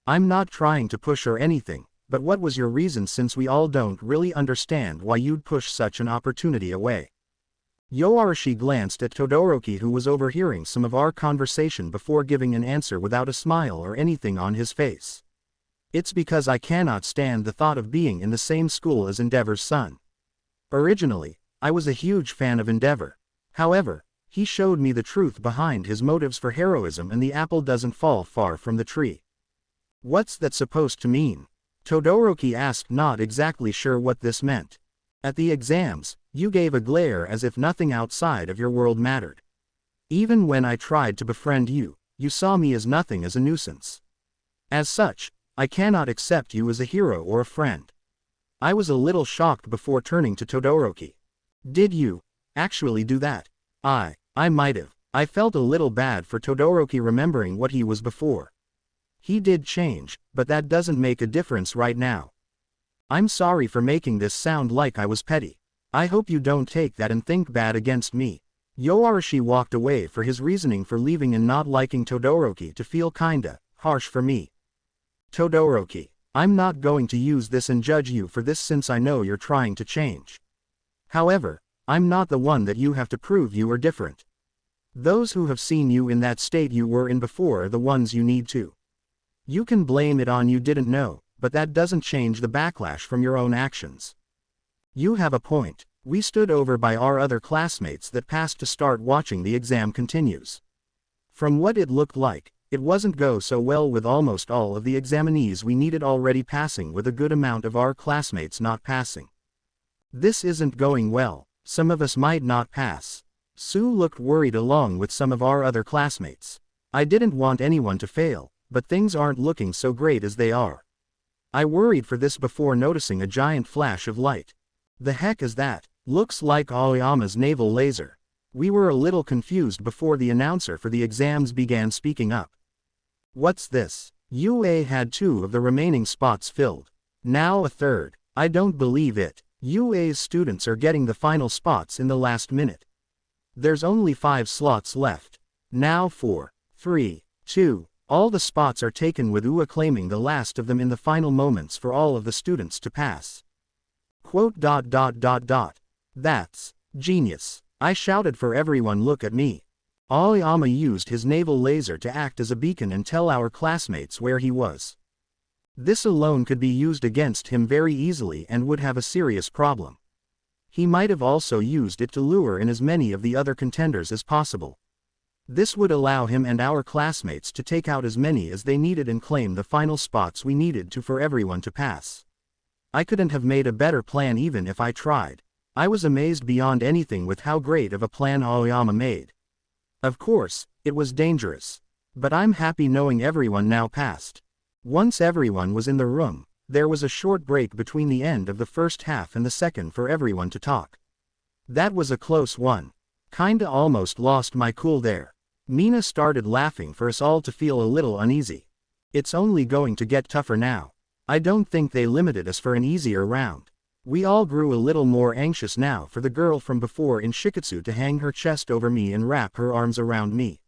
[SPEAKER 2] I'm not trying to push or anything, but what was your reason since we all don't really understand why you'd push such an opportunity away? Yoarashi glanced at Todoroki who was overhearing some of our conversation before giving an answer without a smile or anything on his face. It's because I cannot stand the thought of being in the same school as Endeavor's son. Originally, I was a huge fan of Endeavor. However, he showed me the truth behind his motives for heroism and the apple doesn't fall far from the tree. What's that supposed to mean? Todoroki asked, not exactly sure what this meant. At the exams, you gave a glare as if nothing outside of your world mattered. Even when I tried to befriend you, you saw me as nothing, as a nuisance. As such, I cannot accept you as a hero or a friend. I was a little shocked before turning to Todoroki. Did you actually do that? I might have. I felt a little bad for Todoroki remembering what he was before. He did change, but that doesn't make a difference right now. I'm sorry for making this sound like I was petty. I hope you don't take that and think bad against me. Yoarashi walked away for his reasoning for leaving and not liking Todoroki to feel kinda harsh for me. Todoroki, I'm not going to use this and judge you for this since I know you're trying to change. However, I'm not the one that you have to prove you are different. Those who have seen you in that state you were in before are the ones you need to. You can blame it on you didn't know, but that doesn't change the backlash from your own actions. You have a point. We stood over by our other classmates that passed to start watching the exam continues. From what it looked like, it wasn't go so well with almost all of the examinees we needed already passing with a good amount of our classmates not passing. This isn't going well, some of us might not pass. Sue looked worried along with some of our other classmates. I didn't want anyone to fail, but things aren't looking so great as they are. I worried for this before noticing a giant flash of light. The heck is that? Looks like Aoyama's naval laser. We were a little confused before the announcer for the exams began speaking up. What's this? UA had 2 of the remaining spots filled. Now a third. I don't believe it. UA's students are getting the final spots in the last minute. There's only 5 slots left. Now 4, 3, 2. All the spots are taken with UA claiming the last of them in the final moments for all of the students to pass. Quote. That's genius. I shouted for everyone, look at me. Aoyama used his naval laser to act as a beacon and tell our classmates where he was. This alone could be used against him very easily and would have a serious problem. He might have also used it to lure in as many of the other contenders as possible. This would allow him and our classmates to take out as many as they needed and claim the final spots we needed to for everyone to pass. I couldn't have made a better plan even if I tried. I was amazed beyond anything with how great of a plan Aoyama made. Of course, it was dangerous. But I'm happy knowing everyone now passed. Once everyone was in the room, there was a short break between the end of the first half and the second for everyone to talk. That was a close one. Kinda almost lost my cool there. Mina started laughing for us all to feel a little uneasy. It's only going to get tougher now. I don't think they limited us for an easier round. We all grew a little more anxious now for the girl from before in Shiketsu to hang her chest over me and wrap her arms around me.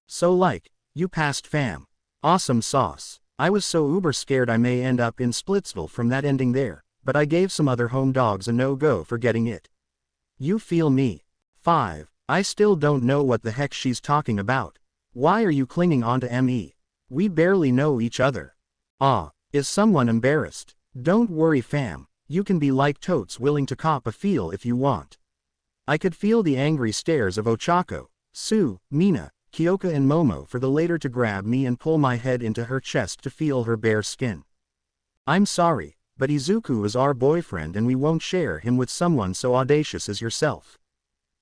[SPEAKER 2] So like, you passed fam. Awesome sauce. I was so uber scared I may end up in Splitsville from that ending there, but I gave some other home dogs a no-go for getting it. You feel me? 5. I still don't know what the heck she's talking about. Why are you clinging onto me? We barely know each other. Is someone embarrassed? Don't worry fam. You can be like totes willing to cop a feel if you want. I could feel the angry stares of Ochako, Sue, Mina, Kyoka and Momo for the later to grab me and pull my head into her chest to feel her bare skin. I'm sorry, but Izuku is our boyfriend and we won't share him with someone so audacious as yourself.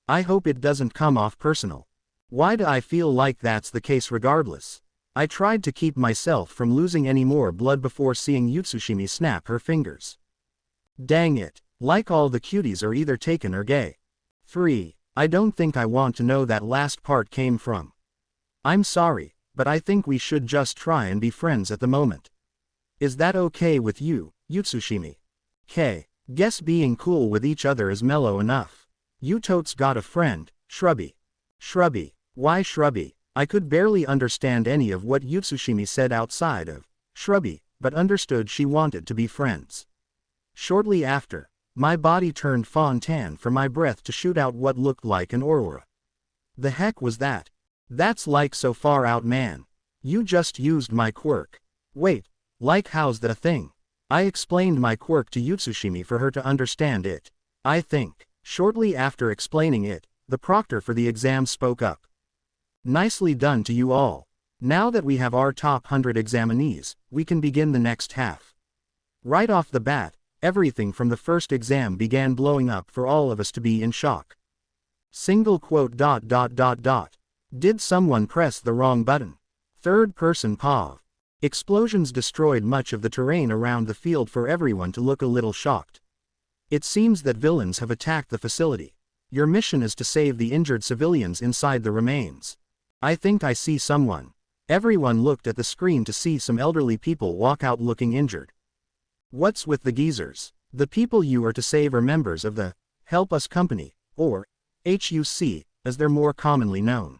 [SPEAKER 2] I hope it doesn't come off personal. Why do I feel like that's the case regardless? I tried to keep myself from losing any more blood before seeing Yutsushimi snap her fingers. Dang it, like all the cuties are either taken or gay. 3. I don't think I want to know that last part came from. I'm sorry, but I think we should just try and be friends at the moment. Is that okay with you, Yutsushimi? Guess being cool with each other is mellow enough. You totes got a friend, Shrubby. Shrubby, why Shrubby? I could barely understand any of what Yutsushimi said outside of Shrubby, but understood she wanted to be friends. Shortly after, my body turned fawn tan for my breath to shoot out what looked like an aurora. The heck was that? That's like so far out man. You just used my quirk. Wait, like how's that a thing? I explained my quirk to Yutsushimi for her to understand it. I think. Shortly after explaining it, the proctor for the exam spoke up. Nicely done to you all. Now that we have our top 100 examinees, we can begin the next half. Right off the bat, everything from the first exam began blowing up for all of us to be in shock. Single quote. Did someone press the wrong button? Third person POV. Explosions destroyed much of the terrain around the field for everyone to look a little shocked. It seems that villains have attacked the facility. Your mission is to save the injured civilians inside the remains. I think I see someone. Everyone looked at the screen to see some elderly people walk out looking injured. What's with the geezers? The people you are to save are members of the Help Us Company, or HUC, as they're more commonly known.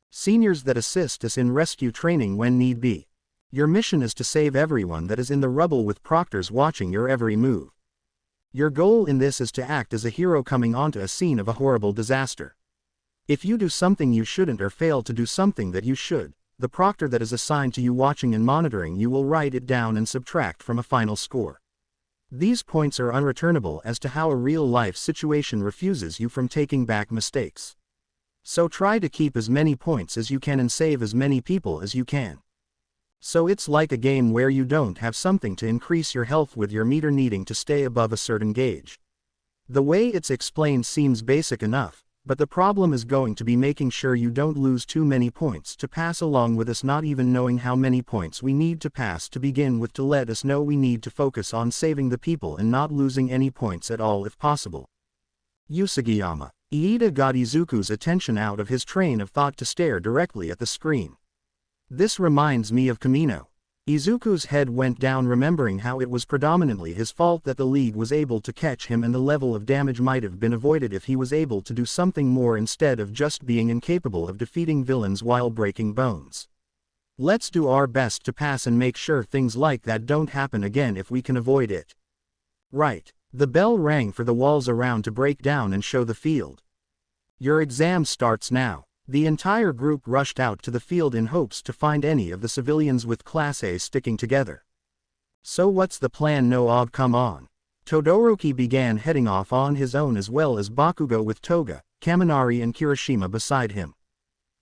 [SPEAKER 2] Seniors that assist us in rescue training when need be. Your mission is to save everyone that is in the rubble with proctors watching your every move. Your goal in this is to act as a hero coming onto a scene of a horrible disaster. If you do something you shouldn't or fail to do something that you should, the proctor that is assigned to you watching and monitoring you will write it down and subtract from a final score. These points are unreturnable as to how a real-life situation refuses you from taking back mistakes. So try to keep as many points as you can and save as many people as you can. So it's like a game where you don't have something to increase your health with your meter needing to stay above a certain gauge. The way it's explained seems basic enough, but the problem is going to be making sure you don't lose too many points to pass along with us not even knowing how many points we need to pass to begin with to let us know we need to focus on saving the people and not losing any points at all if possible. Usugiyama. Iida got Izuku's attention out of his train of thought to stare directly at the screen. This reminds me of Kamino. Izuku's head went down remembering how it was predominantly his fault that the League was able to catch him and the level of damage might have been avoided if he was able to do something more instead of just being incapable of defeating villains while breaking bones. Let's do our best to pass and make sure things like that don't happen again if we can avoid it. Right. The bell rang for the walls around to break down and show the field. Your exam starts now. The entire group rushed out to the field in hopes to find any of the civilians with Class A sticking together. So what's the plan? No, come on. Todoroki began heading off on his own as well as Bakugo with Toga, Kaminari and Kirishima beside him.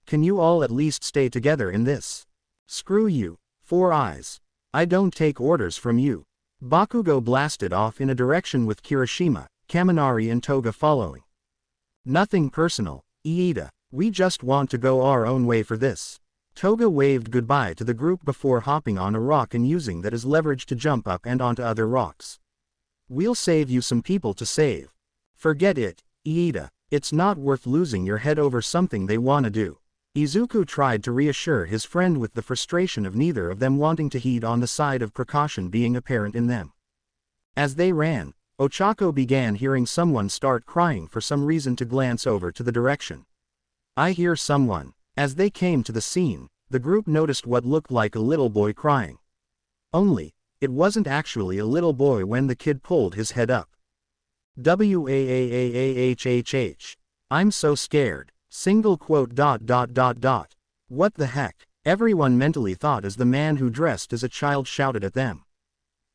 [SPEAKER 2] Can you all at least stay together in this? Screw you, Four Eyes. I don't take orders from you. Bakugo blasted off in a direction with Kirishima, Kaminari and Toga following. Nothing personal, Iida. We just want to go our own way for this. Toga waved goodbye to the group before hopping on a rock and using that as leverage to jump up and onto other rocks. We'll save you some people to save. Forget it, Iida. It's not worth losing your head over something they wanna do. Izuku tried to reassure his friend with the frustration of neither of them wanting to heed on the side of precaution being apparent in them. As they ran, Ochako began hearing someone start crying for some reason to glance over to the direction. I hear someone. As they came to the scene, the group noticed what looked like a little boy crying. Only, it wasn't actually a little boy when the kid pulled his head up. Waahhhh. I'm so scared. Single quote ... What the heck? Everyone mentally thought as the man who dressed as a child shouted at them.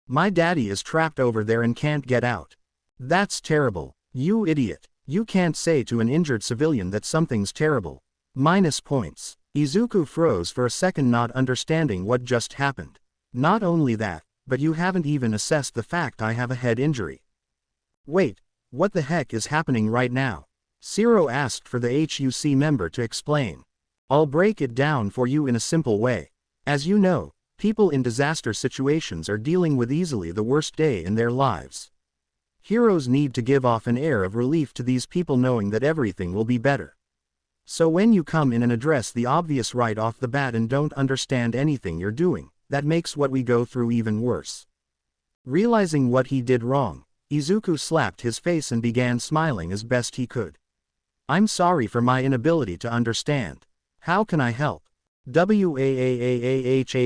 [SPEAKER 2] My daddy is trapped over there and can't get out. That's terrible. You idiot. You can't say to an injured civilian that something's terrible. Minus points. Izuku froze for a second not understanding what just happened. Not only that, but you haven't even assessed the fact I have a head injury. Wait, what the heck is happening right now? Zero asked for the HUC member to explain. I'll break it down for you in a simple way. As you know, people in disaster situations are dealing with easily the worst day in their lives. Heroes need to give off an air of relief to these people knowing that everything will be better. So when you come in and address the obvious right off the bat and don't understand anything you're doing, that makes what we go through even worse. Realizing what he did wrong, Izuku slapped his face and began smiling as best he could. I'm sorry for my inability to understand. How can I help? Waahhhh.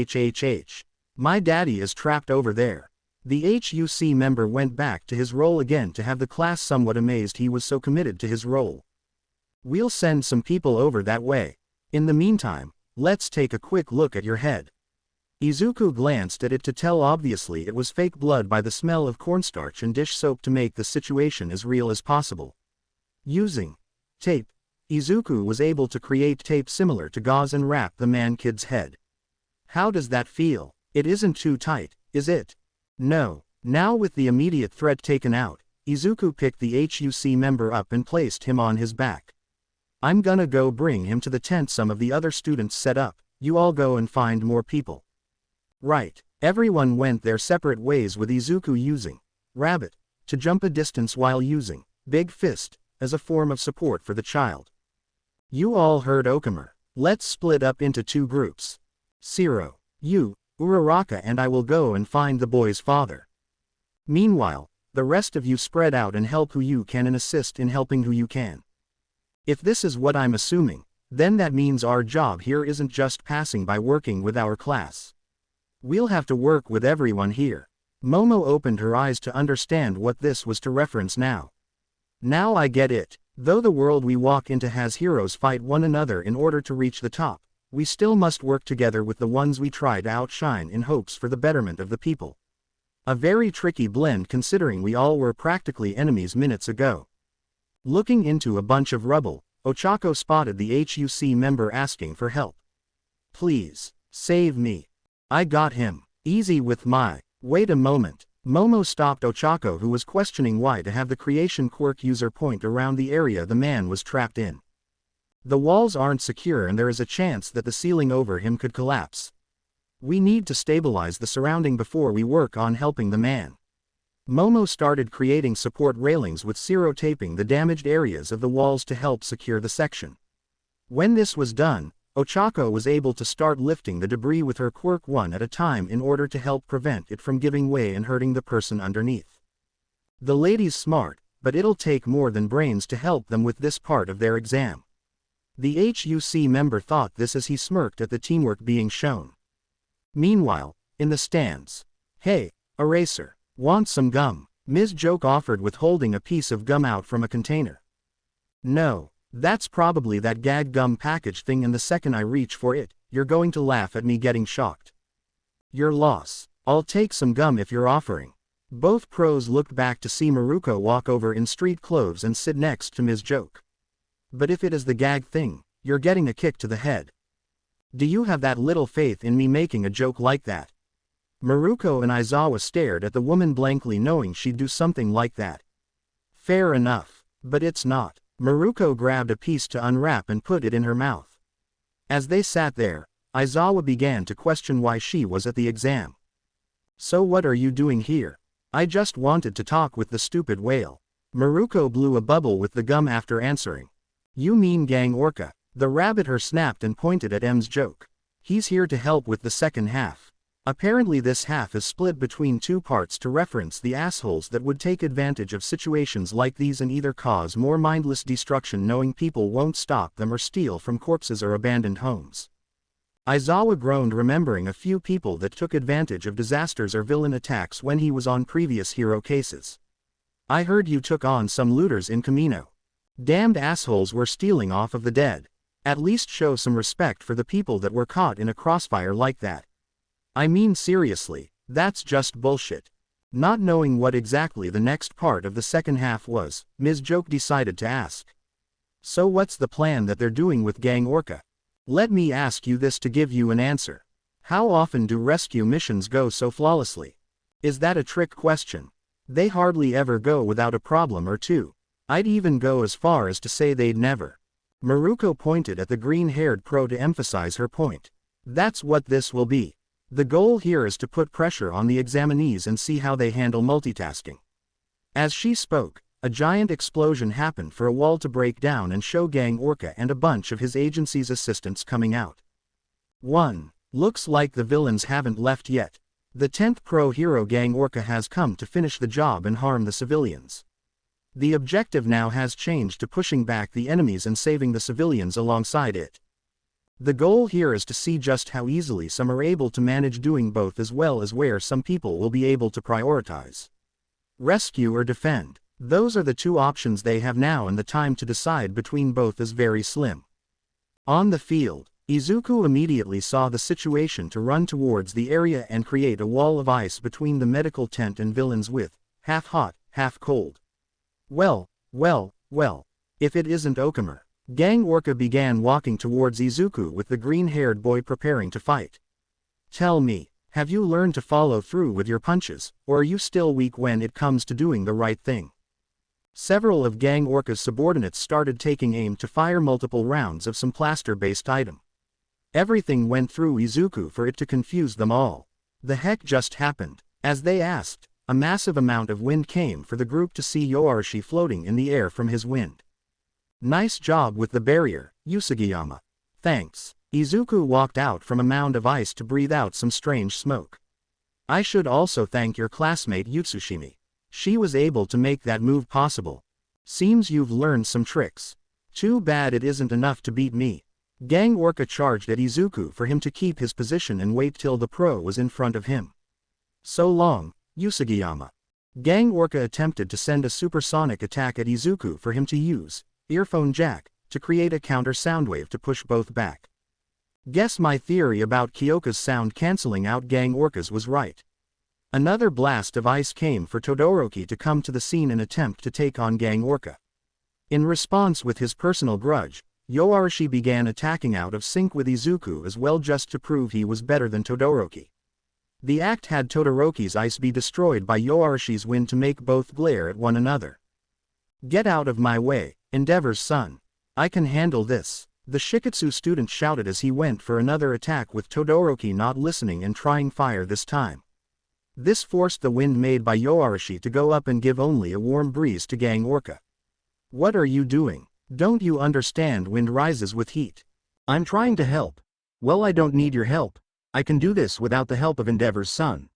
[SPEAKER 2] My daddy is trapped over there. The HUC member went back to his role again to have the class somewhat amazed he was so committed to his role. We'll send some people over that way. In the meantime, let's take a quick look at your head. Izuku glanced at it to tell obviously it was fake blood by the smell of cornstarch and dish soap to make the situation as real as possible. Using tape, Izuku was able to create tape similar to gauze and wrap the man-kid's head. How does that feel? It isn't too tight, is it? No. Now with the immediate threat taken out, Izuku picked the HUC member up and placed him on his back. I'm gonna go bring him to the tent some of the other students set up, you all go and find more people. Right. Everyone went their separate ways with Izuku using Rabbit to jump a distance while using Big Fist as a form of support for the child. You all heard Okamer. Let's split up into 2 groups. Shiro, you, Uraraka and I will go and find the boy's father. Meanwhile, the rest of you spread out and help who you can and assist in helping who you can. If this is what I'm assuming, then that means our job here isn't just passing by working with our class. We'll have to work with everyone here. Momo opened her eyes to understand what this was to reference now. Now I get it. Though the world we walk into has heroes fight one another in order to reach the top, we still must work together with the ones we try to outshine in hopes for the betterment of the people. A very tricky blend considering we all were practically enemies minutes ago. Looking into a bunch of rubble, Ochako spotted the HUC member asking for help. Please, save me. I got him. Easy with my. Wait a moment. Momo stopped Ochako who was questioning why to have the creation quirk user point around the area the man was trapped in. The walls aren't secure and there is a chance that the ceiling over him could collapse. We need to stabilize the surrounding before we work on helping the man. Momo started creating support railings with Shiro taping the damaged areas of the walls to help secure the section. When this was done, Ochako was able to start lifting the debris with her quirk one at a time in order to help prevent it from giving way and hurting the person underneath. The lady's smart, but it'll take more than brains to help them with this part of their exam. The HUC member thought this as he smirked at the teamwork being shown. Meanwhile, in the stands. Hey, Eraser, want some gum? Ms. Joke offered with holding a piece of gum out from a container. No. That's probably that gag gum package thing and the second I reach for it, you're going to laugh at me getting shocked. Your loss. I'll take some gum if you're offering. Both pros looked back to see Miriko walk over in street clothes and sit next to Ms. Joke. But if it is the gag thing, you're getting a kick to the head. Do you have that little faith in me making a joke like that? Miriko and Aizawa stared at the woman blankly knowing she'd do something like that. Fair enough, but it's not. Miriko grabbed a piece to unwrap and put it in her mouth. As they sat there, Aizawa began to question why she was at the exam. So what are you doing here? I just wanted to talk with the stupid whale. Miriko blew a bubble with the gum after answering. You mean Gang Orca? The rabbit her snapped and pointed at M's Joke. He's here to help with the second half. Apparently this half is split between 2 parts to reference the assholes that would take advantage of situations like these and either cause more mindless destruction knowing people won't stop them or steal from corpses or abandoned homes. Aizawa groaned remembering a few people that took advantage of disasters or villain attacks when he was on previous hero cases. I heard you took on some looters in Camino. Damned assholes were stealing off of the dead. At least show some respect for the people that were caught in a crossfire like that. I mean seriously, that's just bullshit. Not knowing what exactly the next part of the second half was, Ms. Joke decided to ask. So what's the plan that they're doing with Gang Orca? Let me ask you this to give you an answer. How often do rescue missions go so flawlessly? Is that a trick question? They hardly ever go without a problem or two. I'd even go as far as to say they'd never. Miriko pointed at the green-haired pro to emphasize her point. That's what this will be. The goal here is to put pressure on the examinees and see how they handle multitasking. As she spoke, a giant explosion happened for a wall to break down and show Gang Orca and a bunch of his agency's assistants coming out. 1. Looks like the villains haven't left yet. The 10th pro hero Gang Orca has come to finish the job and harm the civilians. The objective now has changed to pushing back the enemies and saving the civilians alongside it. The goal here is to see just how easily some are able to manage doing both as well as where some people will be able to prioritize. Rescue or defend. Those are the 2 options they have now and the time to decide between both is very slim. On the field, Izuku immediately saw the situation to run towards the area and create a wall of ice between the medical tent and villains with, half hot, half cold. Well, if it isn't Okamer. Gang Orca began walking towards Izuku with the green-haired boy preparing to fight. Tell me, have you learned to follow through with your punches, or are you still weak when it comes to doing the right thing? Several of Gang Orca's subordinates started taking aim to fire multiple rounds of some plaster-based item. Everything went through Izuku for it to confuse them all. The heck just happened? As they asked, a massive amount of wind came for the group to see Yoarashi floating in the air from his wind. Nice job with the barrier, Usagiyama. Thanks. Izuku walked out from a mound of ice to breathe out some strange smoke. I should also thank your classmate Yutsushimi. She was able to make that move possible. Seems you've learned some tricks. Too bad it isn't enough to beat me. Gang Orca charged at Izuku for him to keep his position and wait till the pro was in front of him. So long, Usagiyama. Gang Orca attempted to send a supersonic attack at Izuku for him to use, earphone jack, to create a counter soundwave to push both back. Guess my theory about Kyoka's sound cancelling out Gang Orcas was right. Another blast of ice came for Todoroki to come to the scene and attempt to take on Gang Orca. In response with his personal grudge, Yoarashi began attacking out of sync with Izuku as well just to prove he was better than Todoroki. The act had Todoroki's ice be destroyed by Yoarashi's wind to make both glare at one another. Get out of my way, Endeavor's son. I can handle this, the Shiketsu student shouted as he went for another attack with Todoroki not listening and trying fire this time. This forced the wind made by Yoarashi to go up and give only a warm breeze to Gang Orca. What are you doing? Don't you understand wind rises with heat?
[SPEAKER 1] I'm trying to help. Well, I don't need your help. I can do this without the help of Endeavor's son.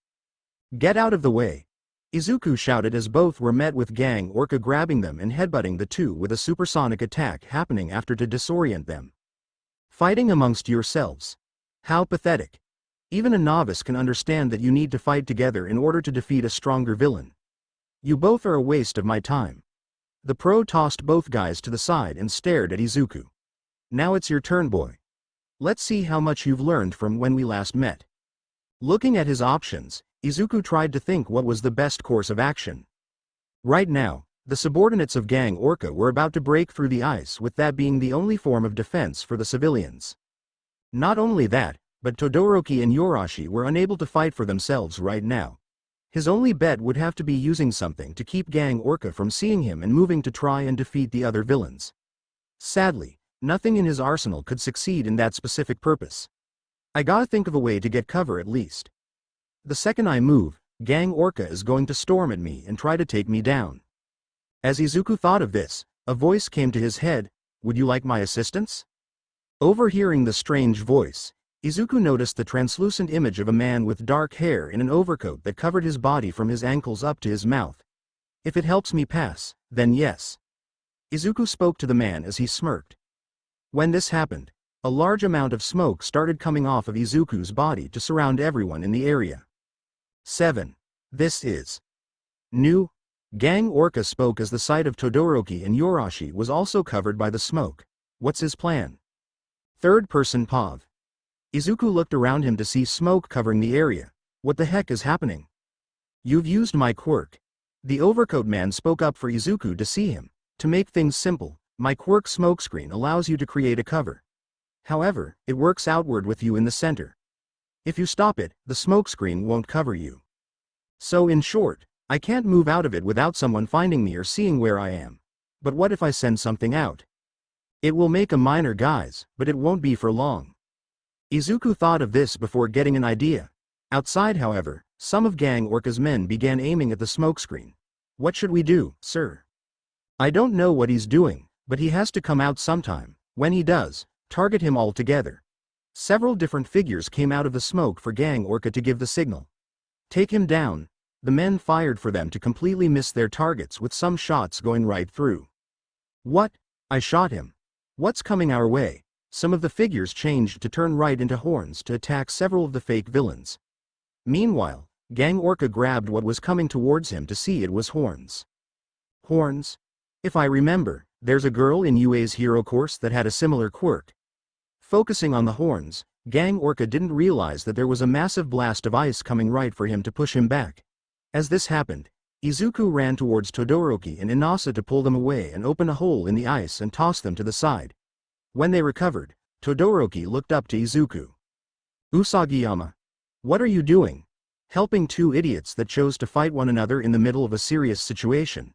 [SPEAKER 1] Get out of the way. Izuku shouted as both were met with Gang Orca grabbing them and headbutting the two with a supersonic attack happening after to disorient them. Fighting amongst yourselves. How pathetic. Even a novice can understand that you need to fight together in order to defeat a stronger villain. You both are a waste of my time. The pro tossed both guys to the side and stared at Izuku. Now it's your turn, boy. Let's see how much you've learned from when we last met. Looking at his options, Izuku tried to think what was the best course of action. Right now, the subordinates of Gang Orca were about to break through the ice, with that being the only form of defense for the civilians. Not only that, but Todoroki and Yoarashi were unable to fight for themselves right now. His only bet would have to be using something to keep Gang Orca from seeing him and moving to try and defeat the other villains. Sadly, nothing in his arsenal could succeed in that specific purpose. I gotta think of a way to get cover at least. The second I move, Gang Orca is going to storm at me and try to take me down. As Izuku thought of this, a voice came to his head. Would you like my assistance? Overhearing the strange voice, Izuku noticed the translucent image of a man with dark hair in an overcoat that covered his body from his ankles up to his mouth. If it helps me pass, then yes. Izuku spoke to the man as he smirked. When this happened, a large amount of smoke started coming off of Izuku's body to surround everyone in the area. 7. This is new. Gang Orca spoke as the sight of Todoroki and Yoarashi was also covered by the smoke. What's his plan? Third person Pav. Izuku looked around him to see smoke covering the area. What the heck is happening? You've used my quirk. The overcoat man spoke up for Izuku to see him. To make things simple, my quirk smokescreen allows you to create a cover. However, it works outward with you in the center. If you stop it, the smokescreen won't cover you. So in short, I can't move out of it without someone finding me or seeing where I am. But what if I send something out? It will make a minor guise, but it won't be for long. Izuku thought of this before getting an idea. Outside, however, some of Gang Orca's men began aiming at the smokescreen. What should we do, sir? I don't know what he's doing, but he has to come out sometime. When he does, target him all together. Several different figures came out of the smoke for Gang Orca to give the signal. Take him down. The men fired for them to completely miss their targets, with some shots going right through. What? I shot him. What's coming our way? Some of the figures changed to turn right into horns to attack several of the fake villains. Meanwhile, Gang Orca grabbed what was coming towards him to see it was horns. Horns? If I remember, there's a girl in UA's hero course that had a similar quirk. Focusing on the horns, Gang Orca didn't realize that there was a massive blast of ice coming right for him to push him back. As this happened, Izuku ran towards Todoroki and Inasa to pull them away and open a hole in the ice and toss them to the side. When they recovered, Todoroki looked up to Izuku. Usagiyama. What are you doing? Helping two idiots that chose to fight one another in the middle of a serious situation.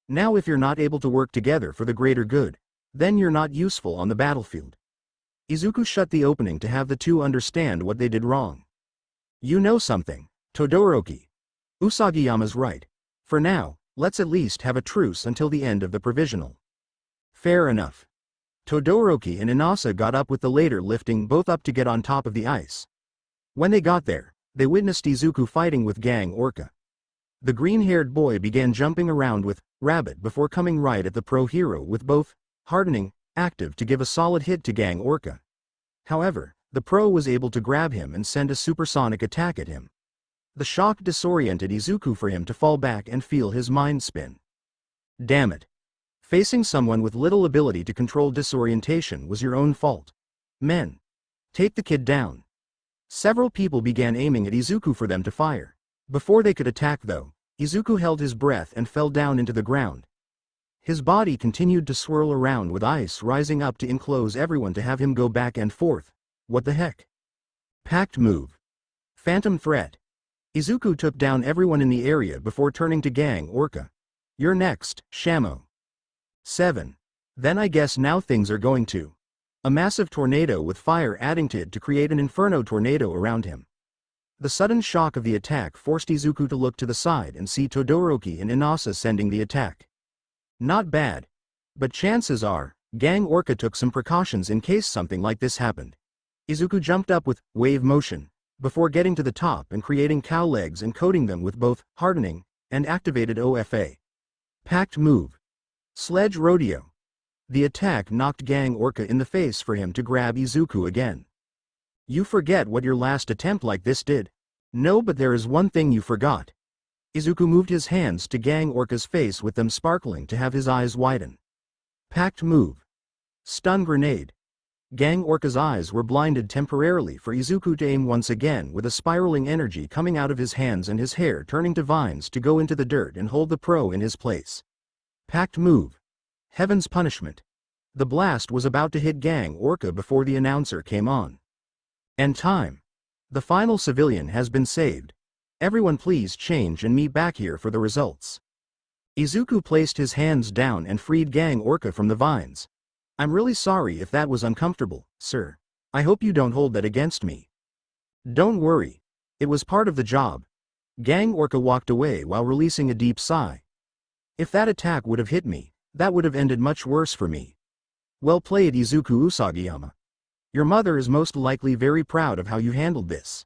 [SPEAKER 1] Now if you're not able to work together for the greater good, then you're not useful on the battlefield. Izuku shut the opening to have the two understand what they did wrong. You know something, Todoroki. Usagiyama's right. For now, let's at least have a truce until the end of the provisional. Fair enough. Todoroki and Inasa got up with the latter lifting both up to get on top of the ice. When they got there, they witnessed Izuku fighting with Gang Orca. The green-haired boy began jumping around with Rabbit before coming right at the pro hero with both hardening active to give a solid hit to Gang Orca. However, the pro was able to grab him and send a supersonic attack at him. The shock disoriented Izuku for him to fall back and feel his mind spin. Damn it. Facing someone with little ability to control disorientation was your own fault. Men. Take the kid down. Several people began aiming at Izuku for them to fire. Before they could attack though, Izuku held his breath and fell down into the ground. His body continued to swirl around with ice rising up to enclose everyone to have him go back and forth. What the heck? Packed move. Phantom threat. Izuku took down everyone in the area before turning to Gang Orca. You're next, Shamo. 7. Then I guess now things are going to. A massive tornado with fire adding to it to create an inferno tornado around him. The sudden shock of the attack forced Izuku to look to the side and see Todoroki and Inasa sending the attack. Not bad. But chances are, Gang Orca took some precautions in case something like this happened. Izuku jumped up with wave motion, before getting to the top and creating cow legs and coating them with both hardening and activated OFA. Packed move. Sledge rodeo. The attack knocked Gang Orca in the face for him to grab Izuku again. You forget what your last attempt like this did. No, but there is one thing you forgot. Izuku moved his hands to Gang Orca's face with them sparkling to have his eyes widen. Packed move. Stun grenade. Gang Orca's eyes were blinded temporarily for Izuku to aim once again with a spiraling energy coming out of his hands and his hair turning to vines to go into the dirt and hold the pro in his place. Packed move. Heaven's punishment. The blast was about to hit Gang Orca before the announcer came on. End time. The final civilian has been saved. Everyone please change and meet back here for the results. Izuku placed his hands down and freed Gang Orca from the vines. I'm really sorry if that was uncomfortable, sir. I hope you don't hold that against me. Don't worry. It was part of the job. Gang Orca walked away while releasing a deep sigh. If that attack would have hit me, that would have ended much worse for me. Well played, Izuku Usagiyama. Your mother is most likely very proud of how you handled this.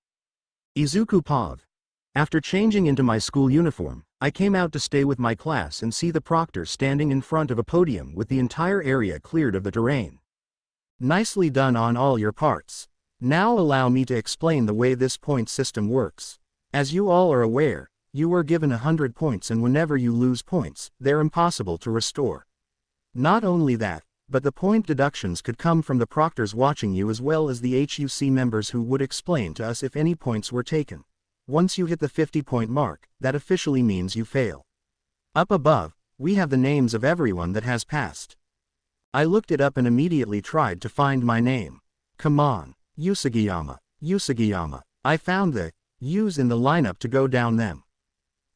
[SPEAKER 1] Izuku Pav. After changing into my school uniform, I came out to stay with my class and see the proctor standing in front of a podium with the entire area cleared of the terrain.
[SPEAKER 2] Nicely done on all your parts. Now allow me to explain the way this point system works. As you all are aware, you were given 100 points and whenever you lose points, they're impossible to restore. Not only that, but the point deductions could come from the proctors watching you as well as the HUC members who would explain to us if any points were taken. Once you hit the 50-point mark, that officially means you fail. Up above, we have the names of everyone that has passed. I looked it up and immediately tried to find my name. Come on, Usagiyama, Usagiyama. I found the U's in the lineup to go down them.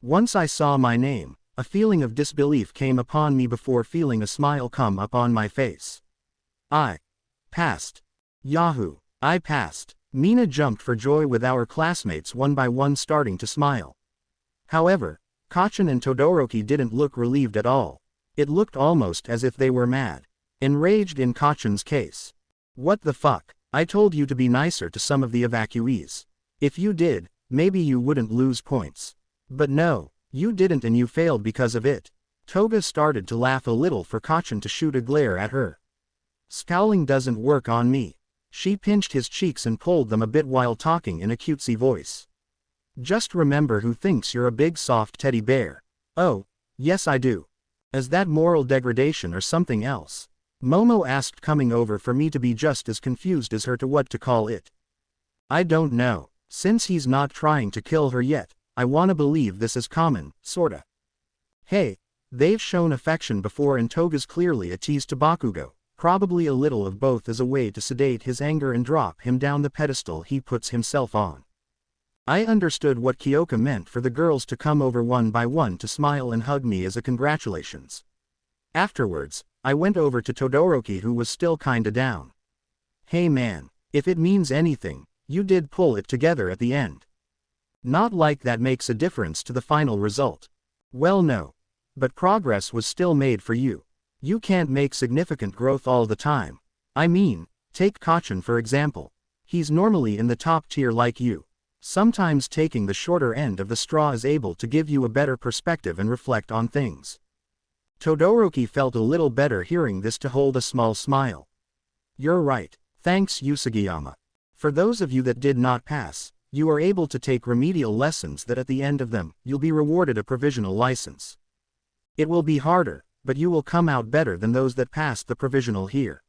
[SPEAKER 2] Once I saw my name, a feeling of disbelief came upon me before feeling a smile come up on my face. I passed. Yahoo! I passed. Mina jumped for joy with our classmates one by one starting to smile. However, Kacchan and Todoroki didn't look relieved at all. It looked almost as if they were mad. Enraged in Kacchan's case. What the fuck? I told you to be nicer to some of the evacuees. If you did, maybe you wouldn't lose points. But no, you didn't and you failed because of it. Toga started to laugh a little for Kacchan to shoot a glare at her. Scowling doesn't work on me. She pinched his cheeks and pulled them a bit while talking in a cutesy voice. Just remember who thinks you're a big soft teddy bear. Oh, yes I do. Is that moral degradation or something else? Momo asked, coming over for me to be just as confused as her to what to call it. I don't know. Since he's not trying to kill her yet, I wanna believe this is common, sorta. Hey, they've shown affection before and Toga's clearly a tease to Bakugo, probably a little of both as a way to sedate his anger and drop him down the pedestal he puts himself on. I understood what Kyoka meant for the girls to come over one by one to smile and hug me as a congratulations. Afterwards, I went over to Todoroki who was still kinda down. Hey man, if it means anything, you did pull it together at the end. Not like that makes a difference to the final result. Well, no. But progress was still made for you. You can't make significant growth all the time. I mean, take Kachin for example. He's normally in the top tier like you. Sometimes taking the shorter end of the straw is able to give you a better perspective and reflect on things. Todoroki felt a little better hearing this to hold a small smile. You're right. Thanks Usugiyama. For those of you that did not pass, you are able to take remedial lessons that at the end of them, you'll be rewarded a provisional license. It will be harder, but you will come out better than those that passed the provisional here.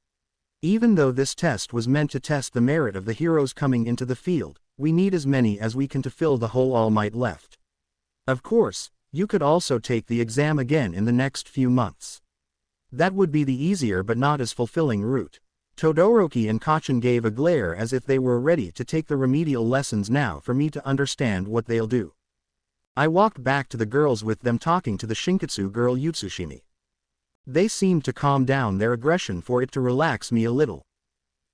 [SPEAKER 2] Even though this test was meant to test the merit of the heroes coming into the field, we need as many as we can to fill the whole All Might left. Of course, you could also take the exam again in the next few months. That would be the easier but not as fulfilling route. Todoroki and Kachin gave a glare as if they were ready to take the remedial lessons now for me to understand what they'll do. I walked back to the girls with them talking to the Shinkatsu girl Yutsushimi. They seemed to calm down their aggression for it to relax me a little.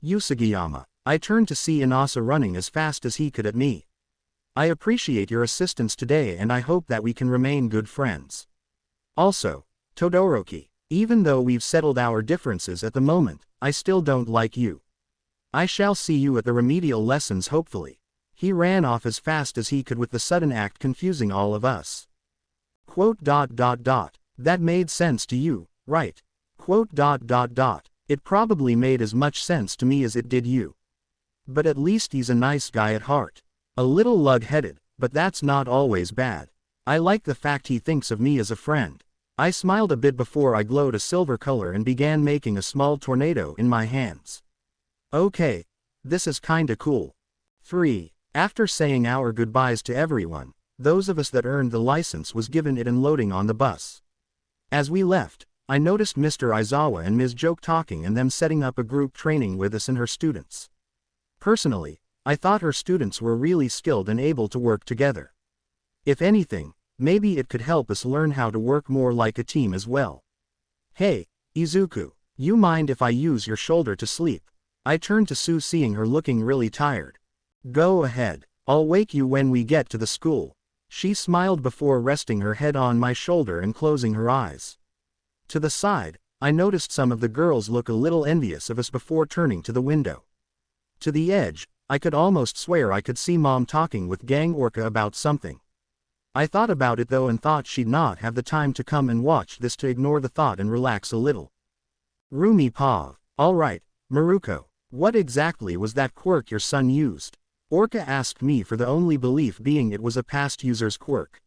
[SPEAKER 2] Usugiyama. I turned to see Inasa running as fast as he could at me. I appreciate your assistance today and I hope that we can remain good friends. Also, Todoroki, even though we've settled our differences at the moment, I still don't like you. I shall see you at the remedial lessons hopefully. He ran off as fast as he could with the sudden act confusing all of us. That made sense to you, right? It probably made as much sense to me as it did you. But at least he's a nice guy at heart. A little lug-headed, but that's not always bad. I like the fact he thinks of me as a friend. I smiled a bit before I glowed a silver color and began making a small tornado in my hands. Okay. This is kinda cool. 3. After saying our goodbyes to everyone, those of us that earned the license was given it and loading on the bus. As we left, I noticed Mr. Aizawa and Ms. Joke talking and them setting up a group training with us and her students. Personally, I thought her students were really skilled and able to work together. If anything, maybe it could help us learn how to work more like a team as well. Hey, Izuku, you mind if I use your shoulder to sleep? I turned to Sue seeing her looking really tired. Go ahead, I'll wake you when we get to the school. She smiled before resting her head on my shoulder and closing her eyes. To the side, I noticed some of the girls look a little envious of us before turning to the window. To the edge, I could almost swear I could see Mom talking with Gang Orca about something. I thought about it though and thought she'd not have the time to come and watch this to ignore the thought and relax a little. Rumi Pav. Alright, Miriko, what exactly was that quirk your son used? Orca asked me for the only belief being it was a past user's quirk.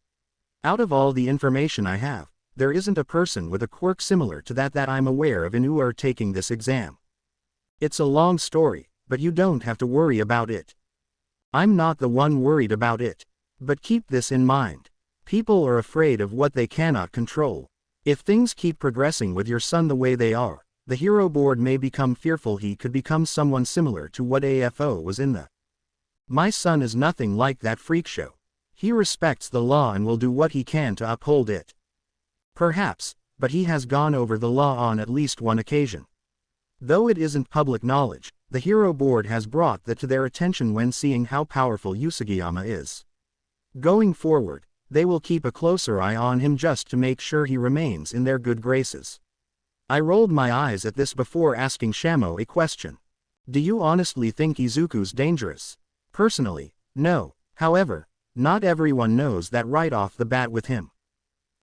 [SPEAKER 2] Out of all the information I have, there isn't a person with a quirk similar to that I'm aware of in who are taking this exam. It's a long story, but you don't have to worry about it. I'm not the one worried about it. But keep this in mind. People are afraid of what they cannot control. If things keep progressing with your son the way they are, the hero board may become fearful he could become someone similar to what AFO was in the. My son is nothing like that freak show. He respects the law and will do what he can to uphold it. Perhaps, but he has gone over the law on at least one occasion. Though it isn't public knowledge, the hero board has brought that to their attention when seeing how powerful Usugiyama is. Going forward, they will keep a closer eye on him just to make sure he remains in their good graces. I rolled my eyes at this before asking Shamo a question. Do you honestly think Izuku's dangerous? Personally, no. However, not everyone knows that right off the bat with him.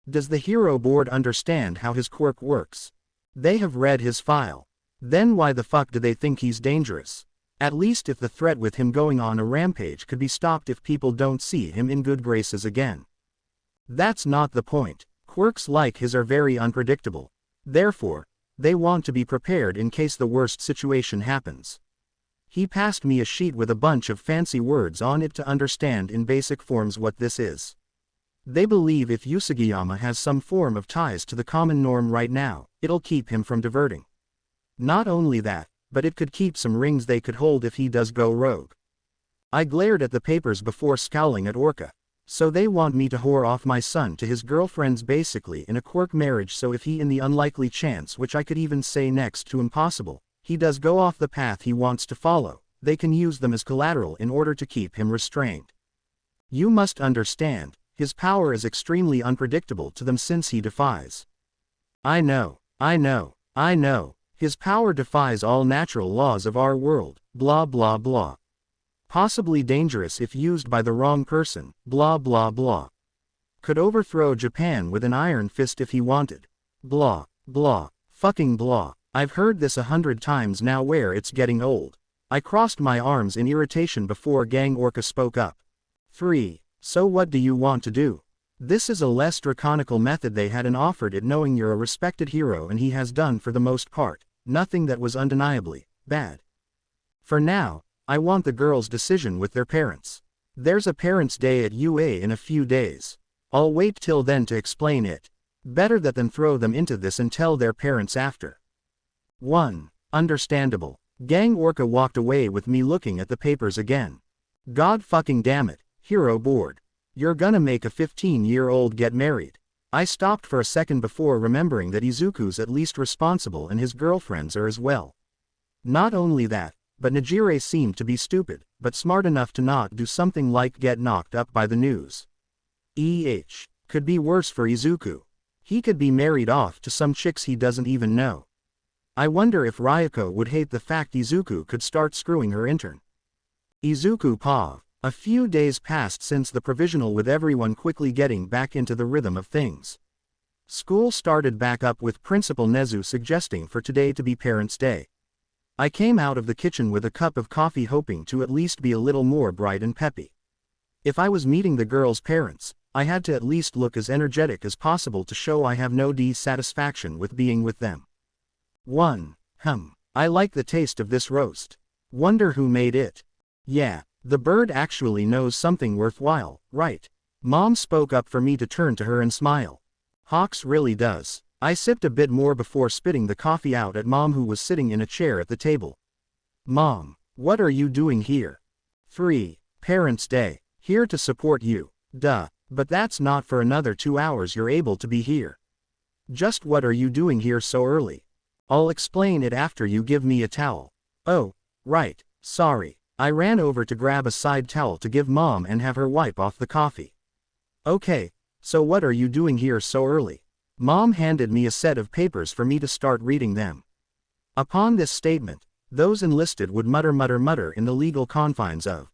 [SPEAKER 2] Does the hero board understand how his quirk works? They have read his file. Then why the fuck do they think he's dangerous? At least if the threat with him going on a rampage could be stopped if people don't see him in good graces again. That's not the point. Quirks like his are very unpredictable. Therefore, they want to be prepared in case the worst situation happens. He passed me a sheet with a bunch of fancy words on it to understand in basic forms what this is. They believe if Usugiyama has some form of ties to the common norm right now, it'll keep him from diverting. Not only that, but it could keep some rings they could hold if he does go rogue. I glared at the papers before scowling at Orca. So they want me to whore off my son to his girlfriends basically in a quirk marriage, so if he in the unlikely chance, which I could even say next to impossible, he does go off the path he wants to follow, they can use them as collateral in order to keep him restrained. You must understand, his power is extremely unpredictable to them since he defies. I know. His power defies all natural laws of our world, blah blah blah. Possibly dangerous if used by the wrong person, blah blah blah. Could overthrow Japan with an iron fist if he wanted. Blah, blah, fucking blah. I've heard this 100 times now where it's getting old. I crossed my arms in irritation before Gang Orca spoke up. 3. So what do you want to do? This is a less draconical method they had and offered it knowing you're a respected hero and he has done for the most part, nothing that was undeniably bad. For now, I want the girls' decision with their parents. There's a parents' day at UA in a few days. I'll wait till then to explain it. Better that than throw them into this and tell their parents after. 1. Understandable. Gang Orca walked away with me looking at the papers again. God fucking damn it, hero board. You're gonna make a 15-year-old get married. I stopped for a second before remembering that Izuku's at least responsible and his girlfriends are as well. Not only that, but Najire seemed to be stupid, but smart enough to not do something like get knocked up by the news. Could be worse for Izuku. He could be married off to some chicks he doesn't even know. I wonder if Ryoko would hate the fact Izuku could start screwing her intern. Izuku Pav. A few days passed since the provisional with everyone quickly getting back into the rhythm of things. School started back up with Principal Nezu suggesting for today to be Parents' Day. I came out of the kitchen with a cup of coffee hoping to at least be a little more bright and peppy. If I was meeting the girls' parents, I had to at least look as energetic as possible to show I have no dissatisfaction with being with them. 1. I like the taste of this roast. Wonder who made it. Yeah, the bird actually knows something worthwhile, right? Mom spoke up for me to turn to her and smile. Hawks really does. I sipped a bit more before spitting the coffee out at Mom who was sitting in a chair at the table. Mom, what are you doing here? 3. Parents' Day. Here to support you. Duh, but that's not for another 2 hours you're able to be here. Just what are you doing here so early? I'll explain it after you give me a towel. Oh, right, sorry. I ran over to grab a side towel to give Mom and have her wipe off the coffee. Okay, so what are you doing here so early? Mom handed me a set of papers for me to start reading them. Upon this statement, those enlisted would mutter in the legal confines of.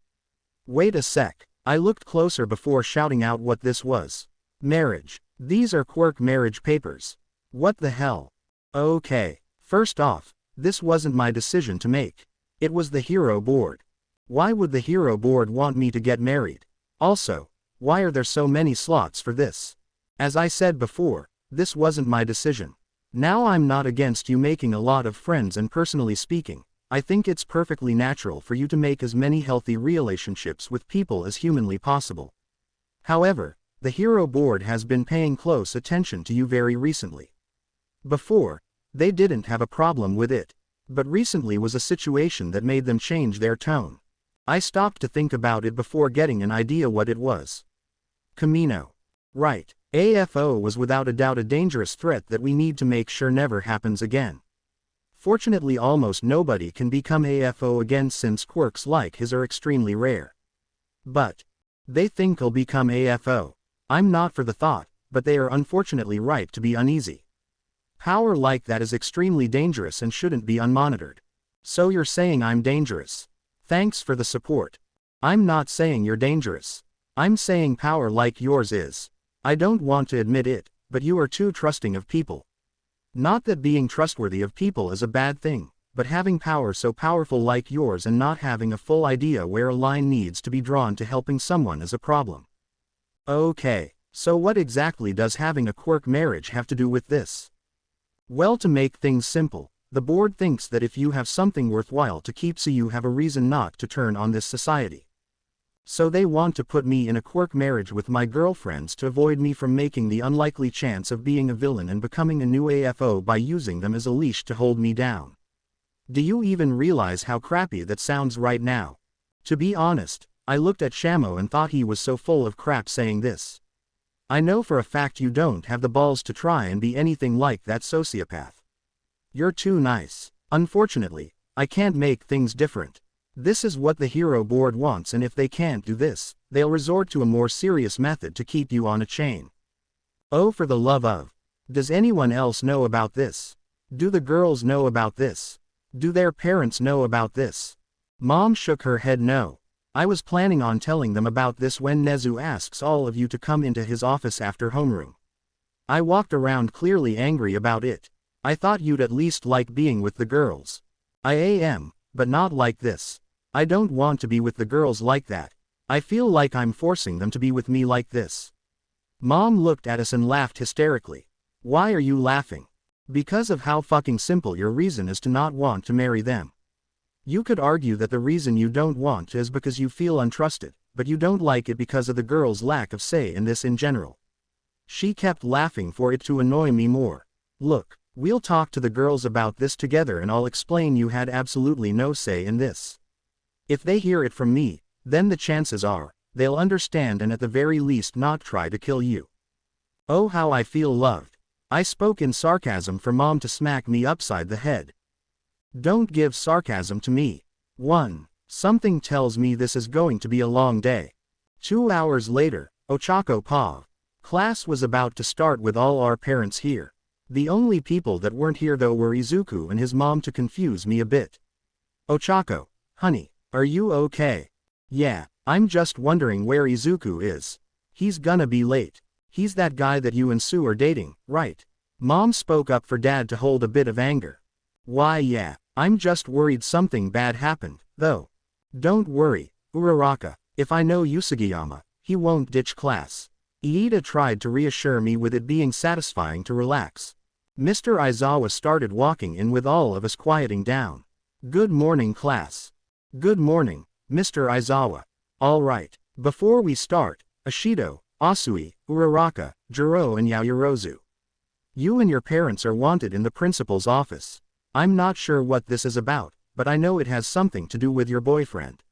[SPEAKER 2] Wait a sec, I looked closer before shouting out what this was. Marriage. These are quirk marriage papers. What the hell? Okay, first off, this wasn't my decision to make. It was the hero board. Why would the hero board want me to get married? Also, why are there so many slots for this? As I said before, this wasn't my decision. Now I'm not against you making a lot of friends and personally speaking, I think it's perfectly natural for you to make as many healthy relationships with people as humanly possible. However, the hero board has been paying close attention to you very recently. Before, they didn't have a problem with it, but recently was a situation that made them change their tone. I stopped to think about it before getting an idea what it was. Camino. Right, AFO was without a doubt a dangerous threat that we need to make sure never happens again. Fortunately almost nobody can become AFO again since quirks like his are extremely rare. But they think he'll become AFO. I'm not for the thought, but they are unfortunately right to be uneasy. Power like that is extremely dangerous and shouldn't be unmonitored. So you're saying I'm dangerous? Thanks for the support. I'm not saying you're dangerous. I'm saying power like yours is. I don't want to admit it, but you are too trusting of people. Not that being trustworthy of people is a bad thing, but having power so powerful like yours and not having a full idea where a line needs to be drawn to helping someone is a problem. Okay, so what exactly does having a quirk marriage have to do with this? Well, to make things simple, the board thinks that if you have something worthwhile to keep, so you have a reason not to turn on this society. So they want to put me in a quirk marriage with my girlfriends to avoid me from making the unlikely chance of being a villain and becoming a new AFO by using them as a leash to hold me down. Do you even realize how crappy that sounds right now? To be honest, I looked at Shamo and thought he was so full of crap saying this. I know for a fact you don't have the balls to try and be anything like that sociopath. You're too nice. Unfortunately, I can't make things different. This is what the hero board wants, and if they can't do this, they'll resort to a more serious method to keep you on a chain. Oh, for the love of. Does anyone else know about this? Do the girls know about this? Do their parents know about this? Mom shook her head no. I was planning on telling them about this when Nezu asks all of you to come into his office after homeroom. I walked around clearly angry about it. I thought you'd at least like being with the girls. I am, but not like this. I don't want to be with the girls like that. I feel like I'm forcing them to be with me like this. Mom looked at us and laughed hysterically. Why are you laughing? Because of how fucking simple your reason is to not want to marry them. You could argue that the reason you don't want to is because you feel untrusted, but you don't like it because of the girl's lack of say in this in general. She kept laughing for it to annoy me more. Look, we'll talk to the girls about this together and I'll explain you had absolutely no say in this. If they hear it from me, then the chances are, they'll understand and at the very least not try to kill you. Oh, how I feel loved. I spoke in sarcasm for Mom to smack me upside the head. Don't give sarcasm to me. 1. Something tells me this is going to be a long day. 2 hours later, Ochako Pav. Class was about to start with all our parents here. The only people that weren't here though were Izuku and his mom to confuse me a bit. Ochako, honey, are you okay? Yeah, I'm just wondering where Izuku is. He's gonna be late. He's that guy that you and Sue are dating, right? Mom spoke up for Dad to hold a bit of anger. Why yeah, I'm just worried something bad happened, though. Don't worry, Uraraka, if I know Usugiyama, he won't ditch class. Iida tried to reassure me with it being satisfying to relax. Mr. Aizawa started walking in with all of us quieting down. Good morning class. Good morning, Mr. Aizawa. All right, before we start, Ashido, Asui, Uraraka, Jiro and Yaoyorozu. You and your parents are wanted in the principal's office. I'm not sure what this is about, but I know it has something to do with your boyfriend.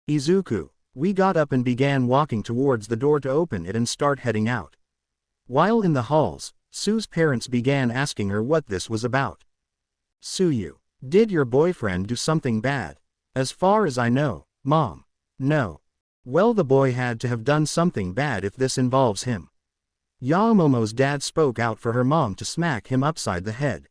[SPEAKER 2] Izuku. We got up and began walking towards the door to open it and start heading out. While in the halls, Sue's parents began asking her what this was about. Suyu, did your boyfriend do something bad? As far as I know, Mom. No. Well, the boy had to have done something bad if this involves him. Yaomomo's dad spoke out for her mom to smack him upside the head.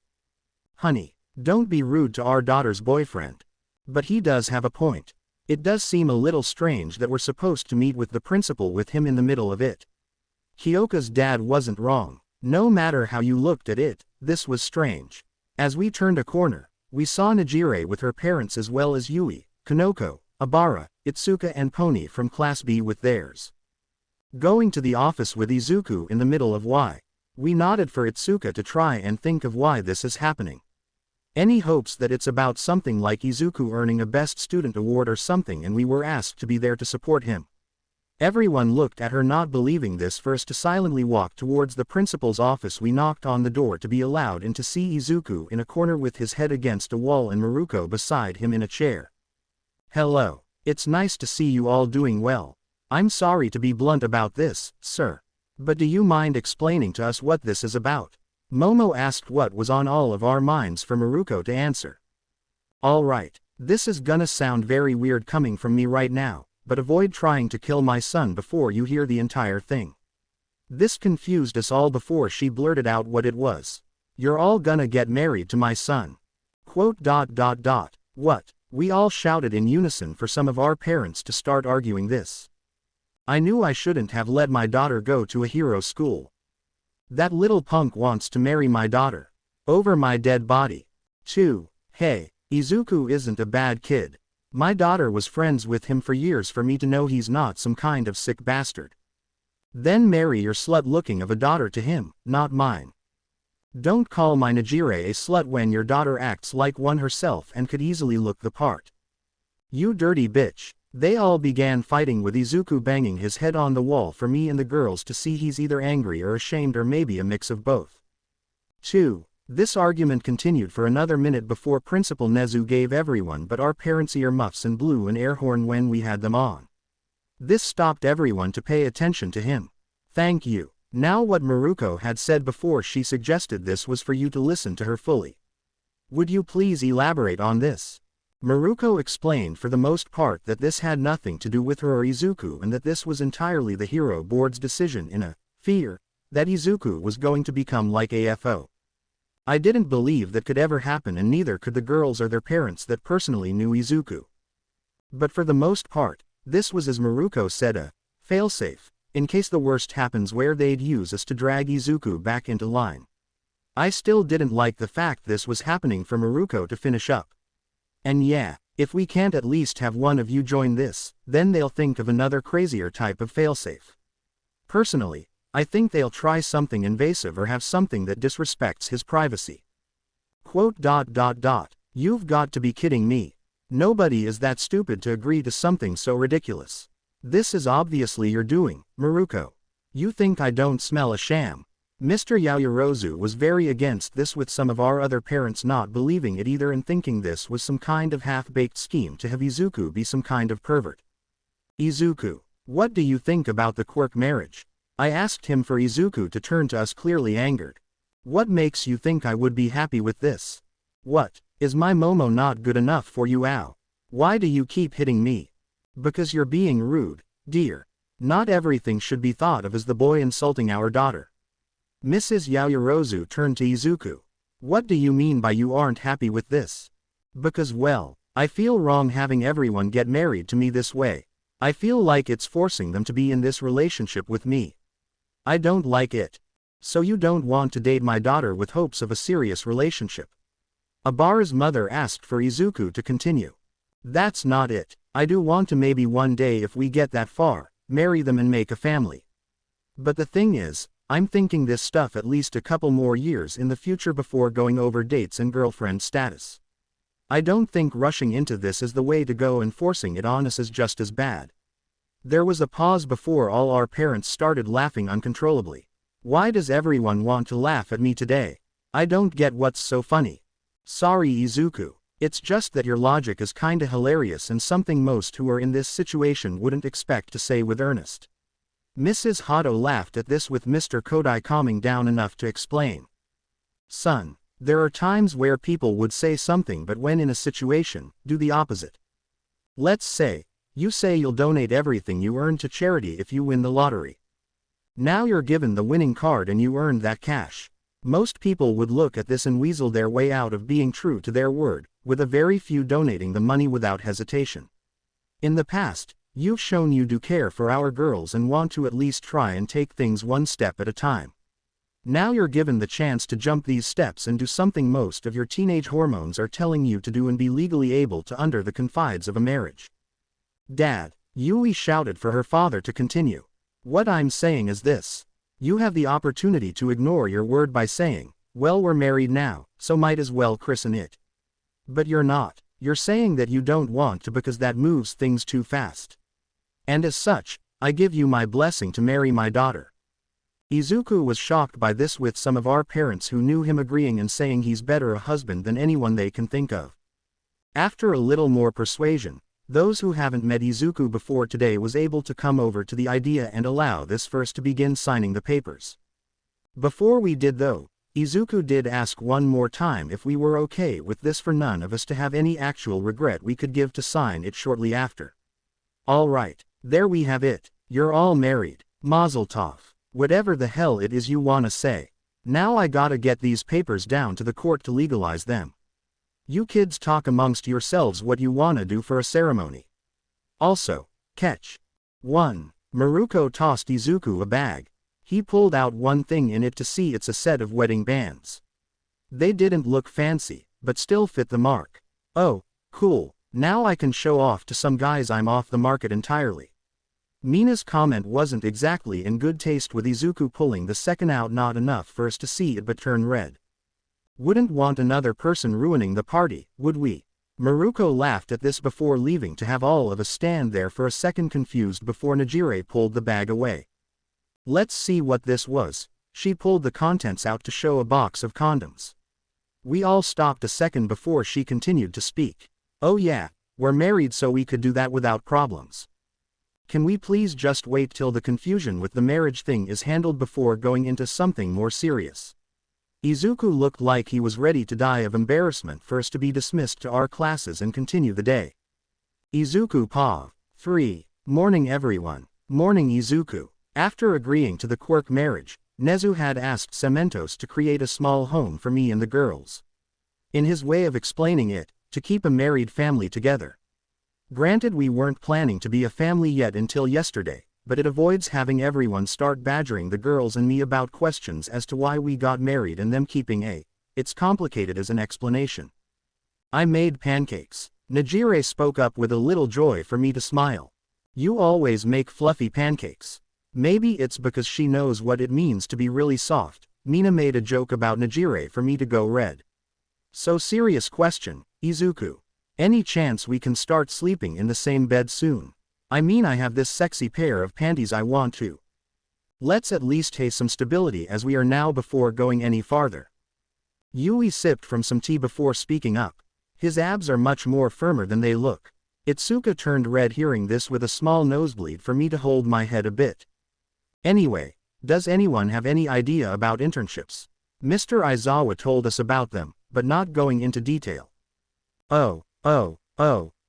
[SPEAKER 2] Honey, don't be rude to our daughter's boyfriend. But he does have a point. It does seem a little strange that we're supposed to meet with the principal with him in the middle of it. Kyoka's dad wasn't wrong. No matter how you looked at it, this was strange. As we turned a corner, we saw Najire with her parents as well as Yui, Kanoko, Abara, Itsuka and Pony from Class B with theirs. Going to the office with Izuku in the middle of why. We nodded for Itsuka to try and think of why this is happening. Any hopes that it's about something like Izuku earning a Best Student award or something and we were asked to be there to support him. Everyone looked at her not believing this first to silently walk towards the principal's office. We knocked on the door to be allowed in to see Izuku in a corner with his head against a wall and Miriko beside him in a chair. Hello. It's nice to see you all doing well. I'm sorry to be blunt about this, sir. But do you mind explaining to us what this is about? Momo asked what was on all of our minds for Miriko to answer. Alright, this is gonna sound very weird coming from me right now, but avoid trying to kill my son before you hear the entire thing. This confused us all before she blurted out what it was. You're all gonna get married to my son. Quote. What? We all shouted in unison for some of our parents to start arguing this. I knew I shouldn't have let my daughter go to a hero school. That little punk wants to marry my daughter. Over my dead body. 2. Hey, Izuku isn't a bad kid. My daughter was friends with him for years for me to know he's not some kind of sick bastard. Then marry your slut-looking of a daughter to him, not mine. Don't call my Najire a slut when your daughter acts like one herself and could easily look the part. You dirty bitch. They all began fighting with Izuku banging his head on the wall for me and the girls to see he's either angry or ashamed or maybe a mix of both. 2. This argument continued for another minute before Principal Nezu gave everyone but our parents earmuffs and blew an air horn when we had them on. This stopped everyone to pay attention to him. Thank you. Now what Miriko had said before she suggested this was for you to listen to her fully. Would you please elaborate on this? Miriko explained for the most part that this had nothing to do with her or Izuku and that this was entirely the Hero Board's decision in a fear that Izuku was going to become like AFO. I didn't believe that could ever happen, and neither could the girls or their parents that personally knew Izuku. But for the most part, this was, as Miriko said, a failsafe, in case the worst happens, where they'd use us to drag Izuku back into line. I still didn't like the fact this was happening for Miriko to finish up. And yeah, if we can't at least have one of you join this, then they'll think of another crazier type of failsafe. Personally, I think they'll try something invasive or have something that disrespects his privacy. Quote. You've got to be kidding me. Nobody is that stupid to agree to something so ridiculous. This is obviously your doing, Miriko. You think I don't smell a sham? Mr. Yaoyorozu was very against this, with some of our other parents not believing it either and thinking this was some kind of half-baked scheme to have Izuku be some kind of pervert. Izuku, what do you think about the quirk marriage? I asked him for Izuku to turn to us, clearly angered. What makes you think I would be happy with this? What, is my Momo not good enough for you, Ao? Why do you keep hitting me? Because you're being rude, dear. Not everything should be thought of as the boy insulting our daughter. Mrs. Yaoyorozu turned to Izuku. What do you mean by you aren't happy with this? Because, well, I feel wrong having everyone get married to me this way. I feel like it's forcing them to be in this relationship with me. I don't like it. So you don't want to date my daughter with hopes of a serious relationship? Abara's mother asked for Izuku to continue. That's not it. I do want to, maybe one day if we get that far, marry them and make a family. But the thing is, I'm thinking this stuff at least a couple more years in the future before going over dates and girlfriend status. I don't think rushing into this is the way to go, and forcing it on us is just as bad. There was a pause before all our parents started laughing uncontrollably. Why does everyone want to laugh at me today? I don't get what's so funny. Sorry, Izuku. It's just that your logic is kinda hilarious and something most who are in this situation wouldn't expect to say with earnest. Mrs. Hato laughed at this, with Mr. Kodai calming down enough to explain. Son, there are times where people would say something but when in a situation, do the opposite. Let's say, you say you'll donate everything you earn to charity if you win the lottery. Now you're given the winning card and you earned that cash. Most people would look at this and weasel their way out of being true to their word, with a very few donating the money without hesitation. In the past, you've shown you do care for our girls and want to at least try and take things one step at a time. Now you're given the chance to jump these steps and do something most of your teenage hormones are telling you to do and be legally able to under the confines of a marriage. Dad, Yui shouted for her father to continue. What I'm saying is this. You have the opportunity to ignore your word by saying, well, we're married now, so might as well christen it. But you're not. You're saying that you don't want to because that moves things too fast. And as such, I give you my blessing to marry my daughter. Izuku was shocked by this, with some of our parents who knew him agreeing and saying he's better a husband than anyone they can think of. After a little more persuasion, those who haven't met Izuku before today was able to come over to the idea and allow this first to begin signing the papers. Before we did though, Izuku did ask one more time if we were okay with this for none of us to have any actual regret we could give to sign it shortly after. Alright, there we have it, you're all married, Mazel tov, whatever the hell it is you wanna say. Now I gotta get these papers down to the court to legalize them. You kids talk amongst yourselves what you wanna do for a ceremony. Also, catch. 1. Miriko tossed Izuku a bag. He pulled out one thing in it to see it's a set of wedding bands. They didn't look fancy, but still fit the mark. Oh, cool, now I can show off to some guys I'm off the market entirely. Mina's comment wasn't exactly in good taste, with Izuku pulling the second out, not enough for us to see it but turn red. Wouldn't want another person ruining the party, would we? Miriko laughed at this before leaving to have all of us stand there for a second confused before Najire pulled the bag away. Let's see what this was. She pulled the contents out to show a box of condoms. We all stopped a second before she continued to speak. Oh yeah, we're married so we could do that without problems. Can we please just wait till the confusion with the marriage thing is handled before going into something more serious? Izuku looked like he was ready to die of embarrassment for us to be dismissed to our classes and continue the day. Izuku Pav. 3. Morning everyone. Morning Izuku. After agreeing to the quirk marriage, Nezu had asked Cementos to create a small home for me and the girls. In his way of explaining it, to keep a married family together. Granted, we weren't planning to be a family yet until yesterday, but it avoids having everyone start badgering the girls and me about questions as to why we got married and them keeping it's complicated as an explanation. I made pancakes. Najire spoke up with a little joy for me to smile. You always make fluffy pancakes. Maybe it's because she knows what it means to be really soft. Mina made a joke about Najire for me to go red. So serious question, Izuku. Any chance we can start sleeping in the same bed soon? I mean, I have this sexy pair of panties I want to. Let's at least have some stability as we are now before going any farther. Yui sipped from some tea before speaking up. His abs are much more firmer than they look. Itsuka turned red hearing this with a small nosebleed for me to hold my head a bit. Anyway, does anyone have any idea about internships? Mr. Aizawa told us about them, but not going into detail. Oh,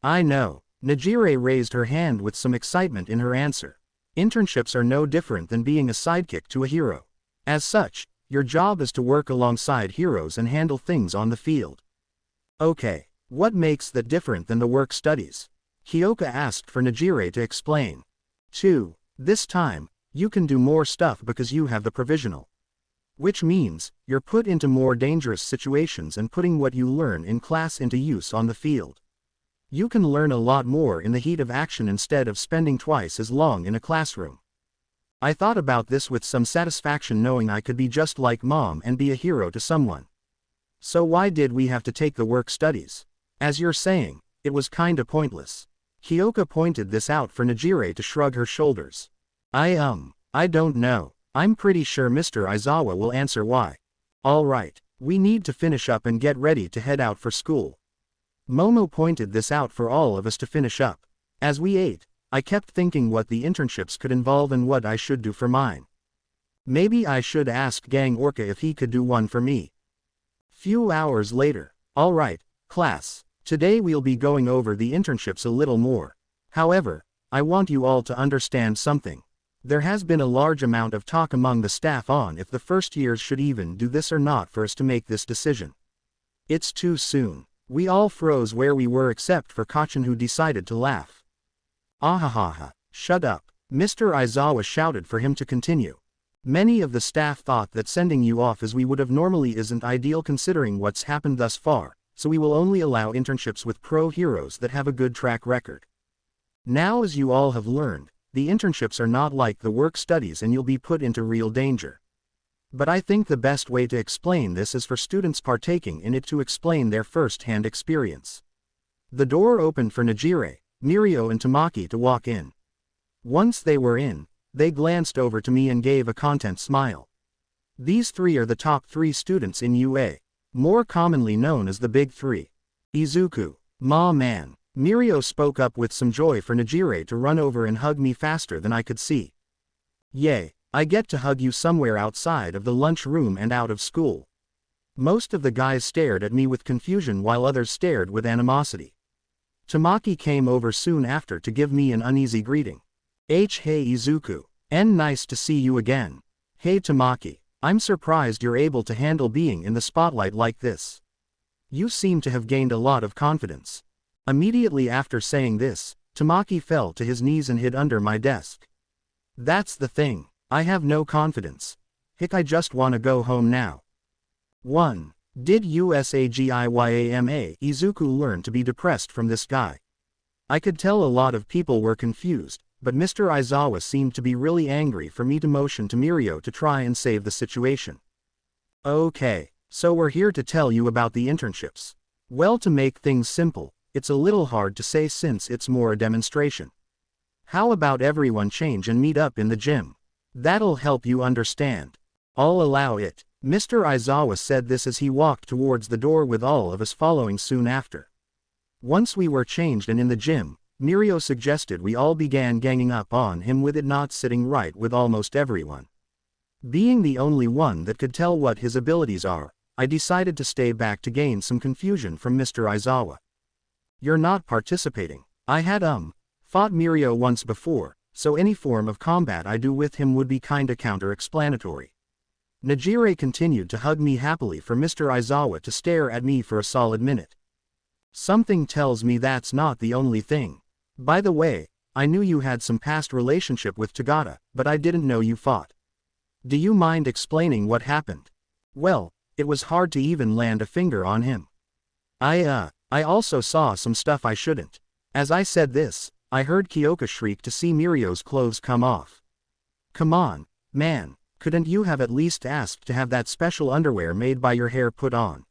[SPEAKER 2] I know. Najire raised her hand with some excitement in her answer. Internships are no different than being a sidekick to a hero. As such, your job is to work alongside heroes and handle things on the field. Okay, what makes that different than the work studies? Hyoka asked for Najire to explain. 2. This time, you can do more stuff because you have the provisional. Which means, you're put into more dangerous situations and putting what you learn in class into use on the field. You can learn a lot more in the heat of action instead of spending twice as long in a classroom. I thought about this with some satisfaction knowing I could be just like mom and be a hero to someone. So why did we have to take the work studies? As you're saying, it was kinda pointless. Hyoka pointed this out for Najire to shrug her shoulders. I don't know. I'm pretty sure Mr. Aizawa will answer why. Alright, we need to finish up and get ready to head out for school. Momo pointed this out for all of us to finish up. As we ate, I kept thinking what the internships could involve and what I should do for mine. Maybe I should ask Gang Orca if he could do one for me. Few hours later. Alright, class. Today we'll be going over the internships a little more. However, I want you all to understand something. There has been a large amount of talk among the staff on if the first years should even do this or not for us to make this decision. It's too soon. We all froze where we were except for Kachin, who decided to laugh. Ahahaha, shut up. Mr. Aizawa shouted for him to continue. Many of the staff thought that sending you off as we would have normally isn't ideal considering what's happened thus far, so we will only allow internships with pro heroes that have a good track record. Now, as you all have learned, the internships are not like the work studies and you'll be put into real danger. But I think the best way to explain this is for students partaking in it to explain their first-hand experience. The door opened for Najire, Miriko and Tamaki to walk in. Once they were in, they glanced over to me and gave a content smile. These three are the top 3 students in UA, more commonly known as the Big Three. Izuku, ma man. Miriko spoke up with some joy for Najire to run over and hug me faster than I could see. Yay, I get to hug you somewhere outside of the lunch room and out of school. Most of the guys stared at me with confusion while others stared with animosity. Tamaki came over soon after to give me an uneasy greeting. Hey Izuku. Nice to see you again. Hey Tamaki, I'm surprised you're able to handle being in the spotlight like this. You seem to have gained a lot of confidence. Immediately after saying this, Tamaki fell to his knees and hid under my desk. That's the thing, I have no confidence. I just wanna go home now. 1. Did USAGIYAMA Izuku learn to be depressed from this guy? I could tell a lot of people were confused, but Mr. Aizawa seemed to be really angry for me to motion to Miriko to try and save the situation. Okay, so we're here to tell you about the internships. Well, to make things simple, it's a little hard to say since it's more a demonstration. How about everyone change and meet up in the gym? That'll help you understand. I'll allow it. Mr. Aizawa said this as he walked towards the door with all of us following soon after. Once we were changed and in the gym, Miriko suggested we all began ganging up on him with it not sitting right with almost everyone. Being the only one that could tell what his abilities are, I decided to stay back to gain some confusion from Mr. Aizawa. You're not participating. I had fought Miriko once before, so any form of combat I do with him would be kinda counter-explanatory. Najire continued to hug me happily for Mr. Aizawa to stare at me for a solid minute. Something tells me that's not the only thing. By the way, I knew you had some past relationship with Tagata, but I didn't know you fought. Do you mind explaining what happened? Well, it was hard to even land a finger on him. I also saw some stuff I shouldn't. As I said this, I heard Kyoka shriek to see Mirio's clothes come off. Come on, man, couldn't you have at least asked to have that special underwear made by your hair put on?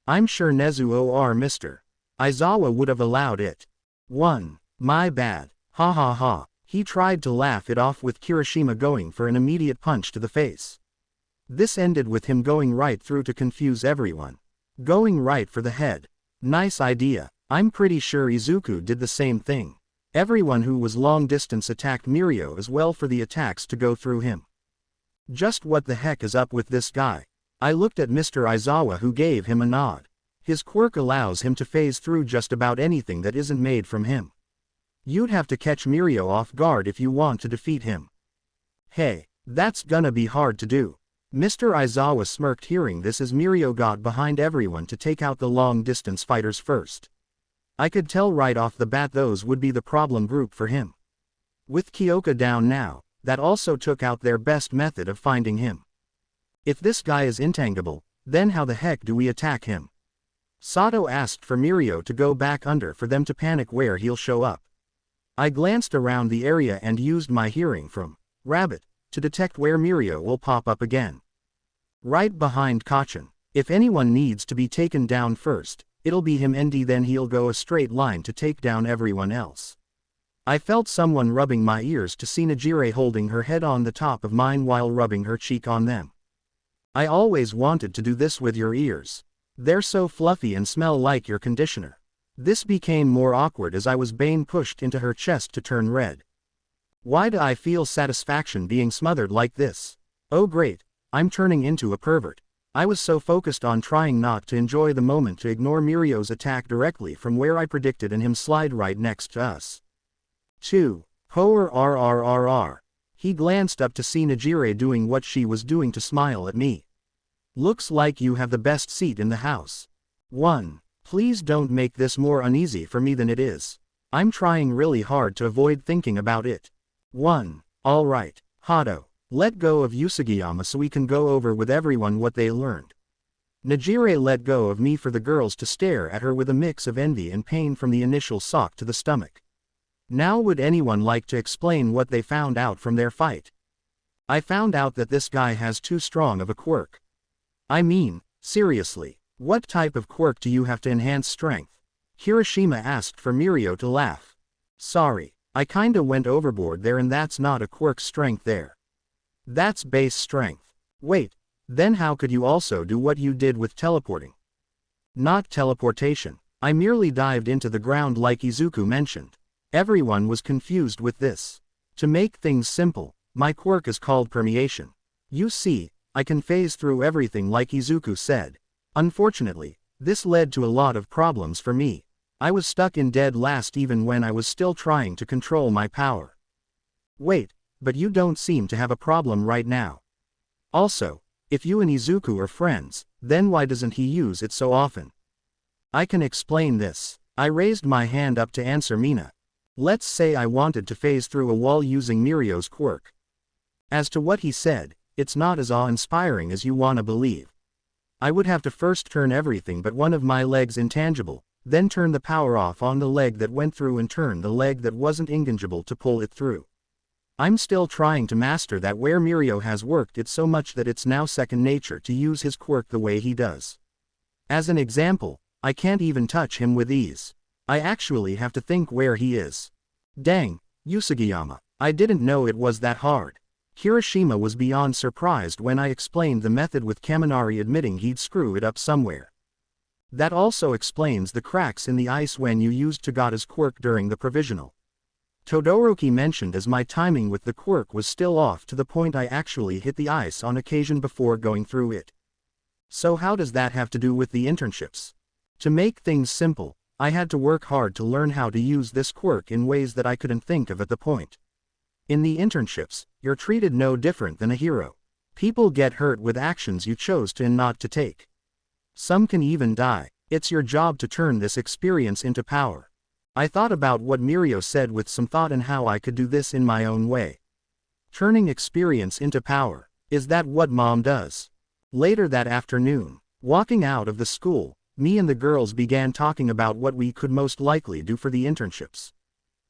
[SPEAKER 2] I'm sure Nezu or Mr. Aizawa would have allowed it. My bad, ha ha ha. He tried to laugh it off with Kirishima going for an immediate punch to the face. This ended with him going right through to confuse everyone. Going right for the head. Nice idea. I'm pretty sure Izuku did the same thing. Everyone who was long distance attacked Miriko as well for the attacks to go through him. Just what the heck is up with this guy? I looked at Mr. Aizawa, who gave him a nod. His quirk allows him to phase through just about anything that isn't made from him. You'd have to catch Miriko off guard if you want to defeat him. Hey, that's gonna be hard to do. Mr. Aizawa smirked hearing this as Miriko got behind everyone to take out the long-distance fighters first. I could tell right off the bat those would be the problem group for him. With Kyoka down now, that also took out their best method of finding him. If this guy is intangible, then how the heck do we attack him? Sato asked for Miriko to go back under for them to panic where he'll show up. I glanced around the area and used my hearing from Rabbit to detect where Miriko will pop up again. Right behind Kachin. If anyone needs to be taken down first, it'll be him, and then he'll go a straight line to take down everyone else. I felt someone rubbing my ears to see Najire holding her head on the top of mine while rubbing her cheek on them. I always wanted to do this with your ears. They're so fluffy and smell like your conditioner. This became more awkward as I was being pushed into her chest to turn red. Why do I feel satisfaction being smothered like this? Oh great, I'm turning into a pervert. I was so focused on trying not to enjoy the moment to ignore Mirio's attack directly from where I predicted and him slide right next to us. 2. Hoer rrrr. He glanced up to see Najire doing what she was doing to smile at me. Looks like you have the best seat in the house. 1. Please don't make this more uneasy for me than it is. I'm trying really hard to avoid thinking about it. 1. Alright, Hato. Let go of Usugiyama so we can go over with everyone what they learned. Najire let go of me for the girls to stare at her with a mix of envy and pain from the initial sock to the stomach. Now would anyone like to explain what they found out from their fight? I found out that this guy has too strong of a quirk. I mean, seriously, what type of quirk do you have to enhance strength? Kirishima asked for Miriko to laugh. Sorry, I kinda went overboard there, and that's not a quirk strength there. That's base strength. Wait, then how could you also do what you did with teleporting? Not teleportation. I merely dived into the ground like Izuku mentioned. Everyone was confused with this. To make things simple, my quirk is called permeation. You see, I can phase through everything like Izuku said. Unfortunately, this led to a lot of problems for me. I was stuck in dead last even when I was still trying to control my power. Wait, but you don't seem to have a problem right now. Also, if you and Izuku are friends, then why doesn't he use it so often? I can explain this. I raised my hand up to answer Mina. Let's say I wanted to phase through a wall using Mirio's quirk. As to what he said, it's not as awe-inspiring as you wanna believe. I would have to first turn everything but one of my legs intangible, then turn the power off on the leg that went through and turn the leg that wasn't intangible to pull it through. I'm still trying to master that, where Miriko has worked it so much that it's now second nature to use his quirk the way he does. As an example, I can't even touch him with ease. I actually have to think where he is. Dang, Usugiyama, I didn't know it was that hard. Kirishima was beyond surprised when I explained the method, with Kaminari admitting he'd screw it up somewhere. That also explains the cracks in the ice when you used Tagata's quirk during the provisional. Todoroki mentioned as my timing with the quirk was still off to the point I actually hit the ice on occasion before going through it. So how does that have to do with the internships? To make things simple, I had to work hard to learn how to use this quirk in ways that I couldn't think of at the point. In the internships, you're treated no different than a hero. People get hurt with actions you chose to and not to take. Some can even die. It's your job to turn this experience into power. I thought about what Miriko said with some thought and how I could do this in my own way. Turning experience into power. Is that what Mom does? Later that afternoon, walking out of the school, me and the girls began talking about what we could most likely do for the internships.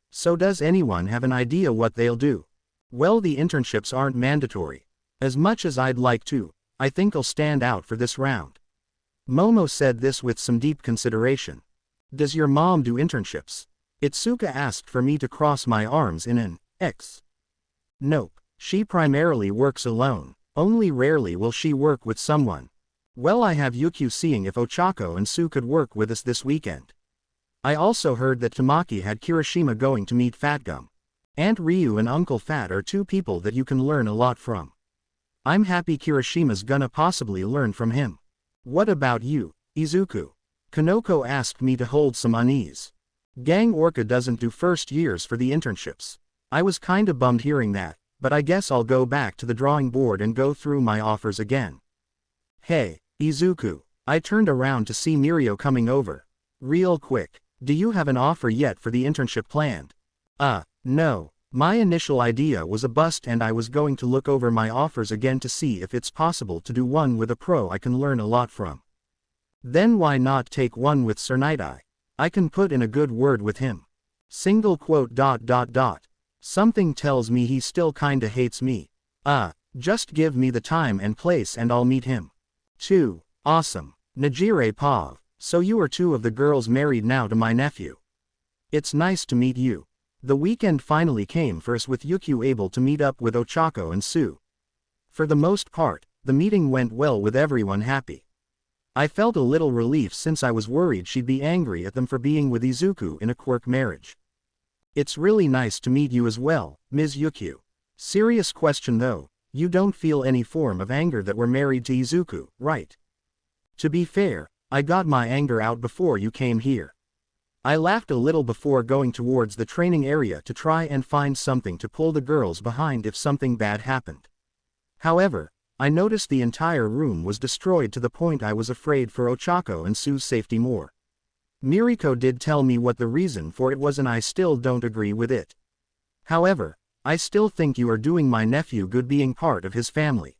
[SPEAKER 2] So does anyone have an idea what they'll do? Well, the internships aren't mandatory. As much as I'd like to, I think I'll stand out for this round. Momo said this with some deep consideration. Does your mom do internships? Itsuka asked for me to cross my arms in an X. Nope, she primarily works alone. Only rarely will she work with someone. Well, I have Yukio seeing if Ochako and Sue could work with us this weekend. I also heard that Tamaki had Kirishima going to meet Fatgum. Aunt Ryu and Uncle Fat are two people that you can learn a lot from. I'm happy Kirishima's gonna possibly learn from him. What about you, Izuku? Kanoko asked me to hold some unease. Gang Orca doesn't do first years for the internships. I was kinda bummed hearing that, but I guess I'll go back to the drawing board and go through my offers again. Hey, Izuku. I turned around to see Miriko coming over. Real quick, do you have an offer yet for the internship planned? No. My initial idea was a bust and I was going to look over my offers again to see if it's possible to do one with a pro I can learn a lot from. Then why not take one with Sir Night-Eye? I can put in a good word with him. Single quote ... Something tells me he still kinda hates me. Just give me the time and place and I'll meet him. 2. Awesome. Najire Pav. So you are two of the girls married now to my nephew. It's nice to meet you. The weekend finally came for us with Yukio able to meet up with Ochako and Sue. For the most part, the meeting went well with everyone happy. I felt a little relief since I was worried she'd be angry at them for being with Izuku in a quirk marriage. It's really nice to meet you as well, Ms. Yukio. Serious question though, you don't feel any form of anger that we're married to Izuku, right? To be fair, I got my anger out before you came here. I laughed a little before going towards the training area to try and find something to pull the girls behind if something bad happened. However, I noticed the entire room was destroyed to the point I was afraid for Ochako and Sue's safety more. Miriko did tell me what the reason for it was and I still don't agree with it. However, I still think you are doing my nephew good being part of his family.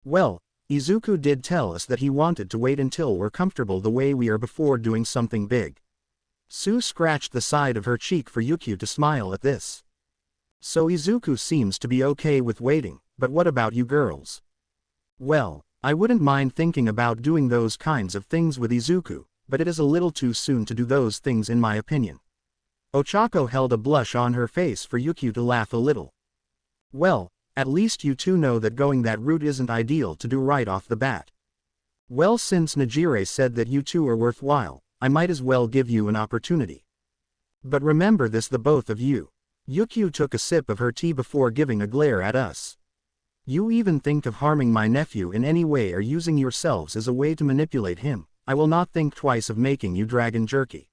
[SPEAKER 2] Well, Izuku did tell us that he wanted to wait until we're comfortable the way we are before doing something big. Sue scratched the side of her cheek for Yukio to smile at this. So Izuku seems to be okay with waiting, but what about you girls? Well, I wouldn't mind thinking about doing those kinds of things with Izuku, but it is a little too soon to do those things in my opinion. Ochako held a blush on her face for Yukio to laugh a little. Well, at least you two know that going that route isn't ideal to do right off the bat. Well, since Najire said that you two are worthwhile, I might as well give you an opportunity. But remember this, the both of you. Yukio took a sip of her tea before giving a glare at us. You even think of harming my nephew in any way or using yourselves as a way to manipulate him, I will not think twice of making you dragon jerky.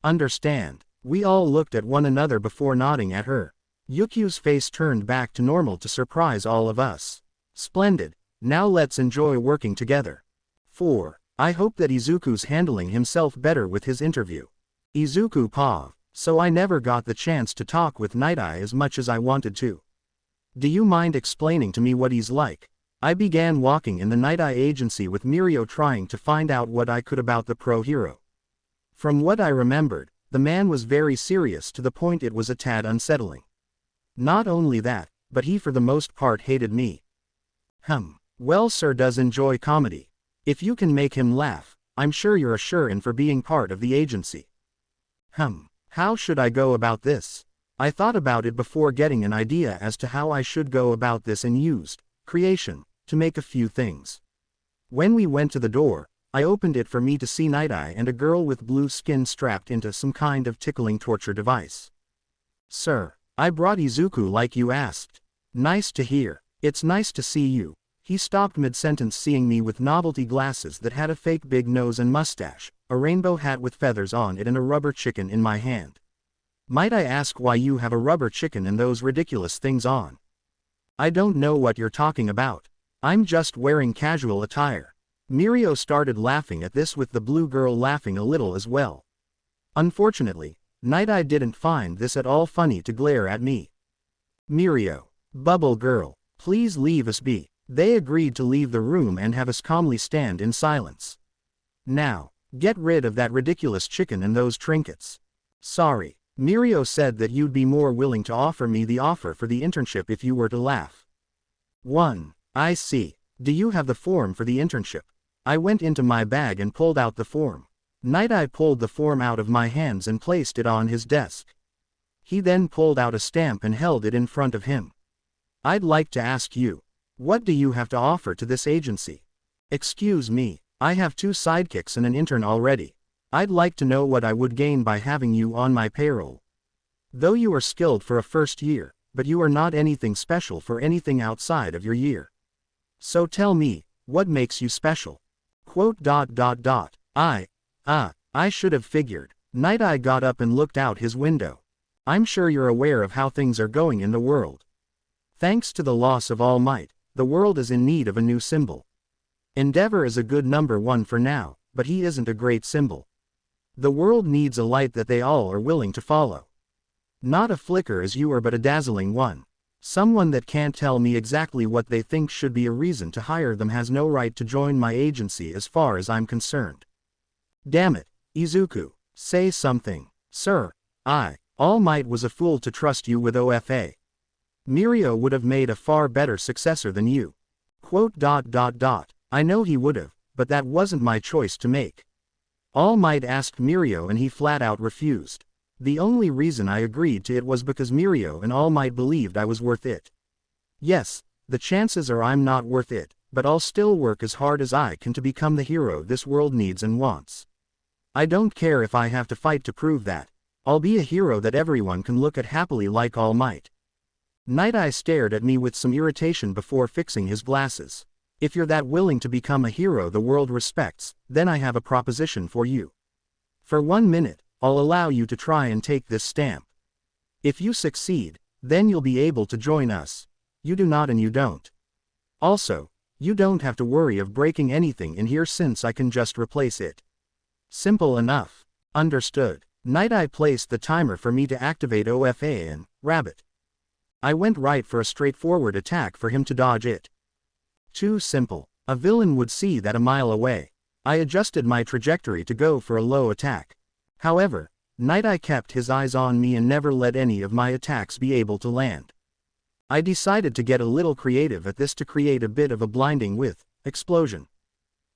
[SPEAKER 2] Understand? We all looked at one another before nodding at her. Yukio's face turned back to normal to surprise all of us. Splendid. Now let's enjoy working together. 4. I hope that Izuku's handling himself better with his interview. Izuku Pav. So I never got the chance to talk with Night-Eye as much as I wanted to. Do you mind explaining to me what he's like? I began walking in the Night-Eye agency with Miriko trying to find out what I could about the pro hero. From what I remembered, the man was very serious to the point it was a tad unsettling. Not only that, but he for the most part hated me. Well, sir does enjoy comedy. If you can make him laugh, I'm sure you're a sure-in for being part of the agency. How should I go about this? I thought about it before getting an idea as to how I should go about this and used creation to make a few things. When we went to the door, I opened it for me to see Night-Eye and a girl with blue skin strapped into some kind of tickling torture device. Sir, I brought Izuku like you asked. Nice to hear. It's nice to see you. He stopped mid-sentence, seeing me with novelty glasses that had a fake big nose and mustache, a rainbow hat with feathers on it and a rubber chicken in my hand. Might I ask why you have a rubber chicken and those ridiculous things on? I don't know what you're talking about. I'm just wearing casual attire. Miriko started laughing at this, with the blue girl laughing a little as well. Unfortunately, Night Eye didn't find this at all funny to glare at me. Miriko, Bubble Girl, please leave us be. They agreed to leave the room and have us calmly stand in silence. Now, get rid of that ridiculous chicken and those trinkets. Sorry, Miriko said that you'd be more willing to offer me the offer for the internship if you were to laugh. 1. I see. Do you have the form for the internship? I went into my bag and pulled out the form. Night Eye pulled the form out of my hands and placed it on his desk. He then pulled out a stamp and held it in front of him. I'd like to ask you, what do you have to offer to this agency? Excuse me, I have 2 sidekicks and an intern already. I'd like to know what I would gain by having you on my payroll. Though you are skilled for a first year, but you are not anything special for anything outside of your year. So tell me, what makes you special? I should have figured. Night Eye got up and looked out his window. I'm sure you're aware of how things are going in the world. Thanks to the loss of All Might, the world is in need of a new symbol. Endeavor is a good number 1 for now, but he isn't a great symbol. The world needs a light that they all are willing to follow. Not a flicker as you are, but a dazzling one. Someone that can't tell me exactly what they think should be a reason to hire them has no right to join my agency as far as I'm concerned. Damn it, Izuku, say something. Sir, All Might was a fool to trust you with OFA. Miriko would have made a far better successor than you. I know he would have, but that wasn't my choice to make. All Might asked Miriko and he flat out refused. The only reason I agreed to it was because Miriko and All Might believed I was worth it. Yes, the chances are I'm not worth it, but I'll still work as hard as I can to become the hero this world needs and wants. I don't care if I have to fight to prove that. I'll be a hero that everyone can look at happily like All Might. Night Eye stared at me with some irritation before fixing his glasses. If you're that willing to become a hero the world respects, then I have a proposition for you. For 1 minute, I'll allow you to try and take this stamp. If you succeed, then you'll be able to join us. You do not and you don't. Also, you don't have to worry of breaking anything in here since I can just replace it. Simple enough. Understood. Night Eye placed the timer for me to activate OFA and Rabbit. I went right for a straightforward attack for him to dodge it. Too simple. A villain would see that a mile away. I adjusted my trajectory to go for a low attack. However, Night Eye kept his eyes on me and never let any of my attacks be able to land. I decided to get a little creative at this to create a bit of a blinding with explosion.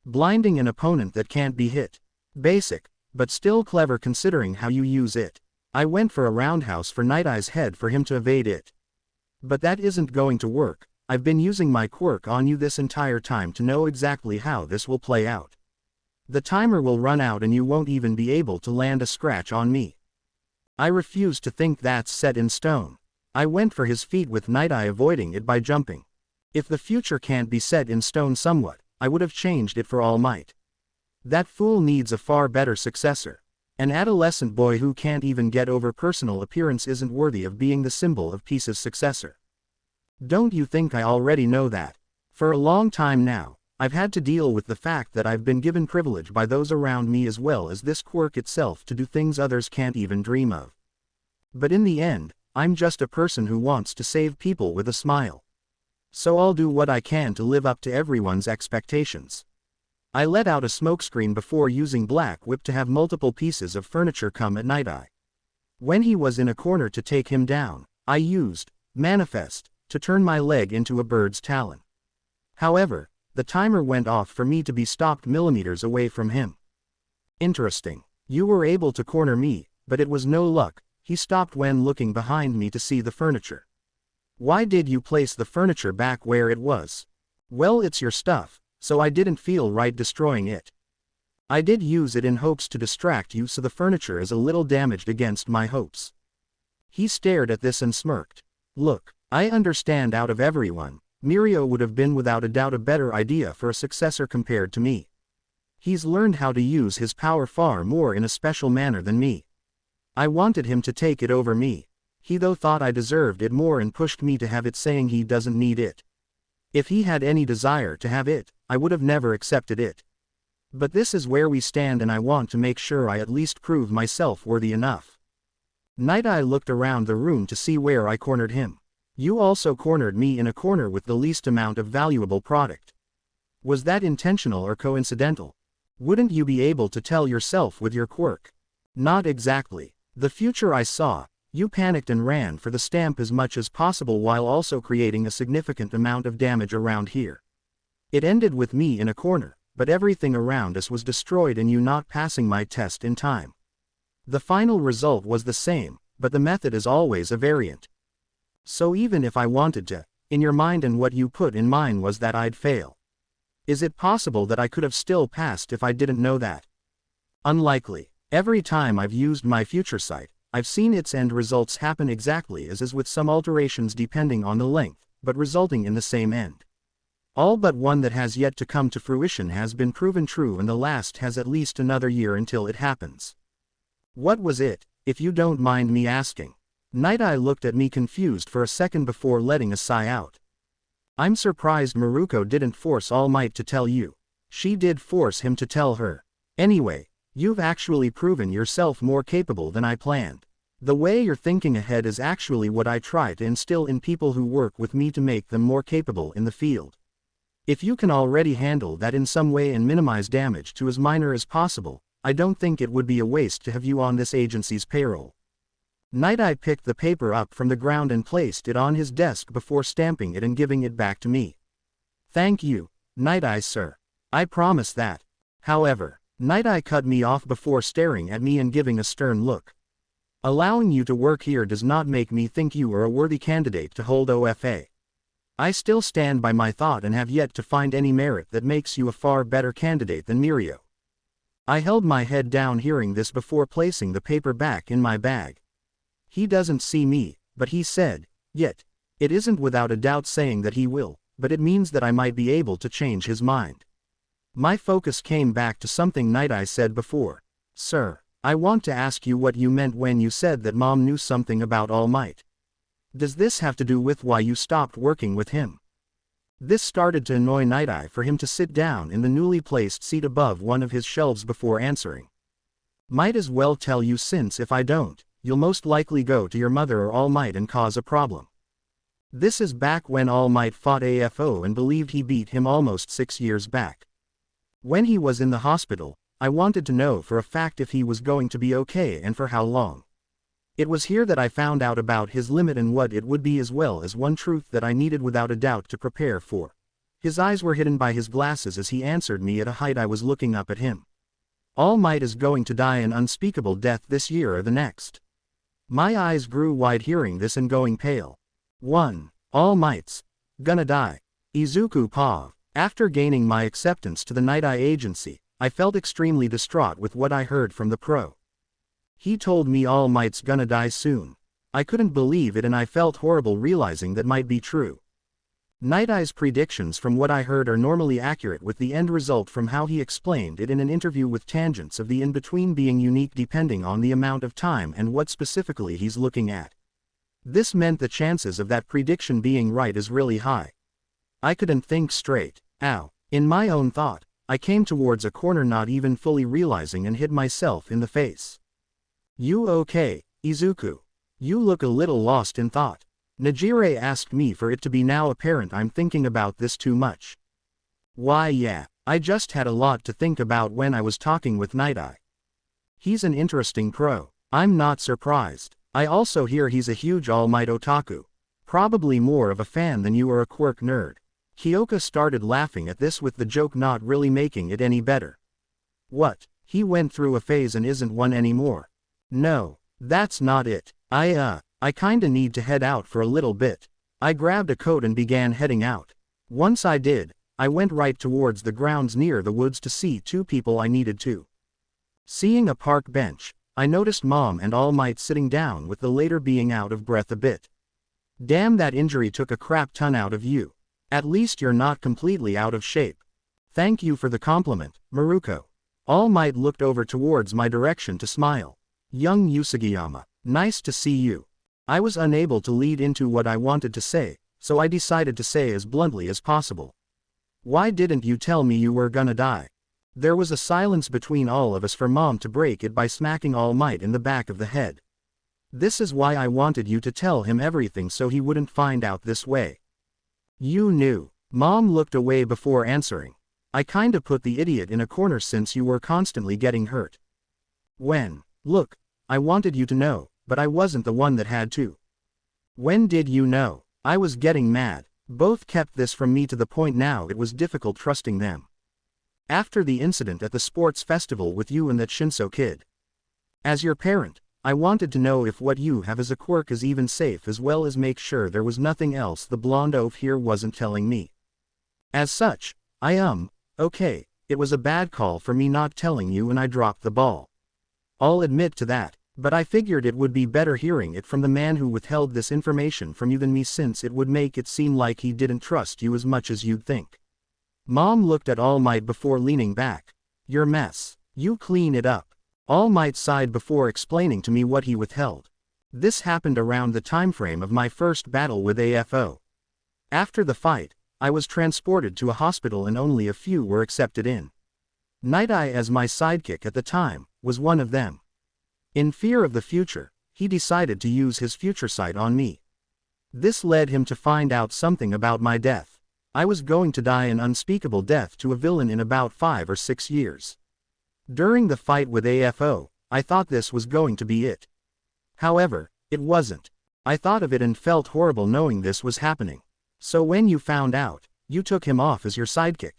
[SPEAKER 2] Blinding an opponent that can't be hit. Basic, but still clever considering how you use it. I went for a roundhouse for Night Eye's head for him to evade it. But that isn't going to work. I've been using my quirk on you this entire time to know exactly how this will play out. The timer will run out and you won't even be able to land a scratch on me. I refuse to think that's set in stone. I went for his feet with Night Eye avoiding it by jumping. If the future can't be set in stone somewhat, I would have changed it for All Might. That fool needs a far better successor. An adolescent boy who can't even get over personal appearance isn't worthy of being the symbol of peace's successor. Don't you think I already know that? For a long time now, I've had to deal with the fact that I've been given privilege by those around me as well as this quirk itself to do things others can't even dream of. But in the end, I'm just a person who wants to save people with a smile. So I'll do what I can to live up to everyone's expectations. I let out a smokescreen before using Black Whip to have multiple pieces of furniture come at Night Eye. When he was in a corner to take him down, I used Manifest to turn my leg into a bird's talon. However, the timer went off for me to be stopped millimeters away from him. Interesting. You were able to corner me, but it was no luck. He stopped when looking behind me to see the furniture. Why did you place the furniture back where it was? Well, it's your stuff, so I didn't feel right destroying it. I did use it in hopes to distract you, so the furniture is a little damaged against my hopes. He stared at this and smirked. Look, I understand out of everyone, Miriko would have been without a doubt a better idea for a successor compared to me. He's learned how to use his power far more in a special manner than me. I wanted him to take it over me. He though thought I deserved it more and pushed me to have it, saying he doesn't need it. If he had any desire to have it, I would have never accepted it. But this is where we stand, and I want to make sure I at least prove myself worthy enough. Night Eye looked around the room to see where I cornered him. You also cornered me in a corner with the least amount of valuable product. Was that intentional or coincidental? Wouldn't you be able to tell yourself with your quirk? Not exactly. The future I saw. You panicked and ran for the stamp as much as possible while also creating a significant amount of damage around here. It ended with me in a corner, but everything around us was destroyed and you not passing my test in time. The final result was the same, but the method is always a variant. So even if I wanted to, in your mind and what you put in mine was that I'd fail. Is it possible that I could have still passed if I didn't know that? Unlikely. Every time I've used my future sight, I've seen its end results happen exactly as is, with some alterations depending on the length, but resulting in the same end. All but one that has yet to come to fruition has been proven true, and the last has at least another year until it happens. What was it, if you don't mind me asking? Night Eye looked at me confused for a second before letting a sigh out. I'm surprised Miriko didn't force All Might to tell you. She did force him to tell her. Anyway, you've actually proven yourself more capable than I planned. The way you're thinking ahead is actually what I try to instill in people who work with me to make them more capable in the field. If you can already handle that in some way and minimize damage to as minor as possible, I don't think it would be a waste to have you on this agency's payroll. Night Eye picked the paper up from the ground and placed it on his desk before stamping it and giving it back to me. Thank you, Night Eye sir. I promise that. However, Night Eye cut me off before staring at me and giving a stern look. Allowing you to work here does not make me think you are a worthy candidate to hold OFA. I still stand by my thought and have yet to find any merit that makes you a far better candidate than Miriko. I held my head down hearing this before placing the paper back in my bag. He doesn't see me, but he said, yet. It isn't without a doubt saying that he will, but it means that I might be able to change his mind. My focus came back to something Night Eye said before. Sir, I want to ask you what you meant when you said that Mom knew something about All Might. Does this have to do with why you stopped working with him? This started to annoy Night Eye for him to sit down in the newly placed seat above one of his shelves before answering. Might as well tell you, since if I don't, you'll most likely go to your mother or All Might and cause a problem. This is back when All Might fought AFO and believed he beat him almost 6 years back. When he was in the hospital, I wanted to know for a fact if he was going to be okay and for how long. It was here that I found out about his limit and what it would be, as well as one truth that I needed without a doubt to prepare for. His eyes were hidden by his glasses as he answered me at a height I was looking up at him. All Might is going to die an unspeakable death this year or the next. My eyes grew wide hearing this and going pale. 1. All Might's gonna die. Izuku Pav. After gaining my acceptance to the Night Eye agency, I felt extremely distraught with what I heard from the pro. He told me All Might's gonna die soon. I couldn't believe it and I felt horrible realizing that might be true. Night Eye's predictions from what I heard are normally accurate, with the end result from how he explained it in an interview with tangents of the in-between being unique depending on the amount of time and what specifically he's looking at. This meant the chances of that prediction being right is really high. I couldn't think straight. Ow. In my own thought, I came towards a corner not even fully realizing and hit myself in the face. You okay, Izuku? You look a little lost in thought. Najire asked me, for it to be now apparent I'm thinking about this too much. Why yeah, I just had a lot to think about when I was talking with Night Eye. He's an interesting pro. I'm not surprised. I also hear he's a huge All Might otaku. Probably more of a fan than you are a quirk nerd. Kyoka started laughing at this, with the joke not really making it any better. What, he went through a phase and isn't one anymore? No, that's not it. I kinda need to head out for a little bit. I grabbed a coat and began heading out. Once I did, I went right towards the grounds near the woods to see two people I needed to. Seeing a park bench, I noticed Mom and All Might sitting down with the later being out of breath a bit. Damn, that injury took a crap ton out of you. At least you're not completely out of shape. Thank you for the compliment, Miriko. All Might looked over towards my direction to smile. Young Usugiyama, nice to see you. I was unable to lead into what I wanted to say, so I decided to say as bluntly as possible. Why didn't you tell me you were gonna die? There was a silence between all of us for Mom to break it by smacking All Might in the back of the head. This is why I wanted you to tell him everything so he wouldn't find out this way. You knew. Mom looked away before answering. I kinda put the idiot in a corner since you were constantly getting hurt. Look, I wanted you to know, but I wasn't the one that had to. When did you know? I was getting mad. Both kept this from me to the point now it was difficult trusting them. After the incident at the sports festival with you and that Shinso kid. As your parent, I wanted to know if what you have as a quirk is even safe, as well as make sure there was nothing else the blonde oaf here wasn't telling me. As such, okay, it was a bad call for me not telling you and I dropped the ball. I'll admit to that, but I figured it would be better hearing it from the man who withheld this information from you than me, since it would make it seem like he didn't trust you as much as you'd think. Mom looked at All Might before leaning back. Your mess. You clean it up. All Might sighed before explaining to me what he withheld. This happened around the time frame of my first battle with AFO. After the fight, I was transported to a hospital and only a few were accepted in. Night Eye, as my sidekick at the time, was one of them. In fear of the future, he decided to use his future sight on me. This led him to find out something about my death. I was going to die an unspeakable death to a villain in about 5 or 6 years. During the fight with AFO, I thought this was going to be it. However, it wasn't. I thought of it and felt horrible knowing this was happening. So when you found out, you took him off as your sidekick.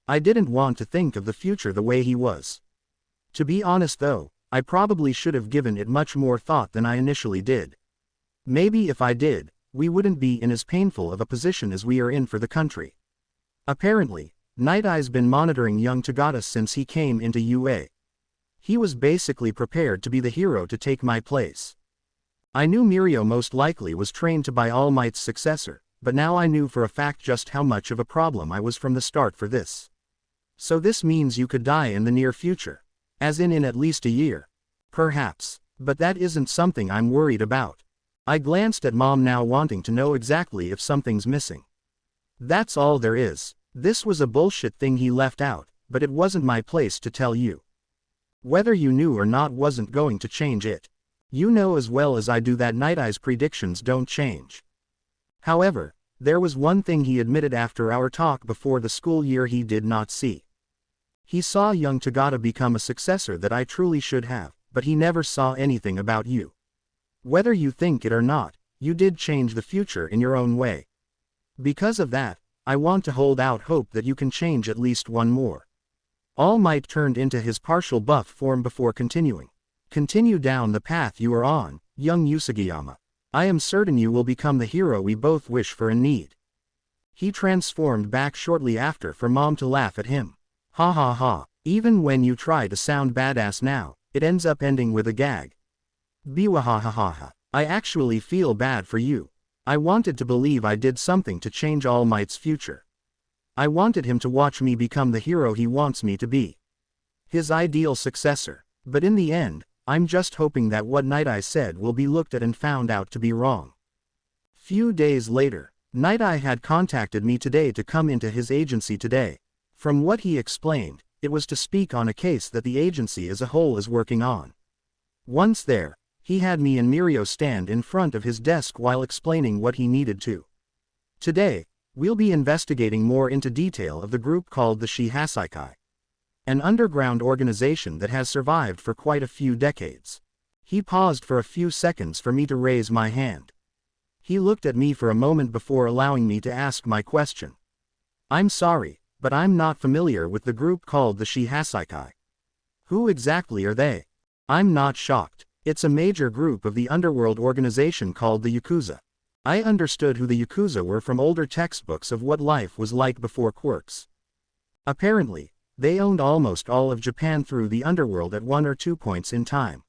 [SPEAKER 2] I didn't want to think of the future the way he was. To be honest though, I probably should have given it much more thought than I initially did. Maybe if I did, we wouldn't be in as painful of a position as we are in for the country. Apparently, Night Eye's been monitoring young Tagata since he came into UA. He was basically prepared to be the hero to take my place. I knew Miriko most likely was trained to be All Might's successor, but now I knew for a fact just how much of a problem I was from the start for this. So this means you could die in the near future. As in at least a year. Perhaps. But that isn't something I'm worried about. I glanced at Mom, now wanting to know exactly if something's missing. That's all there is. This was a bullshit thing he left out, but it wasn't my place to tell you. Whether you knew or not wasn't going to change it. You know as well as I do that Night Eye's predictions don't change. However, there was one thing he admitted after our talk before the school year he did not see. He saw young Tagata become a successor that I truly should have, but he never saw anything about you. Whether you think it or not, you did change the future in your own way. Because of that, I want to hold out hope that you can change at least one more. All Might turned into his partial buff form before continuing. Continue down the path you are on, young Usugiyama. I am certain you will become the hero we both wish for and need. He transformed back shortly after for Mom to laugh at him. Ha ha ha, even when you try to sound badass now, it ends up ending with a gag. Biwahahaha, I actually feel bad for you. I wanted to believe I did something to change All Might's future. I wanted him to watch me become the hero he wants me to be. His ideal successor. But in the end, I'm just hoping that what Night Eye said will be looked at and found out to be wrong. Few days later, Night Eye had contacted me today to come into his agency today. From what he explained, it was to speak on a case that the agency as a whole is working on. Once there, he had me and Miriko stand in front of his desk while explaining what he needed to. Today, we'll be investigating more into detail of the group called the Shihasaikai. An underground organization that has survived for quite a few decades. He paused for a few seconds for me to raise my hand. He looked at me for a moment before allowing me to ask my question. I'm sorry, but I'm not familiar with the group called the Shihasaikai. Who exactly are they? I'm not shocked. It's a major group of the underworld organization called the Yakuza. I understood who the Yakuza were from older textbooks of what life was like before quirks. Apparently, They owned almost all of Japan through the underworld at one or two points in time.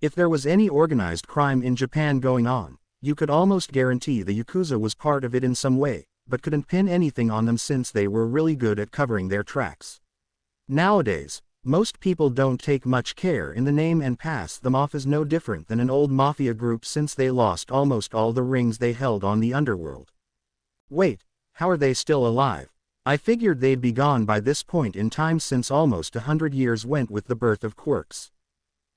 [SPEAKER 2] If there was any organized crime in Japan going on, you could almost guarantee the Yakuza was part of it in some way, but couldn't pin anything on them since they were really good at covering their tracks. Nowadays, most people don't take much care in the name and pass them off as no different than an old mafia group since they lost almost all the rings they held on the underworld. Wait, how are they still alive? I figured they'd be gone by this point in time since almost 100 years went with the birth of quirks.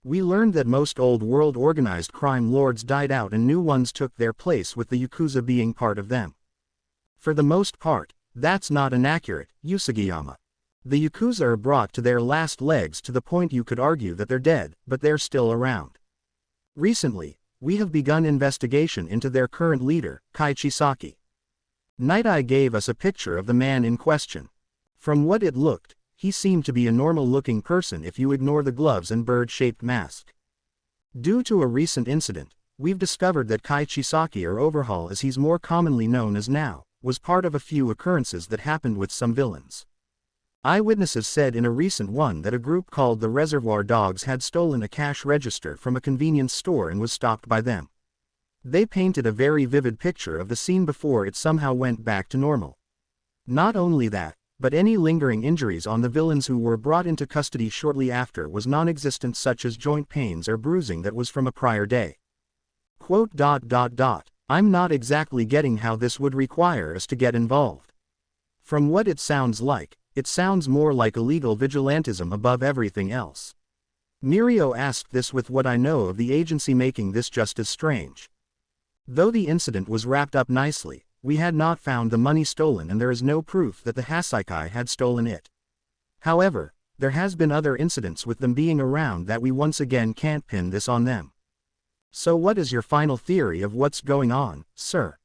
[SPEAKER 2] We learned that most old world organized crime lords died out and new ones took their place with the Yakuza being part of them. For the most part, that's not inaccurate, Usagiyama. The Yakuza are brought to their last legs to the point you could argue that they're dead, but they're still around. Recently, we have begun investigation into their current leader, Kaichisaki. Night Eye gave us a picture of the man in question. From what it looked, he seemed to be a normal-looking person if you ignore the gloves and bird-shaped mask. Due to a recent incident, we've discovered that Kaichisaki, or Overhaul as he's more commonly known as now, was part of a few occurrences that happened with some villains. Eyewitnesses said in a recent one that a group called the Reservoir Dogs had stolen a cash register from a convenience store and was stopped by them. They painted a very vivid picture of the scene before it somehow went back to normal. Not only that, but any lingering injuries on the villains who were brought into custody shortly after was non-existent, such as joint pains or bruising that was from a prior day. I'm not exactly getting how this would require us to get involved. From what it sounds more like illegal vigilantism above everything else. Miriko asked this with what I know of the agency making this just as strange. Though the incident was wrapped up nicely, we had not found the money stolen and there is no proof that the Hasaikai had stolen it. However, there has been other incidents with them being around that we once again can't pin this on them. So what is your final theory of what's going on, sir?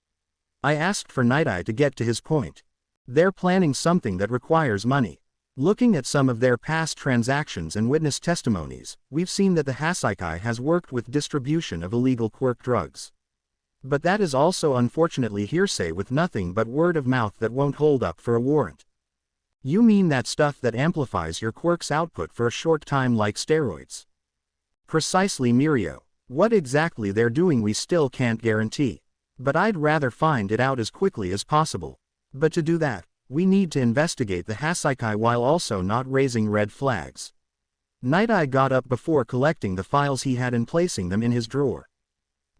[SPEAKER 2] I asked for Night Eye to get to his point. They're planning something that requires money. Looking at some of their past transactions and witness testimonies, we've seen that the Hasaikai has worked with distribution of illegal quirk drugs. But that is also unfortunately hearsay with nothing but word of mouth that won't hold up for a warrant. You mean that stuff that amplifies your quirk's output for a short time like steroids? Precisely, Miriko. What exactly they're doing we still can't guarantee. But I'd rather find it out as quickly as possible. But to do that, we need to investigate the Hasaikai while also not raising red flags. Night Eye got up before collecting the files he had and placing them in his drawer.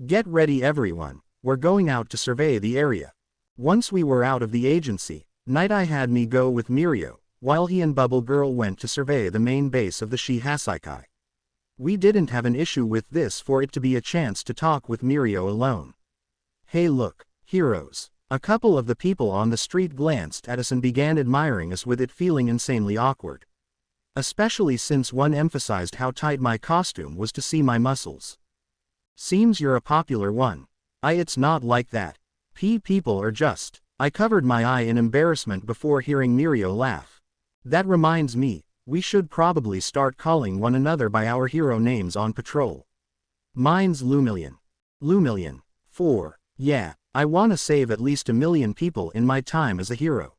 [SPEAKER 2] Get ready everyone, we're going out to survey the area. Once we were out of the agency, Night Eye had me go with Miriko, while he and Bubble Girl went to survey the main base of the Hasaikai. We didn't have an issue with this for it to be a chance to talk with Miriko alone. Hey look, heroes. A couple of the people on the street glanced at us and began admiring us with it feeling insanely awkward. Especially since one emphasized how tight my costume was to see my muscles. Seems you're a popular one. It's not like that. People are just. I covered my eye in embarrassment before hearing Miriko laugh. That reminds me, we should probably start calling one another by our hero names on patrol. Mine's Lumillion. Lumillion. 4. Yeah, I wanna save at least 1 million people in my time as a hero.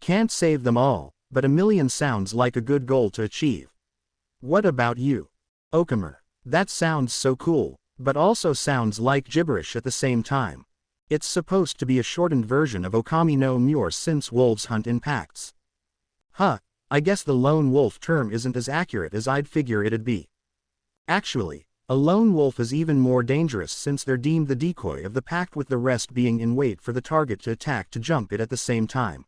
[SPEAKER 2] Can't save them all, but 1 million sounds like a good goal to achieve. What about you? Okamer. That sounds so cool, but also sounds like gibberish at the same time. It's supposed to be a shortened version of Okami no Mure since wolves hunt in packs. I guess the lone wolf term isn't as accurate as I'd figure it'd be. Actually, a lone wolf is even more dangerous since they're deemed the decoy of the pack, with the rest being in wait for the target to attack to jump it at the same time.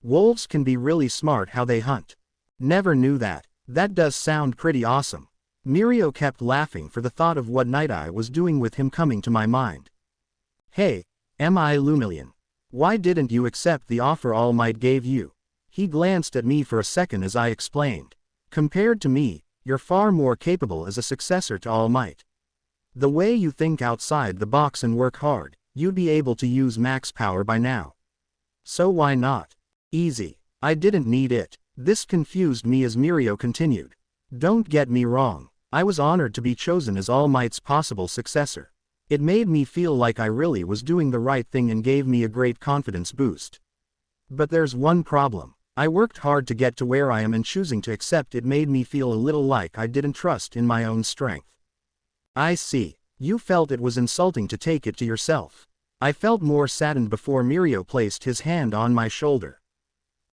[SPEAKER 2] Wolves can be really smart how they hunt. Never knew that. That does sound pretty awesome. Miriko kept laughing for the thought of what Night Eye was doing with him coming to my mind. Hey, Lumillion. Why didn't you accept the offer All Might gave you? He glanced at me for a second as I explained. Compared to me, you're far more capable as a successor to All Might. The way you think outside the box and work hard, you'd be able to use max power by now. So why not? Easy. I didn't need it. This confused me as Miriko continued. Don't get me wrong. I was honored to be chosen as All Might's possible successor. It made me feel like I really was doing the right thing and gave me a great confidence boost. But there's one problem. I worked hard to get to where I am, and choosing to accept it made me feel a little like I didn't trust in my own strength. I see. You felt it was insulting to take it to yourself. I felt more saddened before Miriko placed his hand on my shoulder.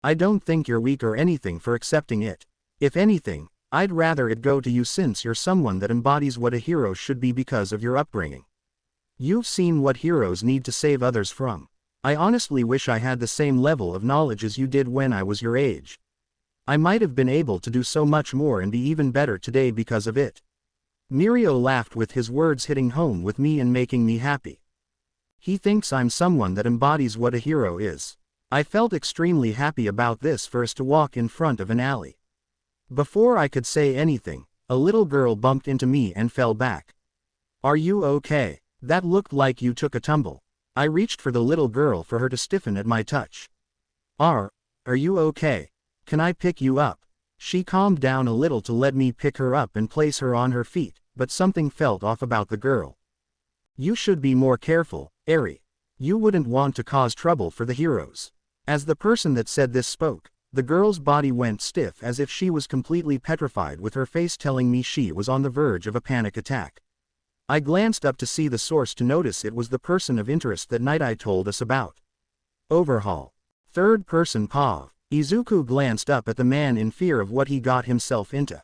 [SPEAKER 2] I don't think you're weak or anything for accepting it. If anything, I'd rather it go to you, since you're someone that embodies what a hero should be because of your upbringing. You've seen what heroes need to save others from. I honestly wish I had the same level of knowledge as you did when I was your age. I might have been able to do so much more and be even better today because of it. Miriko laughed, with his words hitting home with me and making me happy. He thinks I'm someone that embodies what a hero is. I felt extremely happy about this for us to walk in front of an alley. Before I could say anything, a little girl bumped into me and fell back. Are you okay? That looked like you took a tumble. I reached for the little girl for her to stiffen at my touch. Are you okay? Can I pick you up? She calmed down a little to let me pick her up and place her on her feet, but something felt off about the girl. You should be more careful, Eri. You wouldn't want to cause trouble for the heroes. As the person that said this spoke, the girl's body went stiff as if she was completely petrified, with her face telling me she was on the verge of a panic attack. I glanced up to see the source to notice it was the person of interest that Night Eye told us about. Overhaul. Third person Pav. Izuku glanced up at the man in fear of what he got himself into.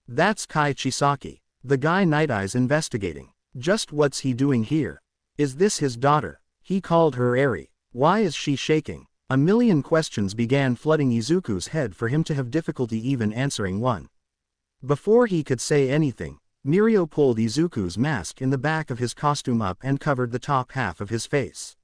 [SPEAKER 2] That's Kai Chisaki, the guy Night Eye's investigating. Just what's he doing here? Is this his daughter? He called her Eri. Why is she shaking? A million questions began flooding Izuku's head for him to have difficulty even answering one. Before he could say anything, Miriko pulled Izuku's mask in the back of his costume up and covered the top half of his face.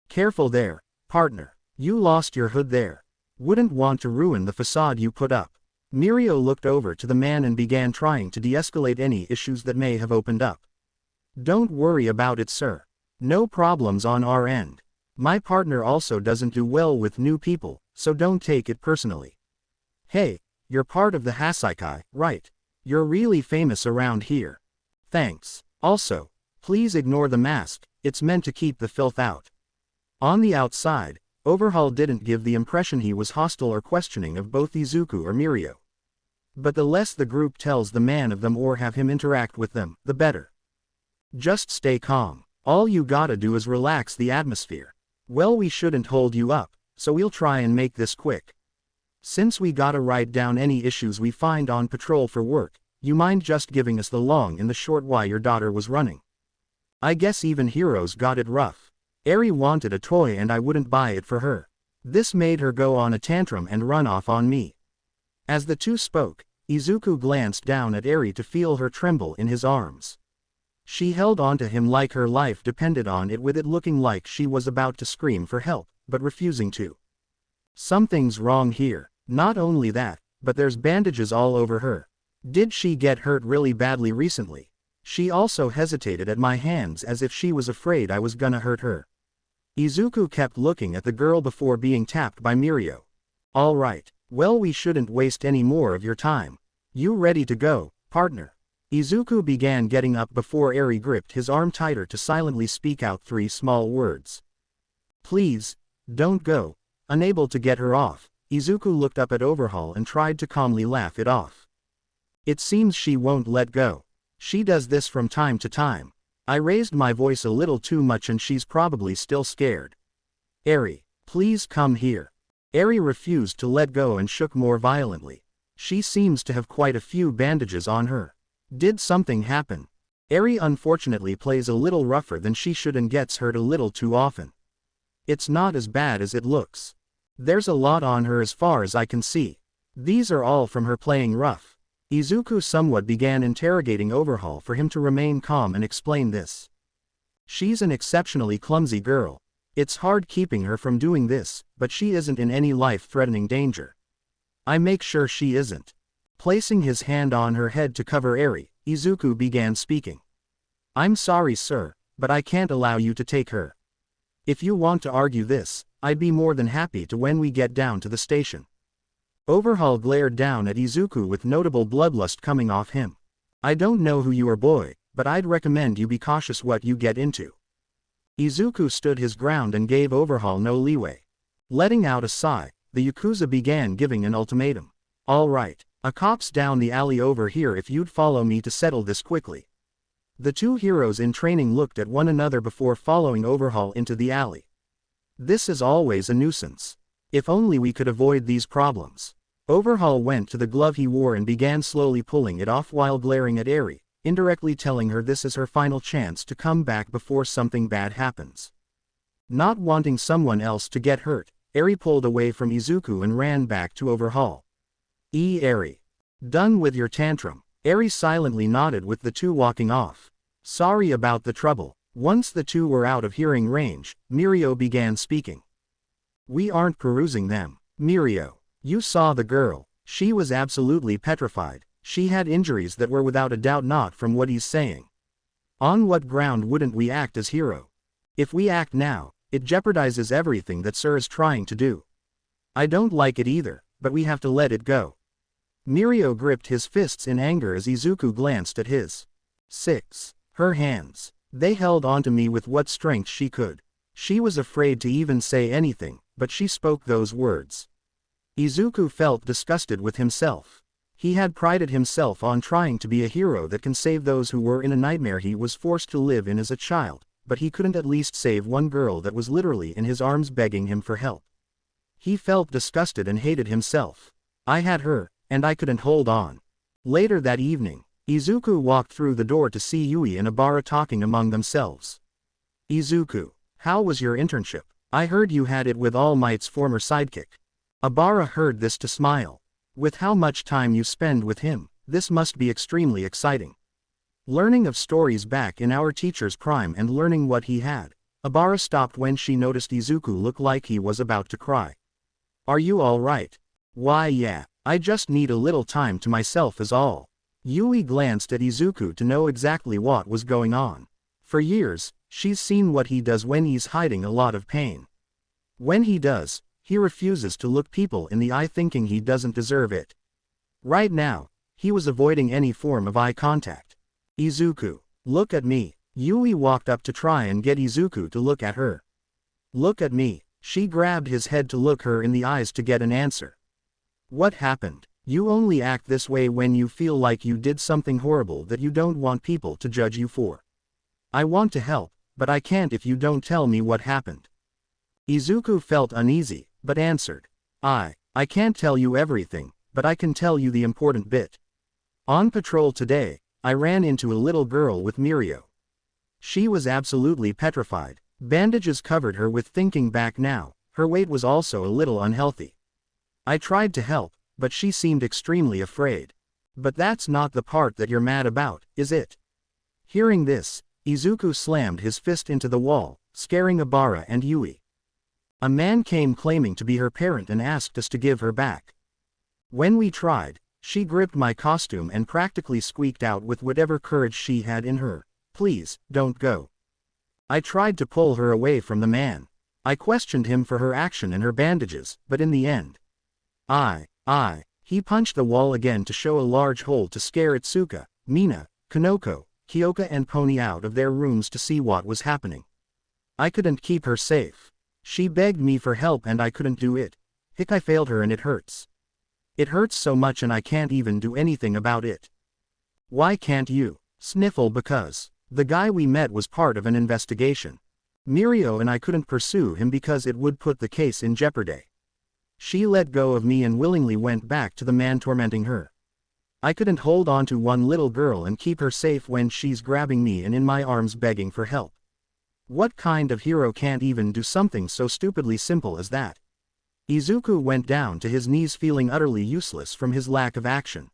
[SPEAKER 2] Careful there, partner. You lost your hood there. Wouldn't want to ruin the facade you put up. Miriko looked over to the man and began trying to de-escalate any issues that may have opened up. Don't worry about it, sir. No problems on our end. My partner also doesn't do well with new people, so don't take it personally. Hey, you're part of the Hasaikai, right? You're really famous around here. Thanks. Also, please ignore the mask, it's meant to keep the filth out. On the outside, Overhaul didn't give the impression he was hostile or questioning of both Izuku or Miriko. But the less the group tells the man of them or have him interact with them, the better. Just stay calm. All you gotta do is relax the atmosphere. Well, we shouldn't hold you up, so we'll try and make this quick. Since we gotta write down any issues we find on patrol for work, you mind just giving us the long and the short why your daughter was running? I guess even heroes got it rough. Eri wanted a toy and I wouldn't buy it for her. This made her go on a tantrum and run off on me. As the two spoke, Izuku glanced down at Eri to feel her tremble in his arms. She held onto him like her life depended on it, with it looking like she was about to scream for help, but refusing to. Something's wrong here. Not only that, but there's bandages all over her. Did she get hurt really badly recently? She also hesitated at my hands as if she was afraid I was gonna hurt her. Izuku kept looking at the girl before being tapped by Miriko. All right, well, we shouldn't waste any more of your time. You ready to go, partner? Izuku began getting up before Eri gripped his arm tighter to silently speak out 3 small words. Please, don't go. Unable to get her off, Izuku looked up at Overhaul and tried to calmly laugh it off. It seems she won't let go. She does this from time to time. I raised my voice a little too much and she's probably still scared. Eri, please come here. Eri refused to let go and shook more violently. She seems to have quite a few bandages on her. Did something happen? Eri unfortunately plays a little rougher than she should and gets hurt a little too often. It's not as bad as it looks. There's a lot on her as far as I can see. These are all from her playing rough. Izuku somewhat began interrogating Overhaul for him to remain calm and explain this. She's an exceptionally clumsy girl. It's hard keeping her from doing this, but she isn't in any life-threatening danger. I make sure she isn't. Placing his hand on her head to cover Eri, Izuku began speaking. I'm sorry, sir, but I can't allow you to take her. If you want to argue this, I'd be more than happy to when we get down to the station. Overhaul glared down at Izuku with notable bloodlust coming off him. I don't know who you are, boy, but I'd recommend you be cautious what you get into. Izuku stood his ground and gave Overhaul no leeway. Letting out a sigh, the Yakuza began giving an ultimatum. All right, a cop's down the alley over here if you'd follow me to settle this quickly. The two heroes in training looked at one another before following Overhaul into the alley. This is always a nuisance. If only we could avoid these problems. Overhaul went to the glove he wore and began slowly pulling it off while glaring at Eri, indirectly telling her this is her final chance to come back before something bad happens. Not wanting someone else to get hurt, Eri pulled away from Izuku and ran back to Overhaul. Eri. Done with your tantrum. Eri silently nodded with the two walking off. Sorry about the trouble. Once the two were out of hearing range, Miriko began speaking. We aren't perusing them. Miriko. You saw the girl. She was absolutely petrified. She had injuries that were without a doubt not from what he's saying. On what ground wouldn't we act as hero? If we act now, it jeopardizes everything that Sir is trying to do. I don't like it either, but we have to let it go. Miriko gripped his fists in anger as Izuku glanced at his. 6. Her hands. They held onto me with what strength she could. She was afraid to even say anything, but she spoke those words. Izuku felt disgusted with himself. He had prided himself on trying to be a hero that can save those who were in a nightmare he was forced to live in as a child, but he couldn't at least save one girl that was literally in his arms begging him for help. He felt disgusted and hated himself. I had her, and I couldn't hold on. Later that evening, Izuku walked through the door to see Yui and Abara talking among themselves. Izuku, how was your internship? I heard you had it with All Might's former sidekick. Abara heard this to smile. With how much time you spend with him, this must be extremely exciting. Learning of stories back in our teacher's prime and learning what he had, Abara stopped when she noticed Izuku look like he was about to cry. Are you all right? Why yeah, I just need a little time to myself is all. Yui glanced at Izuku to know exactly what was going on. For years, she's seen what he does when he's hiding a lot of pain. When he does, he refuses to look people in the eye thinking he doesn't deserve it. Right now, he was avoiding any form of eye contact. Izuku, look at me. Yui walked up to try and get Izuku to look at her. Look at me. She grabbed his head to look her in the eyes to get an answer. What happened? You only act this way when you feel like you did something horrible that you don't want people to judge you for. I want to help, but I can't if you don't tell me what happened. Izuku felt uneasy, but answered. I can't tell you everything, but I can tell you the important bit. On patrol today, I ran into a little girl with Miriko. She was absolutely petrified. Bandages covered her with thinking back now, her weight was also a little unhealthy. I tried to help, but she seemed extremely afraid. But that's not the part that you're mad about, is it? Hearing this, Izuku slammed his fist into the wall, scaring Abara and Yui. A man came claiming to be her parent and asked us to give her back. When we tried, she gripped my costume and practically squeaked out with whatever courage she had in her, "Please, don't go." I tried to pull her away from the man. I questioned him for her action and her bandages, but in the end, he punched the wall again to show a large hole to scare Itsuka, Mina, Kanoko, Kyoka and Pony out of their rooms to see what was happening. I couldn't keep her safe. She begged me for help and I couldn't do it. I failed her and it hurts. It hurts so much and I can't even do anything about it. Why can't you? Sniffle because the guy we met was part of an investigation. Miriko and I couldn't pursue him because it would put the case in jeopardy. She let go of me and willingly went back to the man tormenting her. I couldn't hold on to one little girl and keep her safe when she's grabbing me and in my arms begging for help. What kind of hero can't even do something so stupidly simple as that? Izuku went down to his knees feeling utterly useless from his lack of action.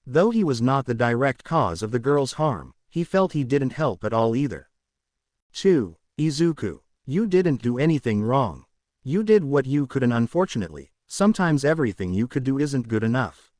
[SPEAKER 2] Though he was not the direct cause of the girl's harm, he felt he didn't help at all either. 2. Izuku, you didn't do anything wrong. You did what you could and unfortunately, sometimes everything you could do isn't good enough.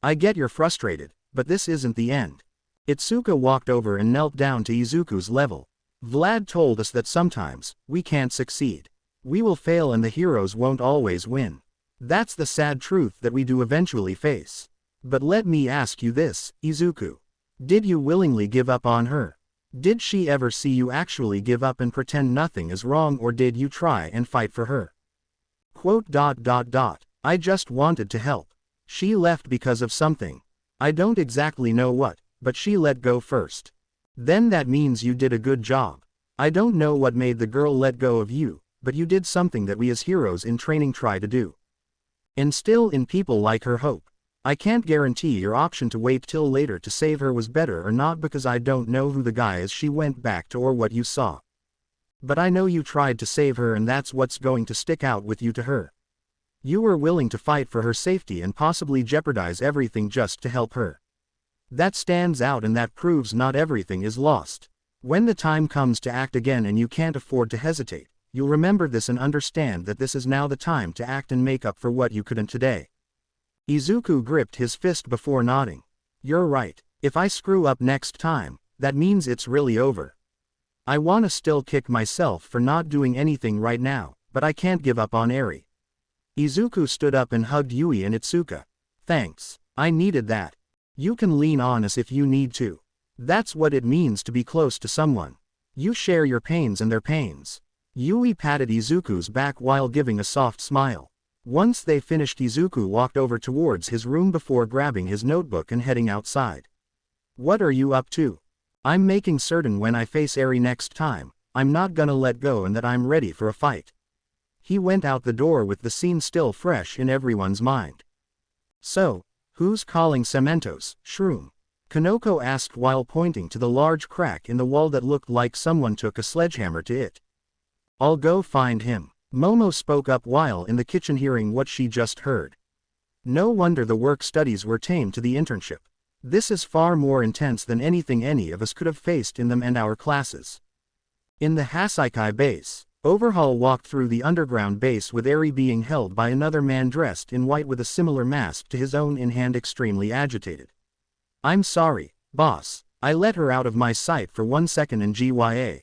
[SPEAKER 2] I get you're frustrated, but this isn't the end. Itsuka walked over and knelt down to Izuku's level. Vlad told us that sometimes, we can't succeed. We will fail and the heroes won't always win. That's the sad truth that we do eventually face. But let me ask you this, Izuku. Did you willingly give up on her? Did she ever see you actually give up and pretend nothing is wrong, or did you try and fight for her? Quote dot dot dot. I just wanted to help. She left because of something. I don't exactly know what, but she let go first. Then that means you did a good job. I don't know what made the girl let go of you, but you did something that we as heroes in training try to do. Instill in people like her hope. I can't guarantee your option to wait till later to save her was better or not because I don't know who the guy is she went back to or what you saw. But I know you tried to save her and that's what's going to stick out with you to her. You were willing to fight for her safety and possibly jeopardize everything just to help her. That stands out and that proves not everything is lost. When the time comes to act again and you can't afford to hesitate, you'll remember this and understand that this is now the time to act and make up for what you couldn't today. Izuku gripped his fist before nodding. You're right. If I screw up next time, that means it's really over. I wanna still kick myself for not doing anything right now, but I can't give up on Eri. Izuku stood up and hugged Yui and Itsuka. Thanks. I needed that. You can lean on us if you need to. That's what it means to be close to someone. You share your pains and their pains. Yui patted Izuku's back while giving a soft smile. Once they finished, Izuku walked over towards his room before grabbing his notebook and heading outside. What are you up to? I'm making certain when I face Eri next time, I'm not gonna let go and that I'm ready for a fight. He went out the door with the scene still fresh in everyone's mind. So, who's calling Cementos, Shroom? Kanoko asked while pointing to the large crack in the wall that looked like someone took a sledgehammer to it. I'll go find him. Momo spoke up while in the kitchen hearing what she just heard. No wonder the work studies were tame to the internship. This is far more intense than anything any of us could have faced in them and our classes. In the Hasaikai base, Overhaul walked through the underground base with Eri being held by another man dressed in white with a similar mask to his own in hand, extremely agitated. I'm sorry, boss. I let her out of my sight for 1 second and GYA.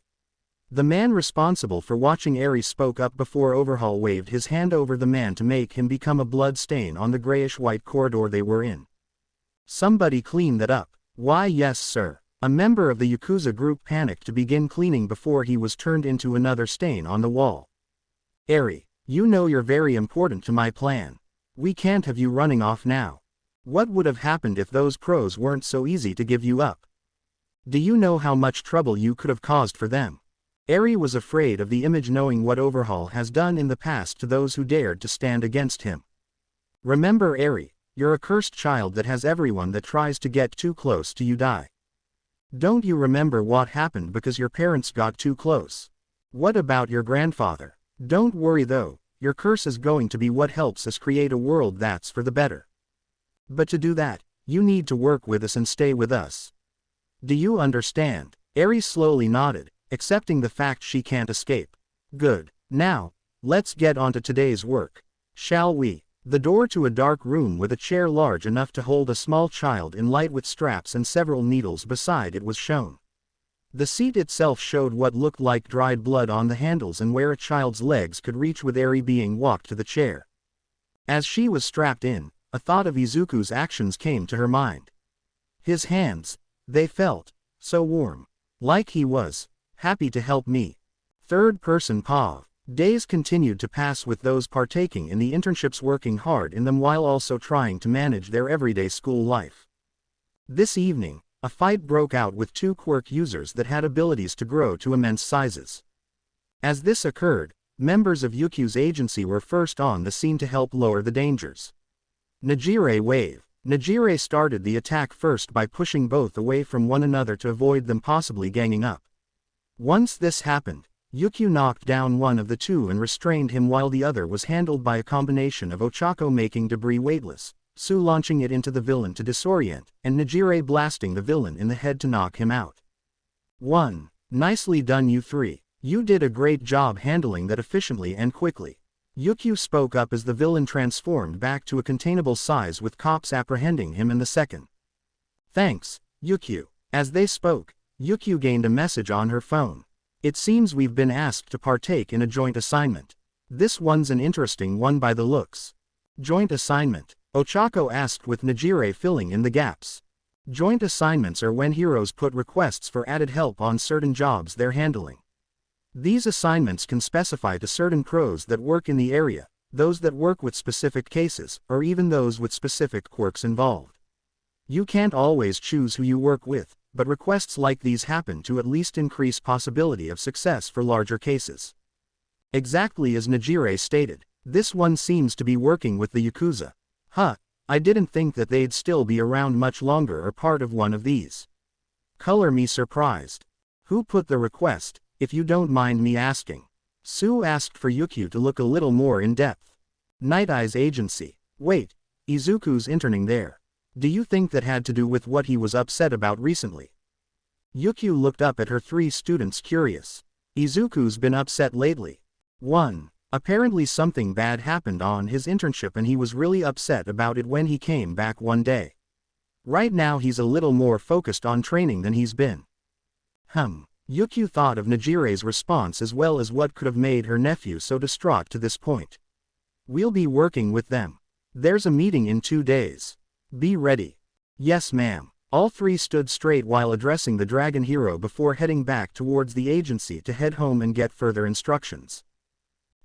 [SPEAKER 2] The man responsible for watching Eri spoke up before Overhaul waved his hand over the man to make him become a blood stain on the grayish-white corridor they were in. Somebody clean that up. Why yes sir. A member of the Yakuza group panicked to begin cleaning before he was turned into another stain on the wall. Eri, you know you're very important to my plan. We can't have you running off now. What would have happened if those pros weren't so easy to give you up? Do you know how much trouble you could have caused for them? Eri was afraid of the image knowing what Overhaul has done in the past to those who dared to stand against him. Remember Eri, you're a cursed child that has everyone that tries to get too close to you die. Don't you remember what happened because your parents got too close? What about your grandfather? Don't worry though, your curse is going to be what helps us create a world that's for the better. But to do that, you need to work with us and stay with us. Do you understand? Eri slowly nodded, accepting the fact she can't escape. Good. Now, let's get on to today's work. Shall we? The door to a dark room with a chair large enough to hold a small child in light with straps and several needles beside it was shown. The seat itself showed what looked like dried blood on the handles and where a child's legs could reach with Eri being walked to the chair. As she was strapped in, a thought of Izuku's actions came to her mind. His hands, they felt so warm. Like he was happy to help me. Third person POV. Days continued to pass with those partaking in the internships working hard in them while also trying to manage their everyday school life. This evening, a fight broke out with two quirk users that had abilities to grow to immense sizes. As this occurred, members of Yukyu's agency were first on the scene to help lower the dangers. Najire Wave. Najire started the attack first by pushing both away from one another to avoid them possibly ganging up. Once this happened, Yukyu knocked down one of the two and restrained him while the other was handled by a combination of Ochako making debris weightless, Su launching it into the villain to disorient, and Najire blasting the villain in the head to knock him out. 1. Nicely done you three. You did a great job handling that efficiently and quickly. Yukyu spoke up as the villain transformed back to a containable size with cops apprehending him in the second. Thanks, Yukyu. As they spoke, Yukyu gained a message on her phone. It seems we've been asked to partake in a joint assignment. This one's an interesting one by the looks. Joint assignment? Ochako asked with Najire filling in the gaps. Joint assignments are when heroes put requests for added help on certain jobs they're handling. These assignments can specify to certain pros that work in the area, those that work with specific cases, or even those with specific quirks involved. You can't always choose who you work with, but requests like these happen to at least increase possibility of success for larger cases. Exactly as Najire stated, this one seems to be working with the Yakuza. Huh, I didn't think that they'd still be around much longer or part of one of these. Color me surprised. Who put the request, if you don't mind me asking? Sue asked for Yukio to look a little more in depth. Night Eye's agency. Wait, Izuku's interning there. Do you think that had to do with what he was upset about recently? Yukio looked up at her three students curious. Izuku's been upset lately. 1. Apparently something bad happened on his internship and he was really upset about it when he came back one day. Right now he's a little more focused on training than he's been. Yukio thought of Najire's response as well as what could have made her nephew so distraught to this point. We'll be working with them. There's a meeting in 2 days. Be ready. Yes ma'am. All three stood straight while addressing the dragon hero before heading back towards the agency to head home and get further instructions.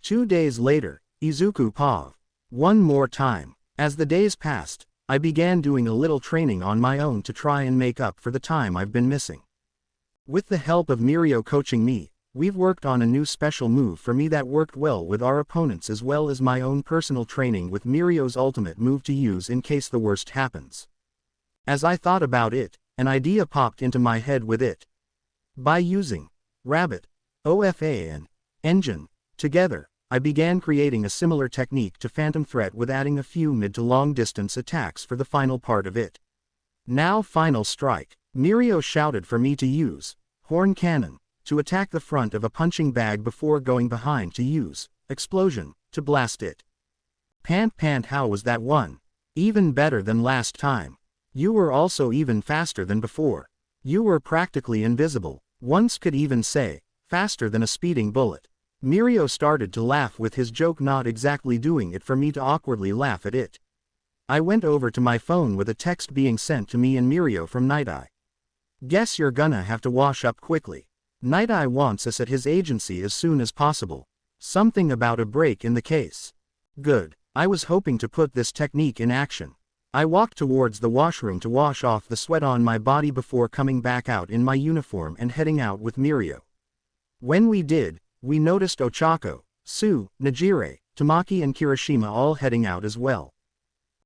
[SPEAKER 2] 2 days later, Izuku paused. One more time. As the days passed, I began doing a little training on my own to try and make up for the time I've been missing. With the help of Miriko coaching me, we've worked on a new special move for me that worked well with our opponents as well as my own personal training with Mirio's ultimate move to use in case the worst happens. As I thought about it, an idea popped into my head with it. By using Rabbit, OFA and Engine together, I began creating a similar technique to Phantom Threat with adding a few mid to long distance attacks for the final part of it. Now Final Strike. Mirio shouted for me to use Horn Cannon to attack the front of a punching bag before going behind to use Explosion to blast it. Pant, how was that one? Even better than last time. You were also even faster than before. You were practically invisible. Once could even say, faster than a speeding bullet. Mirio started to laugh with his joke, not exactly doing it for me to awkwardly laugh at it. I went over to my phone with a text being sent to me and Mirio from Night Eye. Guess you're gonna have to wash up quickly. Night Eye wants us at his agency as soon as possible. Something about a break in the case. Good. I was hoping to put this technique in action. I walked towards the washroom to wash off the sweat on my body before coming back out in my uniform and heading out with Mirio. When we did, we noticed Ochako, Sue, Najire, Tamaki and Kirishima all heading out as well.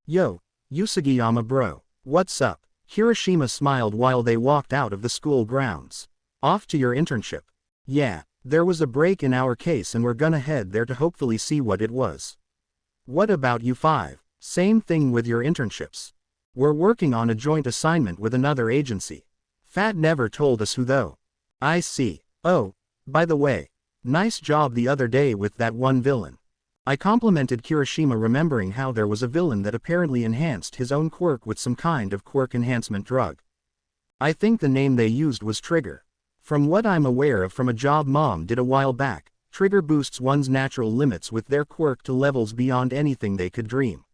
[SPEAKER 2] Yo, Usagiyama bro, what's up? Kirishima smiled while they walked out of the school grounds. Off to your internship. Yeah, there was a break in our case and we're gonna head there to hopefully see what it was. What about you 5? Same thing with your internships. We're working on a joint assignment with another agency. Fat never told us who though. I see. Oh, by the way, nice job the other day with that one villain. I complimented Kirishima, remembering how there was a villain that apparently enhanced his own quirk with some kind of quirk enhancement drug. I think the name they used was Trigger. From what I'm aware of from a job Mom did a while back, Trigger boosts one's natural limits with their quirk to levels beyond anything they could dream.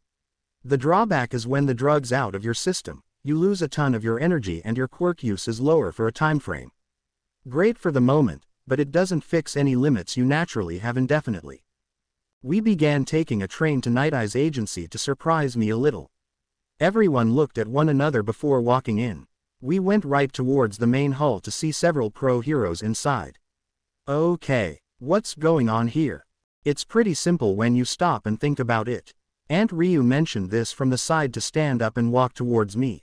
[SPEAKER 2] The drawback is when the drug's out of your system, you lose a ton of your energy and your quirk use is lower for a time frame. Great for the moment, but it doesn't fix any limits you naturally have indefinitely. We began taking a train to Night Eye's agency to surprise me a little. Everyone looked at one another before walking in. We went right towards the main hall to see several pro heroes inside. Okay, what's going on here? It's pretty simple when you stop and think about it. Aunt Ryu mentioned this from the side to stand up and walk towards me.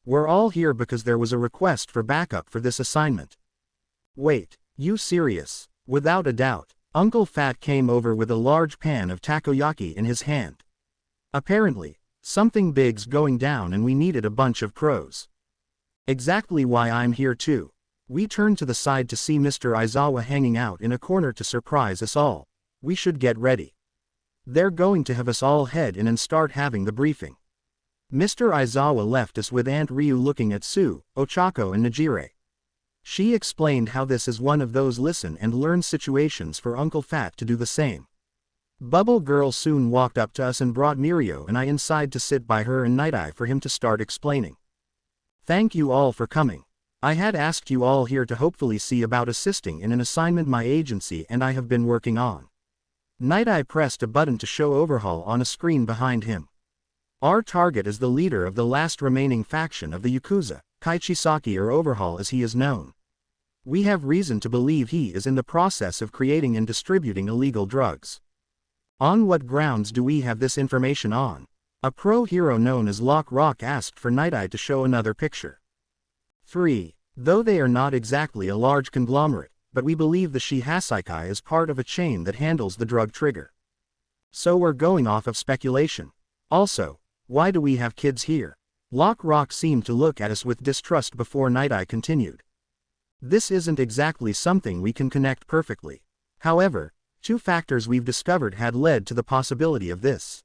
[SPEAKER 2] We're all here because there was a request for backup for this assignment. Wait, you serious? Without a doubt. Uncle Fat came over with a large pan of takoyaki in his hand. Apparently, something big's going down and we needed a bunch of pros. Exactly why I'm here too. We turned to the side to see Mr. Aizawa hanging out in a corner to surprise us all. We should get ready. They're going to have us all head in and start having the briefing. Mr. Aizawa left us with Aunt Ryu looking at Sue, Ochako and Najire. She explained how this is one of those listen and learn situations for Uncle Fat to do the same. Bubble Girl soon walked up to us and brought Mirio and I inside to sit by her and Night Eye for him to start explaining. Thank you all for coming. I had asked you all here to hopefully see about assisting in an assignment my agency and I have been working on. Night Eye pressed a button to show overhaul on a screen behind him. Our target is the leader of the last remaining faction of the Yakuza, Kaichisaki, or Overhaul as he is known. We have reason to believe he is in the process of creating and distributing illegal drugs. On what grounds do we have this information on? A pro-hero known as Lock Rock asked for Night Eye to show another picture. 3. Though they are not exactly a large conglomerate, but we believe the Shihasaikai is part of a chain that handles the drug trigger. So we're going off of speculation. Also, why do we have kids here? Lock Rock seemed to look at us with distrust before Night Eye continued. This isn't exactly something we can connect perfectly. However, two factors we've discovered had led to the possibility of this.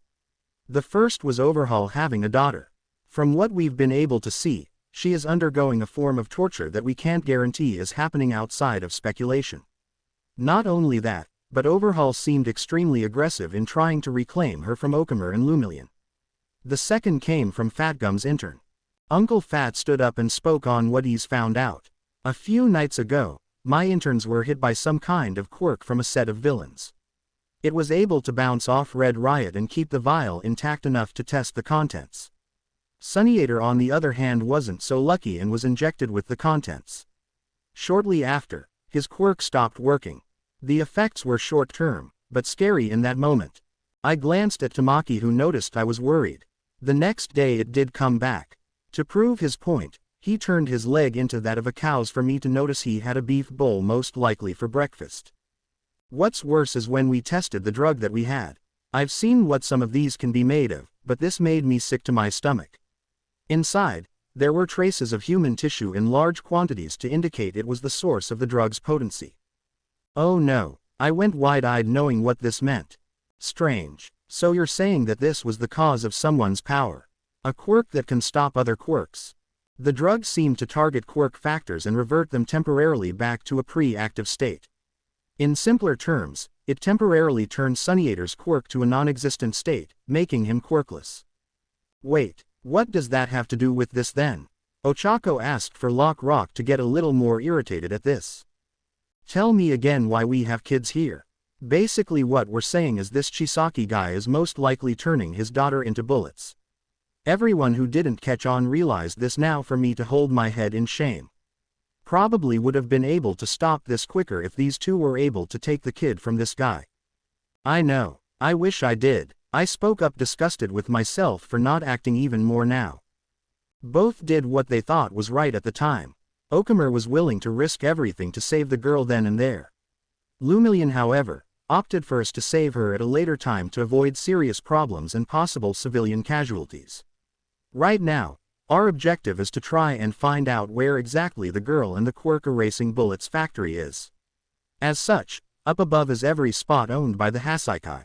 [SPEAKER 2] The first was Overhaul having a daughter. From what we've been able to see, she is undergoing a form of torture that we can't guarantee is happening outside of speculation. Not only that, but Overhaul seemed extremely aggressive in trying to reclaim her from Okamer and Lumillion. The second came from Fatgum's intern. Uncle Fat stood up and spoke on what he's found out. A few nights ago, my interns were hit by some kind of quirk from a set of villains. It was able to bounce off Red Riot and keep the vial intact enough to test the contents. Sunniator on the other hand wasn't so lucky and was injected with the contents. Shortly after, his quirk stopped working. The effects were short-term, but scary in that moment. I glanced at Tamaki, who noticed I was worried. The next day it did come back. To prove his point, he turned his leg into that of a cow's for me to notice he had a beef bowl most likely for breakfast. What's worse is when we tested the drug that we had. I've seen what some of these can be made of, but this made me sick to my stomach. Inside, there were traces of human tissue in large quantities to indicate it was the source of the drug's potency. Oh no, I went wide-eyed knowing what this meant. Strange. So you're saying that this was the cause of someone's power? A quirk that can stop other quirks? The drug seemed to target quirk factors and revert them temporarily back to a pre-active state. In simpler terms, it temporarily turned Sunniator's quirk to a non-existent state, making him quirkless. Wait, what does that have to do with this then? Ochako asked for Lock Rock to get a little more irritated at this. Tell me again why we have kids here. Basically what we're saying is this Chisaki guy is most likely turning his daughter into bullets. Everyone who didn't catch on realized this now. For me to hold my head in shame. Probably would have been able to stop this quicker if these two were able to take the kid from this guy. I know, I wish I did. I spoke up, disgusted with myself for not acting even more now. Both did what they thought was right at the time. Okamer was willing to risk everything to save the girl then and there. Lumillion, however, opted first to save her at a later time to avoid serious problems and possible civilian casualties. Right now, our objective is to try and find out where exactly the girl and the quirk erasing bullets factory is. As such, up above is every spot owned by the Hasaikai.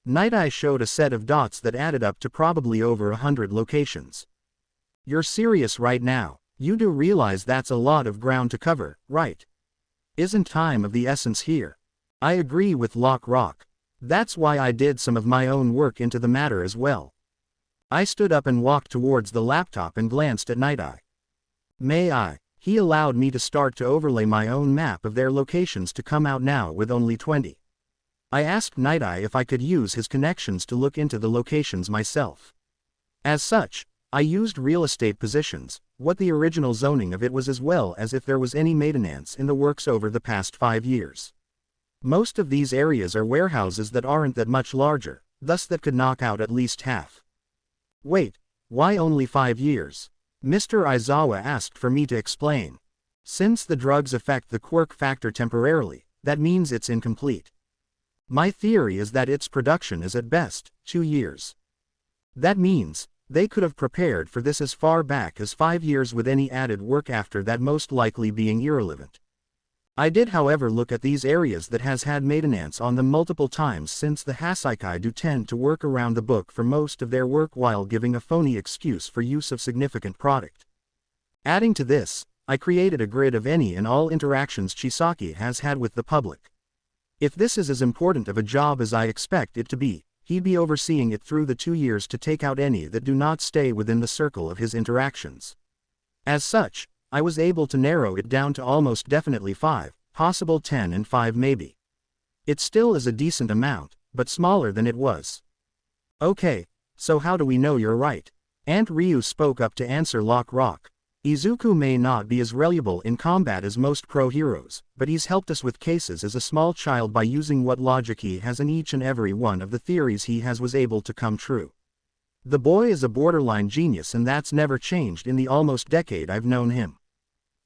[SPEAKER 2] Night Eye showed a set of dots that added up to probably over 100 locations. You're serious right now? You do realize that's a lot of ground to cover, right? Isn't time of the essence here? I agree with Lock Rock. That's why I did some of my own work into the matter as well. I stood up and walked towards the laptop and glanced at Night Eye. May I? He allowed me to start to overlay my own map of their locations to come out now with only 20. I asked Night Eye if I could use his connections to look into the locations myself. As such, I used real estate positions, what the original zoning of it was, as well as if there was any maintenance in the works over the past 5 years. Most of these areas are warehouses that aren't that much larger, thus that could knock out at least half. Wait, why only 5 years? Mr. Aizawa asked for me to explain. Since the drugs affect the quirk factor temporarily, that means it's incomplete. My theory is that its production is at best 2 years. That means, they could have prepared for this as far back as 5 years, with any added work after that most likely being irrelevant. I did however look at these areas that has had maintenance on them multiple times, since the Hasaikai do tend to work around the book for most of their work while giving a phony excuse for use of significant product. Adding to this, I created a grid of any and all interactions Chisaki has had with the public. If this is as important of a job as I expect it to be, he'd be overseeing it through the 2 years to take out any that do not stay within the circle of his interactions. As such, I was able to narrow it down to almost definitely 5, possible 10 and 5 maybe. It still is a decent amount, but smaller than it was. Okay, so how do we know you're right? Aunt Ryu spoke up to answer Lock Rock. Izuku may not be as reliable in combat as most pro heroes, but he's helped us with cases as a small child by using what logic he has, and each and every one of the theories he has was able to come true. The boy is a borderline genius, and that's never changed in the almost decade I've known him.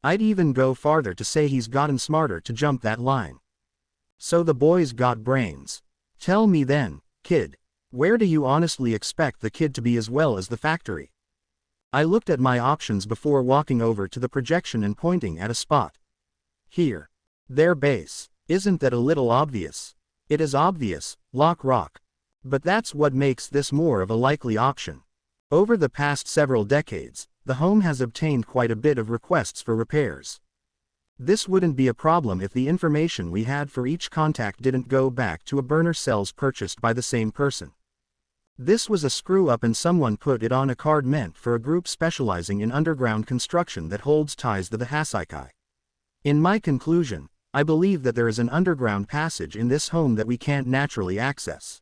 [SPEAKER 2] I'd even go farther to say he's gotten smarter to jump that line. So the boy's got brains. Tell me then, kid, where do you honestly expect the kid to be as well as the factory? I looked at my options before walking over to the projection and pointing at a spot. Here. Their base. Isn't that a little obvious? It is obvious, Lock Rock. But that's what makes this more of a likely option. Over the past several decades, the home has obtained quite a bit of requests for repairs. This wouldn't be a problem if the information we had for each contact didn't go back to a burner cells purchased by the same person. This was a screw-up, and someone put it on a card meant for a group specializing in underground construction that holds ties to the Hasaikai. In my conclusion, I believe that there is an underground passage in this home that we can't naturally access.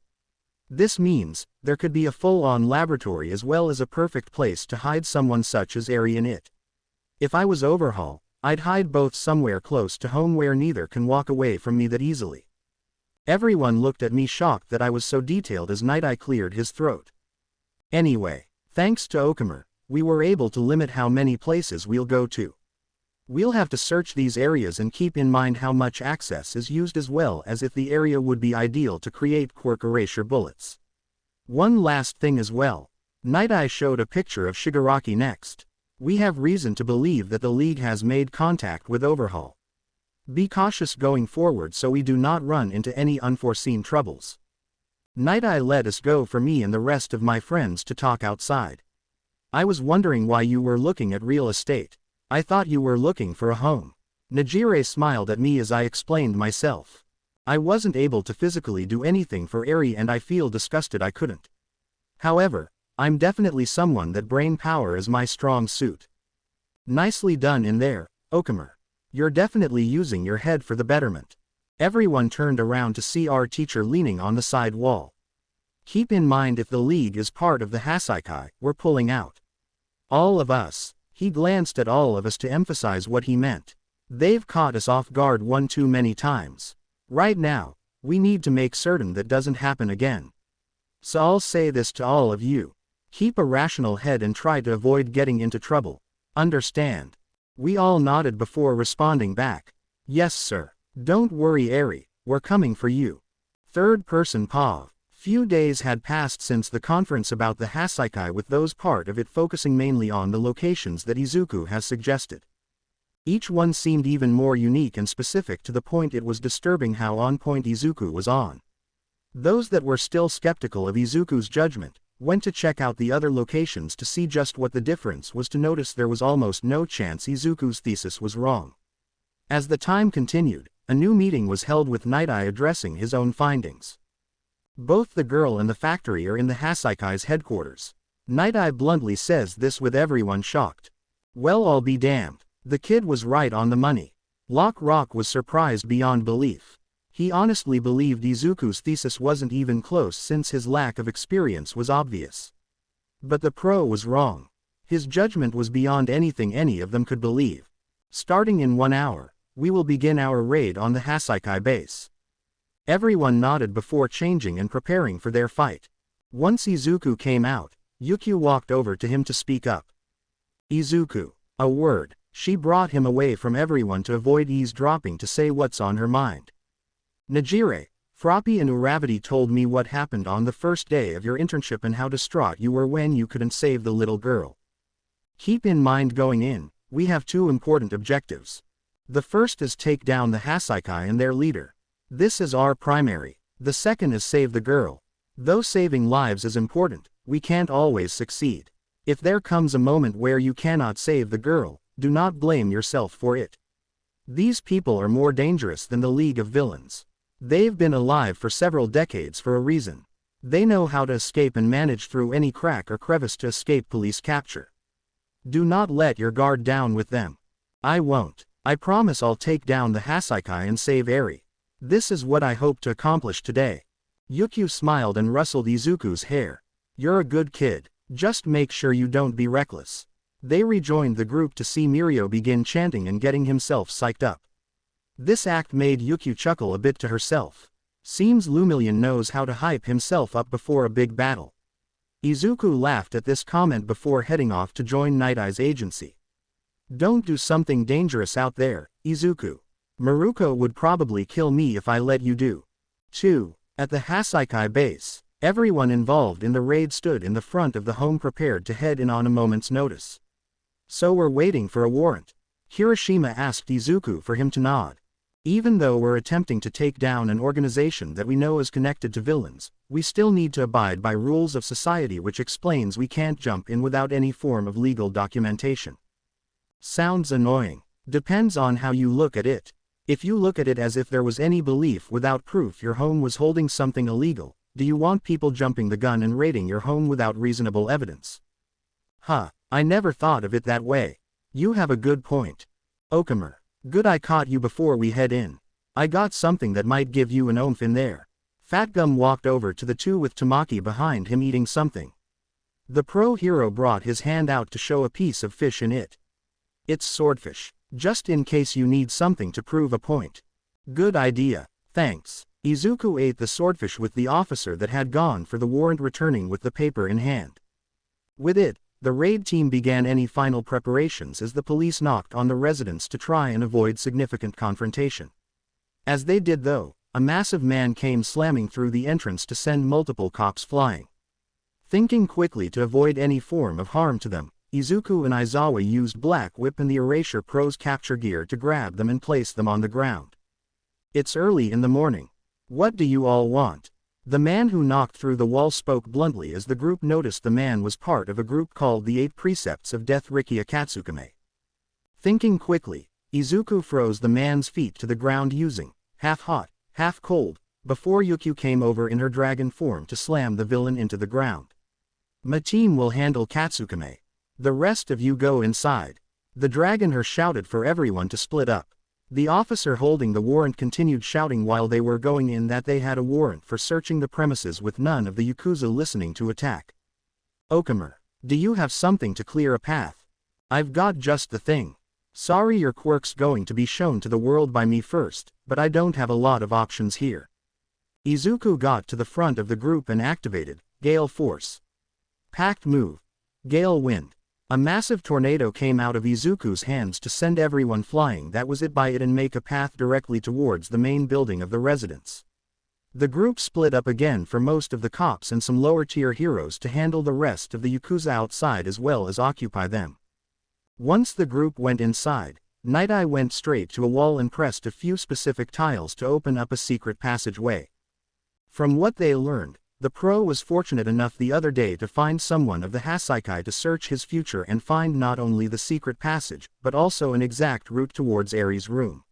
[SPEAKER 2] This means, there could be a full-on laboratory as well as a perfect place to hide someone such as Eri in it. If I was Overhaul, I'd hide both somewhere close to home where neither can walk away from me that easily. Everyone looked at me shocked that I was so detailed as Night Eye cleared his throat. Anyway, thanks to Okamer, we were able to limit how many places we'll go to. We'll have to search these areas and keep in mind how much access is used, as well as if the area would be ideal to create quirk erasure bullets. One last thing as well. Night Eye showed a picture of Shigaraki next. We have reason to believe that the League has made contact with Overhaul. Be cautious going forward so we do not run into any unforeseen troubles. Night Eye let us go for me and the rest of my friends to talk outside. I was wondering why you were looking at real estate. I thought you were looking for a home. Najire smiled at me as I explained myself. I wasn't able to physically do anything for Eri, and I feel disgusted I couldn't. However, I'm definitely someone that brain power is my strong suit. Nicely done in there, Okamer. You're definitely using your head for the betterment. Everyone turned around to see our teacher leaning on the side wall. Keep in mind, if the League is part of the Hasaikai, we're pulling out. All of us. He glanced at all of us to emphasize what he meant. They've caught us off guard one too many times. Right now, we need to make certain that doesn't happen again. So I'll say this to all of you. Keep a rational head and try to avoid getting into trouble. Understand? We all nodded before responding back. Yes sir. Don't worry Eri, we're coming for you. Third person Pav. Few days had passed since the conference about the Hasaikai, with those part of it focusing mainly on the locations that Izuku has suggested. Each one seemed even more unique and specific, to the point it was disturbing how on point Izuku was on. Those that were still skeptical of Izuku's judgment went to check out the other locations to see just what the difference was, to notice there was almost no chance Izuku's thesis was wrong. As the time continued, a new meeting was held with Night Eye addressing his own findings. Both the girl and the factory are in the Hasaikai's headquarters. Night Eye bluntly says this with everyone shocked. Well, I'll be damned. The kid was right on the money. Lock Rock was surprised beyond belief. He honestly believed Izuku's thesis wasn't even close, since his lack of experience was obvious. But the pro was wrong. His judgment was beyond anything any of them could believe. Starting in 1 hour, we will begin our raid on the Hasaikai base. Everyone nodded before changing and preparing for their fight. Once Izuku came out, Yukio walked over to him to speak up. Izuku. A word. She brought him away from everyone to avoid eavesdropping, to say what's on her mind. Najire, Froppy and Uravity told me what happened on the first day of your internship and how distraught you were when you couldn't save the little girl. Keep in mind, going in, we have 2 important objectives. The first is take down the Hasaikai and their leader. This is our primary. The second is save the girl. Though saving lives is important, we can't always succeed. If there comes a moment where you cannot save the girl, do not blame yourself for it. These people are more dangerous than the League of Villains. They've been alive for several decades for a reason. They know how to escape and manage through any crack or crevice to escape police capture. Do not let your guard down with them. I won't. I promise I'll take down the Hasaikai and save Eri. This is what I hope to accomplish today. Yukio smiled and rustled Izuku's hair. You're a good kid, just make sure you don't be reckless. They rejoined the group to see Miriko begin chanting and getting himself psyched up. This act made Yukio chuckle a bit to herself. Seems Lumillion knows how to hype himself up before a big battle. Izuku laughed at this comment before heading off to join Night Eye's agency. Don't do something dangerous out there, Izuku. Miriko would probably kill me if I let you do. 2. At the Hasaikai base, everyone involved in the raid stood in the front of the home prepared to head in on a moment's notice. So we're waiting for a warrant. Kirishima asked Izuku for him to nod. Even though we're attempting to take down an organization that we know is connected to villains, we still need to abide by rules of society, which explains we can't jump in without any form of legal documentation. Sounds annoying. Depends on how you look at it. If you look at it as if there was any belief without proof your home was holding something illegal, do you want people jumping the gun and raiding your home without reasonable evidence? I never thought of it that way. You have a good point. Okamer. Good, I caught you before we head in. I got something that might give you an oomph in there. Fatgum walked over to the two with Tamaki behind him eating something. The pro hero brought his hand out to show a piece of fish in it. It's swordfish, just in case you need something to prove a point. Good idea, thanks. Izuku ate the swordfish with the officer that had gone for the warrant, returning with the paper in hand. With it, the raid team began any final preparations as the police knocked on the residence to try and avoid significant confrontation. As they did though, a massive man came slamming through the entrance to send multiple cops flying. Thinking quickly to avoid any form of harm to them, Izuku and Aizawa used Black Whip and the Erasure Pro's capture gear to grab them and place them on the ground. It's early in the morning. What do you all want? The man who knocked through the wall spoke bluntly as the group noticed the man was part of a group called the 8 Precepts of Death Rikia Katsukume. Thinking quickly, Izuku froze the man's feet to the ground using half hot, half cold, before Yukio came over in her dragon form to slam the villain into the ground. My team will handle Katsukume. The rest of you go inside. The dragon shouted for everyone to split up. The officer holding the warrant continued shouting while they were going in that they had a warrant for searching the premises, with none of the Yakuza listening to attack. Okamer, do you have something to clear a path? I've got just the thing. Sorry, your quirk's going to be shown to the world by me first, but I don't have a lot of options here. Izuku got to the front of the group and activated Gale Force. Packed move. Gale Wind. A massive tornado came out of Izuku's hands to send everyone flying that was it by it and make a path directly towards the main building of the residence. The group split up again for most of the cops and some lower-tier heroes to handle the rest of the Yakuza outside as well as occupy them. Once the group went inside, Night Eye went straight to a wall and pressed a few specific tiles to open up a secret passageway. From what they learned, the pro was fortunate enough the other day to find someone of the Hasaikai to search his future and find not only the secret passage, but also an exact route towards Aries' room.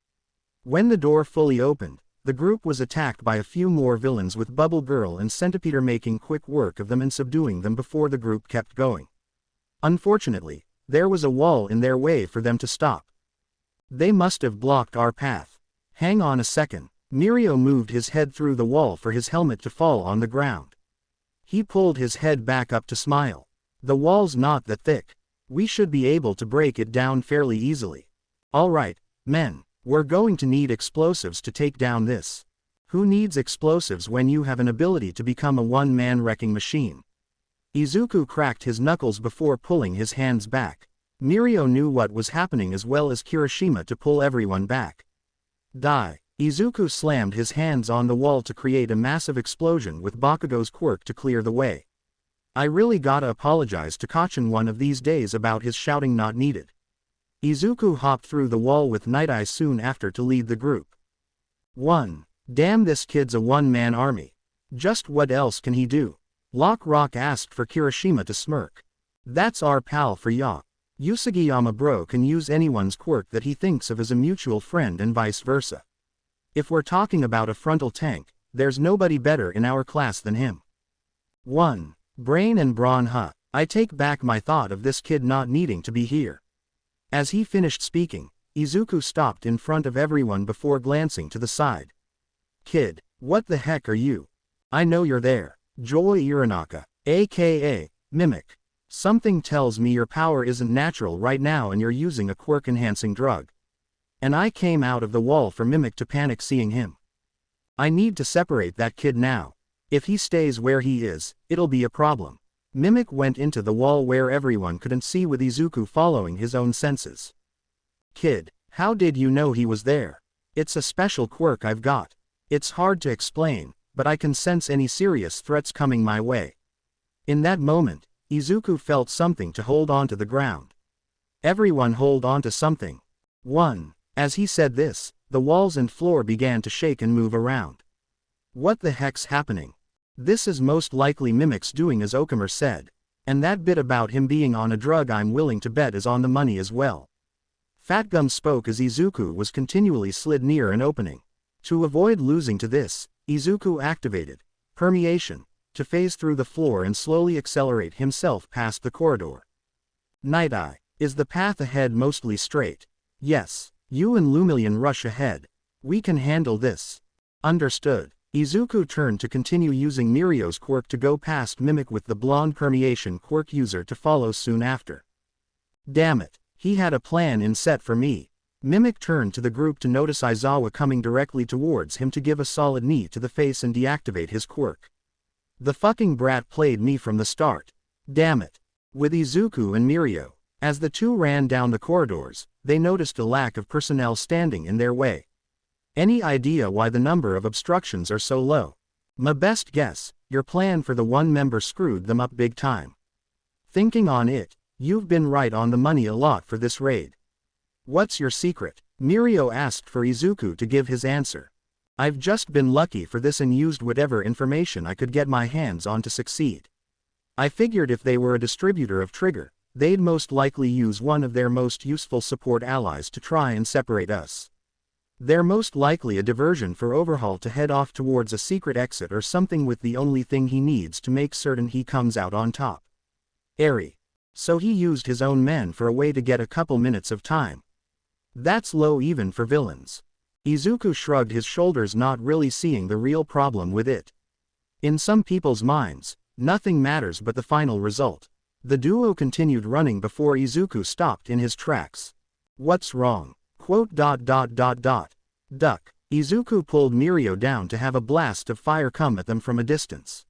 [SPEAKER 2] When the door fully opened, the group was attacked by a few more villains, with Bubble Girl and Centipeder making quick work of them and subduing them before the group kept going. Unfortunately, there was a wall in their way for them to stop. They must have blocked our path. Hang on a second. Miriko moved his head through the wall for his helmet to fall on the ground. He pulled his head back up to smile. The wall's not that thick. We should be able to break it down fairly easily. Alright, men, we're going to need explosives to take down this. Who needs explosives when you have an ability to become a one-man wrecking machine? Izuku cracked his knuckles before pulling his hands back. Miriko knew what was happening as well as Kirishima to pull everyone back. Die. Izuku slammed his hands on the wall to create a massive explosion with Bakugo's quirk to clear the way. I really gotta apologize to Kachin one of these days about his shouting not needed. Izuku hopped through the wall with Night Eye soon after to lead the group. 1. Damn, this kid's a one-man army. Just what else can he do? Lock Rock asked for Kirishima to smirk. That's our pal for ya. Usagiyama bro can use anyone's quirk that he thinks of as a mutual friend and vice versa. If we're talking about a frontal tank, there's nobody better in our class than him. 1. Brain and brawn. I take back my thought of this kid not needing to be here. As he finished speaking, Izuku stopped in front of everyone before glancing to the side. Kid, what the heck are you? I know you're there. Joy Iranaka, aka Mimic. Something tells me your power isn't natural right now and you're using a quirk-enhancing drug. And I came out of the wall for Mimic to panic seeing him. I need to separate that kid now. If he stays where he is, it'll be a problem. Mimic went into the wall where everyone couldn't see with Izuku following his own senses. Kid, how did you know he was there? It's a special quirk I've got. It's hard to explain, but I can sense any serious threats coming my way. In that moment, Izuku felt something to hold onto the ground. Everyone hold on to something. 1. As he said this, the walls and floor began to shake and move around. What the heck's happening? This is most likely Mimic's doing as Okamer said. And that bit about him being on a drug I'm willing to bet is on the money as well. Fatgum spoke as Izuku was continually slid near an opening. To avoid losing to this, Izuku activated permeation to phase through the floor and slowly accelerate himself past the corridor. Night Eye, is the path ahead mostly straight? Yes. You and Lumillion rush ahead. We can handle this. Understood. Izuku turned to continue using Mirio's quirk to go past Mimic with the blonde permeation quirk user to follow soon after. Damn it, he had a plan in set for me. Mimic turned to the group to notice Aizawa coming directly towards him to give a solid knee to the face and deactivate his quirk. The fucking brat played me from the start. Damn it. With Izuku and Mirio, as the two ran down the corridors, they noticed a lack of personnel standing in their way. Any idea why the number of obstructions are so low? My best guess, your plan for the one member screwed them up big time. Thinking on it, you've been right on the money a lot for this raid. What's your secret? Mirio asked for Izuku to give his answer. I've just been lucky for this and used whatever information I could get my hands on to succeed. I figured if they were a distributor of Trigger, they'd most likely use one of their most useful support allies to try and separate us. They're most likely a diversion for Overhaul to head off towards a secret exit or something with the only thing he needs to make certain he comes out on top. Airy. So he used his own men for a way to get a couple minutes of time. That's low even for villains. Izuku shrugged his shoulders, not really seeing the real problem with it. In some people's minds, nothing matters but the final result. The duo continued running before Izuku stopped in his tracks. What's wrong? Duck. Izuku pulled Mirio down to have a blast of fire come at them from a distance.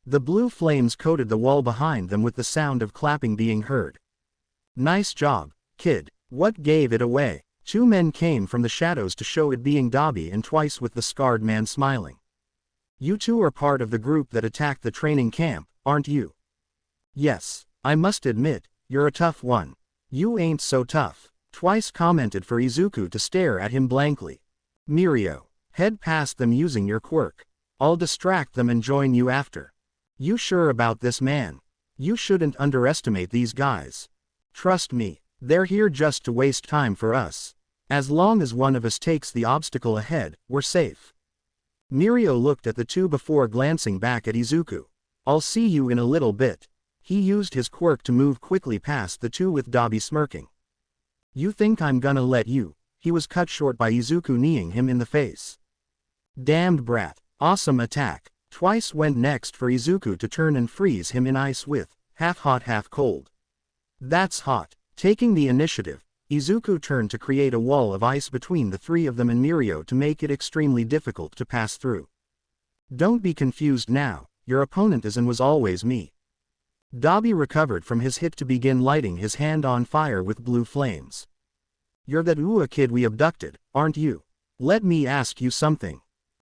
[SPEAKER 2] The blue flames coated the wall behind them with the sound of clapping being heard. Nice job, kid. What gave it away? Two men came from the shadows to show it being Dobby and Twice with the scarred man smiling. You two are part of the group that attacked the training camp, aren't you? Yes, I must admit, you're a tough one. You ain't so tough. Twice commented for Izuku to stare at him blankly. Mirio, head past them using your quirk. I'll distract them and join you after. You sure about this, man? You shouldn't underestimate these guys. Trust me, they're here just to waste time for us. As long as one of us takes the obstacle ahead, we're safe. Mirio looked at the two before glancing back at Izuku. I'll see you in a little bit. He used his quirk to move quickly past the two with Dobby smirking. You think I'm gonna let you? He was cut short by Izuku kneeing him in the face. Damned brat. Awesome attack. Twice went next for Izuku to turn and freeze him in ice with, half hot half cold. That's hot. Taking the initiative, Izuku turned to create a wall of ice between the three of them and Mirio to make it extremely difficult to pass through. Don't be confused now, your opponent is and was always me. Dobby recovered from his hit to begin lighting his hand on fire with blue flames. You're that Ua kid we abducted, aren't you? Let me ask you something.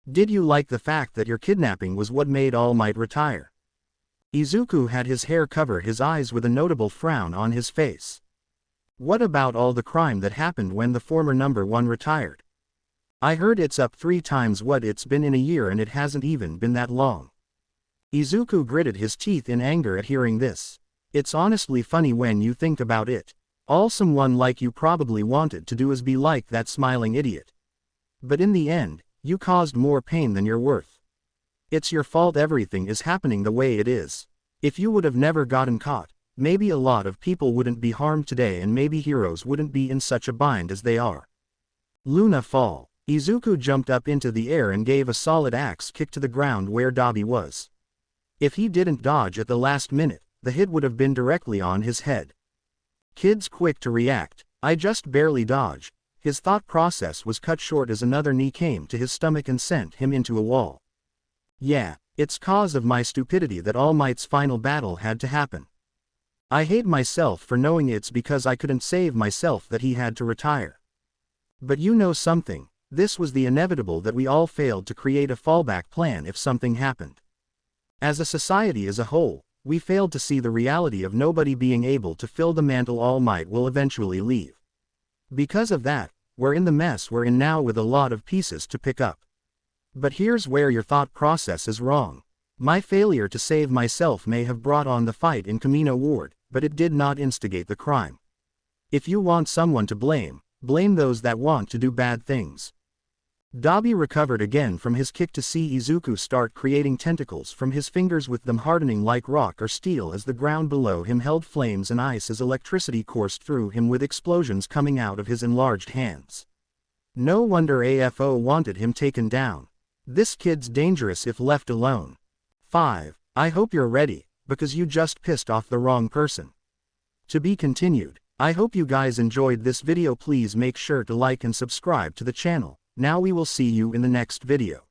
[SPEAKER 2] Did you like the fact that your kidnapping was what made All Might retire? Izuku had his hair cover his eyes with a notable frown on his face. What about all the crime that happened when the former number 1 retired? I heard it's up 3 times what it's been in a year and it hasn't even been that long. Izuku gritted his teeth in anger at hearing this. It's honestly funny when you think about it. All someone like you probably wanted to do is be like that smiling idiot. But in the end, you caused more pain than you're worth. It's your fault everything is happening the way it is. If you would have never gotten caught, maybe a lot of people wouldn't be harmed today and maybe heroes wouldn't be in such a bind as they are. Luna Fall. Izuku jumped up into the air and gave a solid axe kick to the ground where Dabi was. If he didn't dodge at the last minute, the hit would have been directly on his head. Kid's quick to react. I just barely dodge. His thought process was cut short as another knee came to his stomach and sent him into a wall. Yeah, it's cause of my stupidity that All Might's final battle had to happen. I hate myself for knowing it's because I couldn't save myself that he had to retire. But you know something, this was the inevitable that we all failed to create a fallback plan if something happened. As a society as a whole, we failed to see the reality of nobody being able to fill the mantle All Might will eventually leave. Because of that, we're in the mess we're in now with a lot of pieces to pick up. But here's where your thought process is wrong. My failure to save myself may have brought on the fight in Kamino Ward, but it did not instigate the crime. If you want someone to blame, blame those that want to do bad things. Dabi recovered again from his kick to see Izuku start creating tentacles from his fingers with them hardening like rock or steel as the ground below him held flames and ice as electricity coursed through him with explosions coming out of his enlarged hands. No wonder AFO wanted him taken down. This kid's dangerous if left alone. 5. I hope you're ready, because you just pissed off the wrong person. To be continued. I hope you guys enjoyed this video. Please make sure to like and subscribe to the channel. Now we will see you in the next video.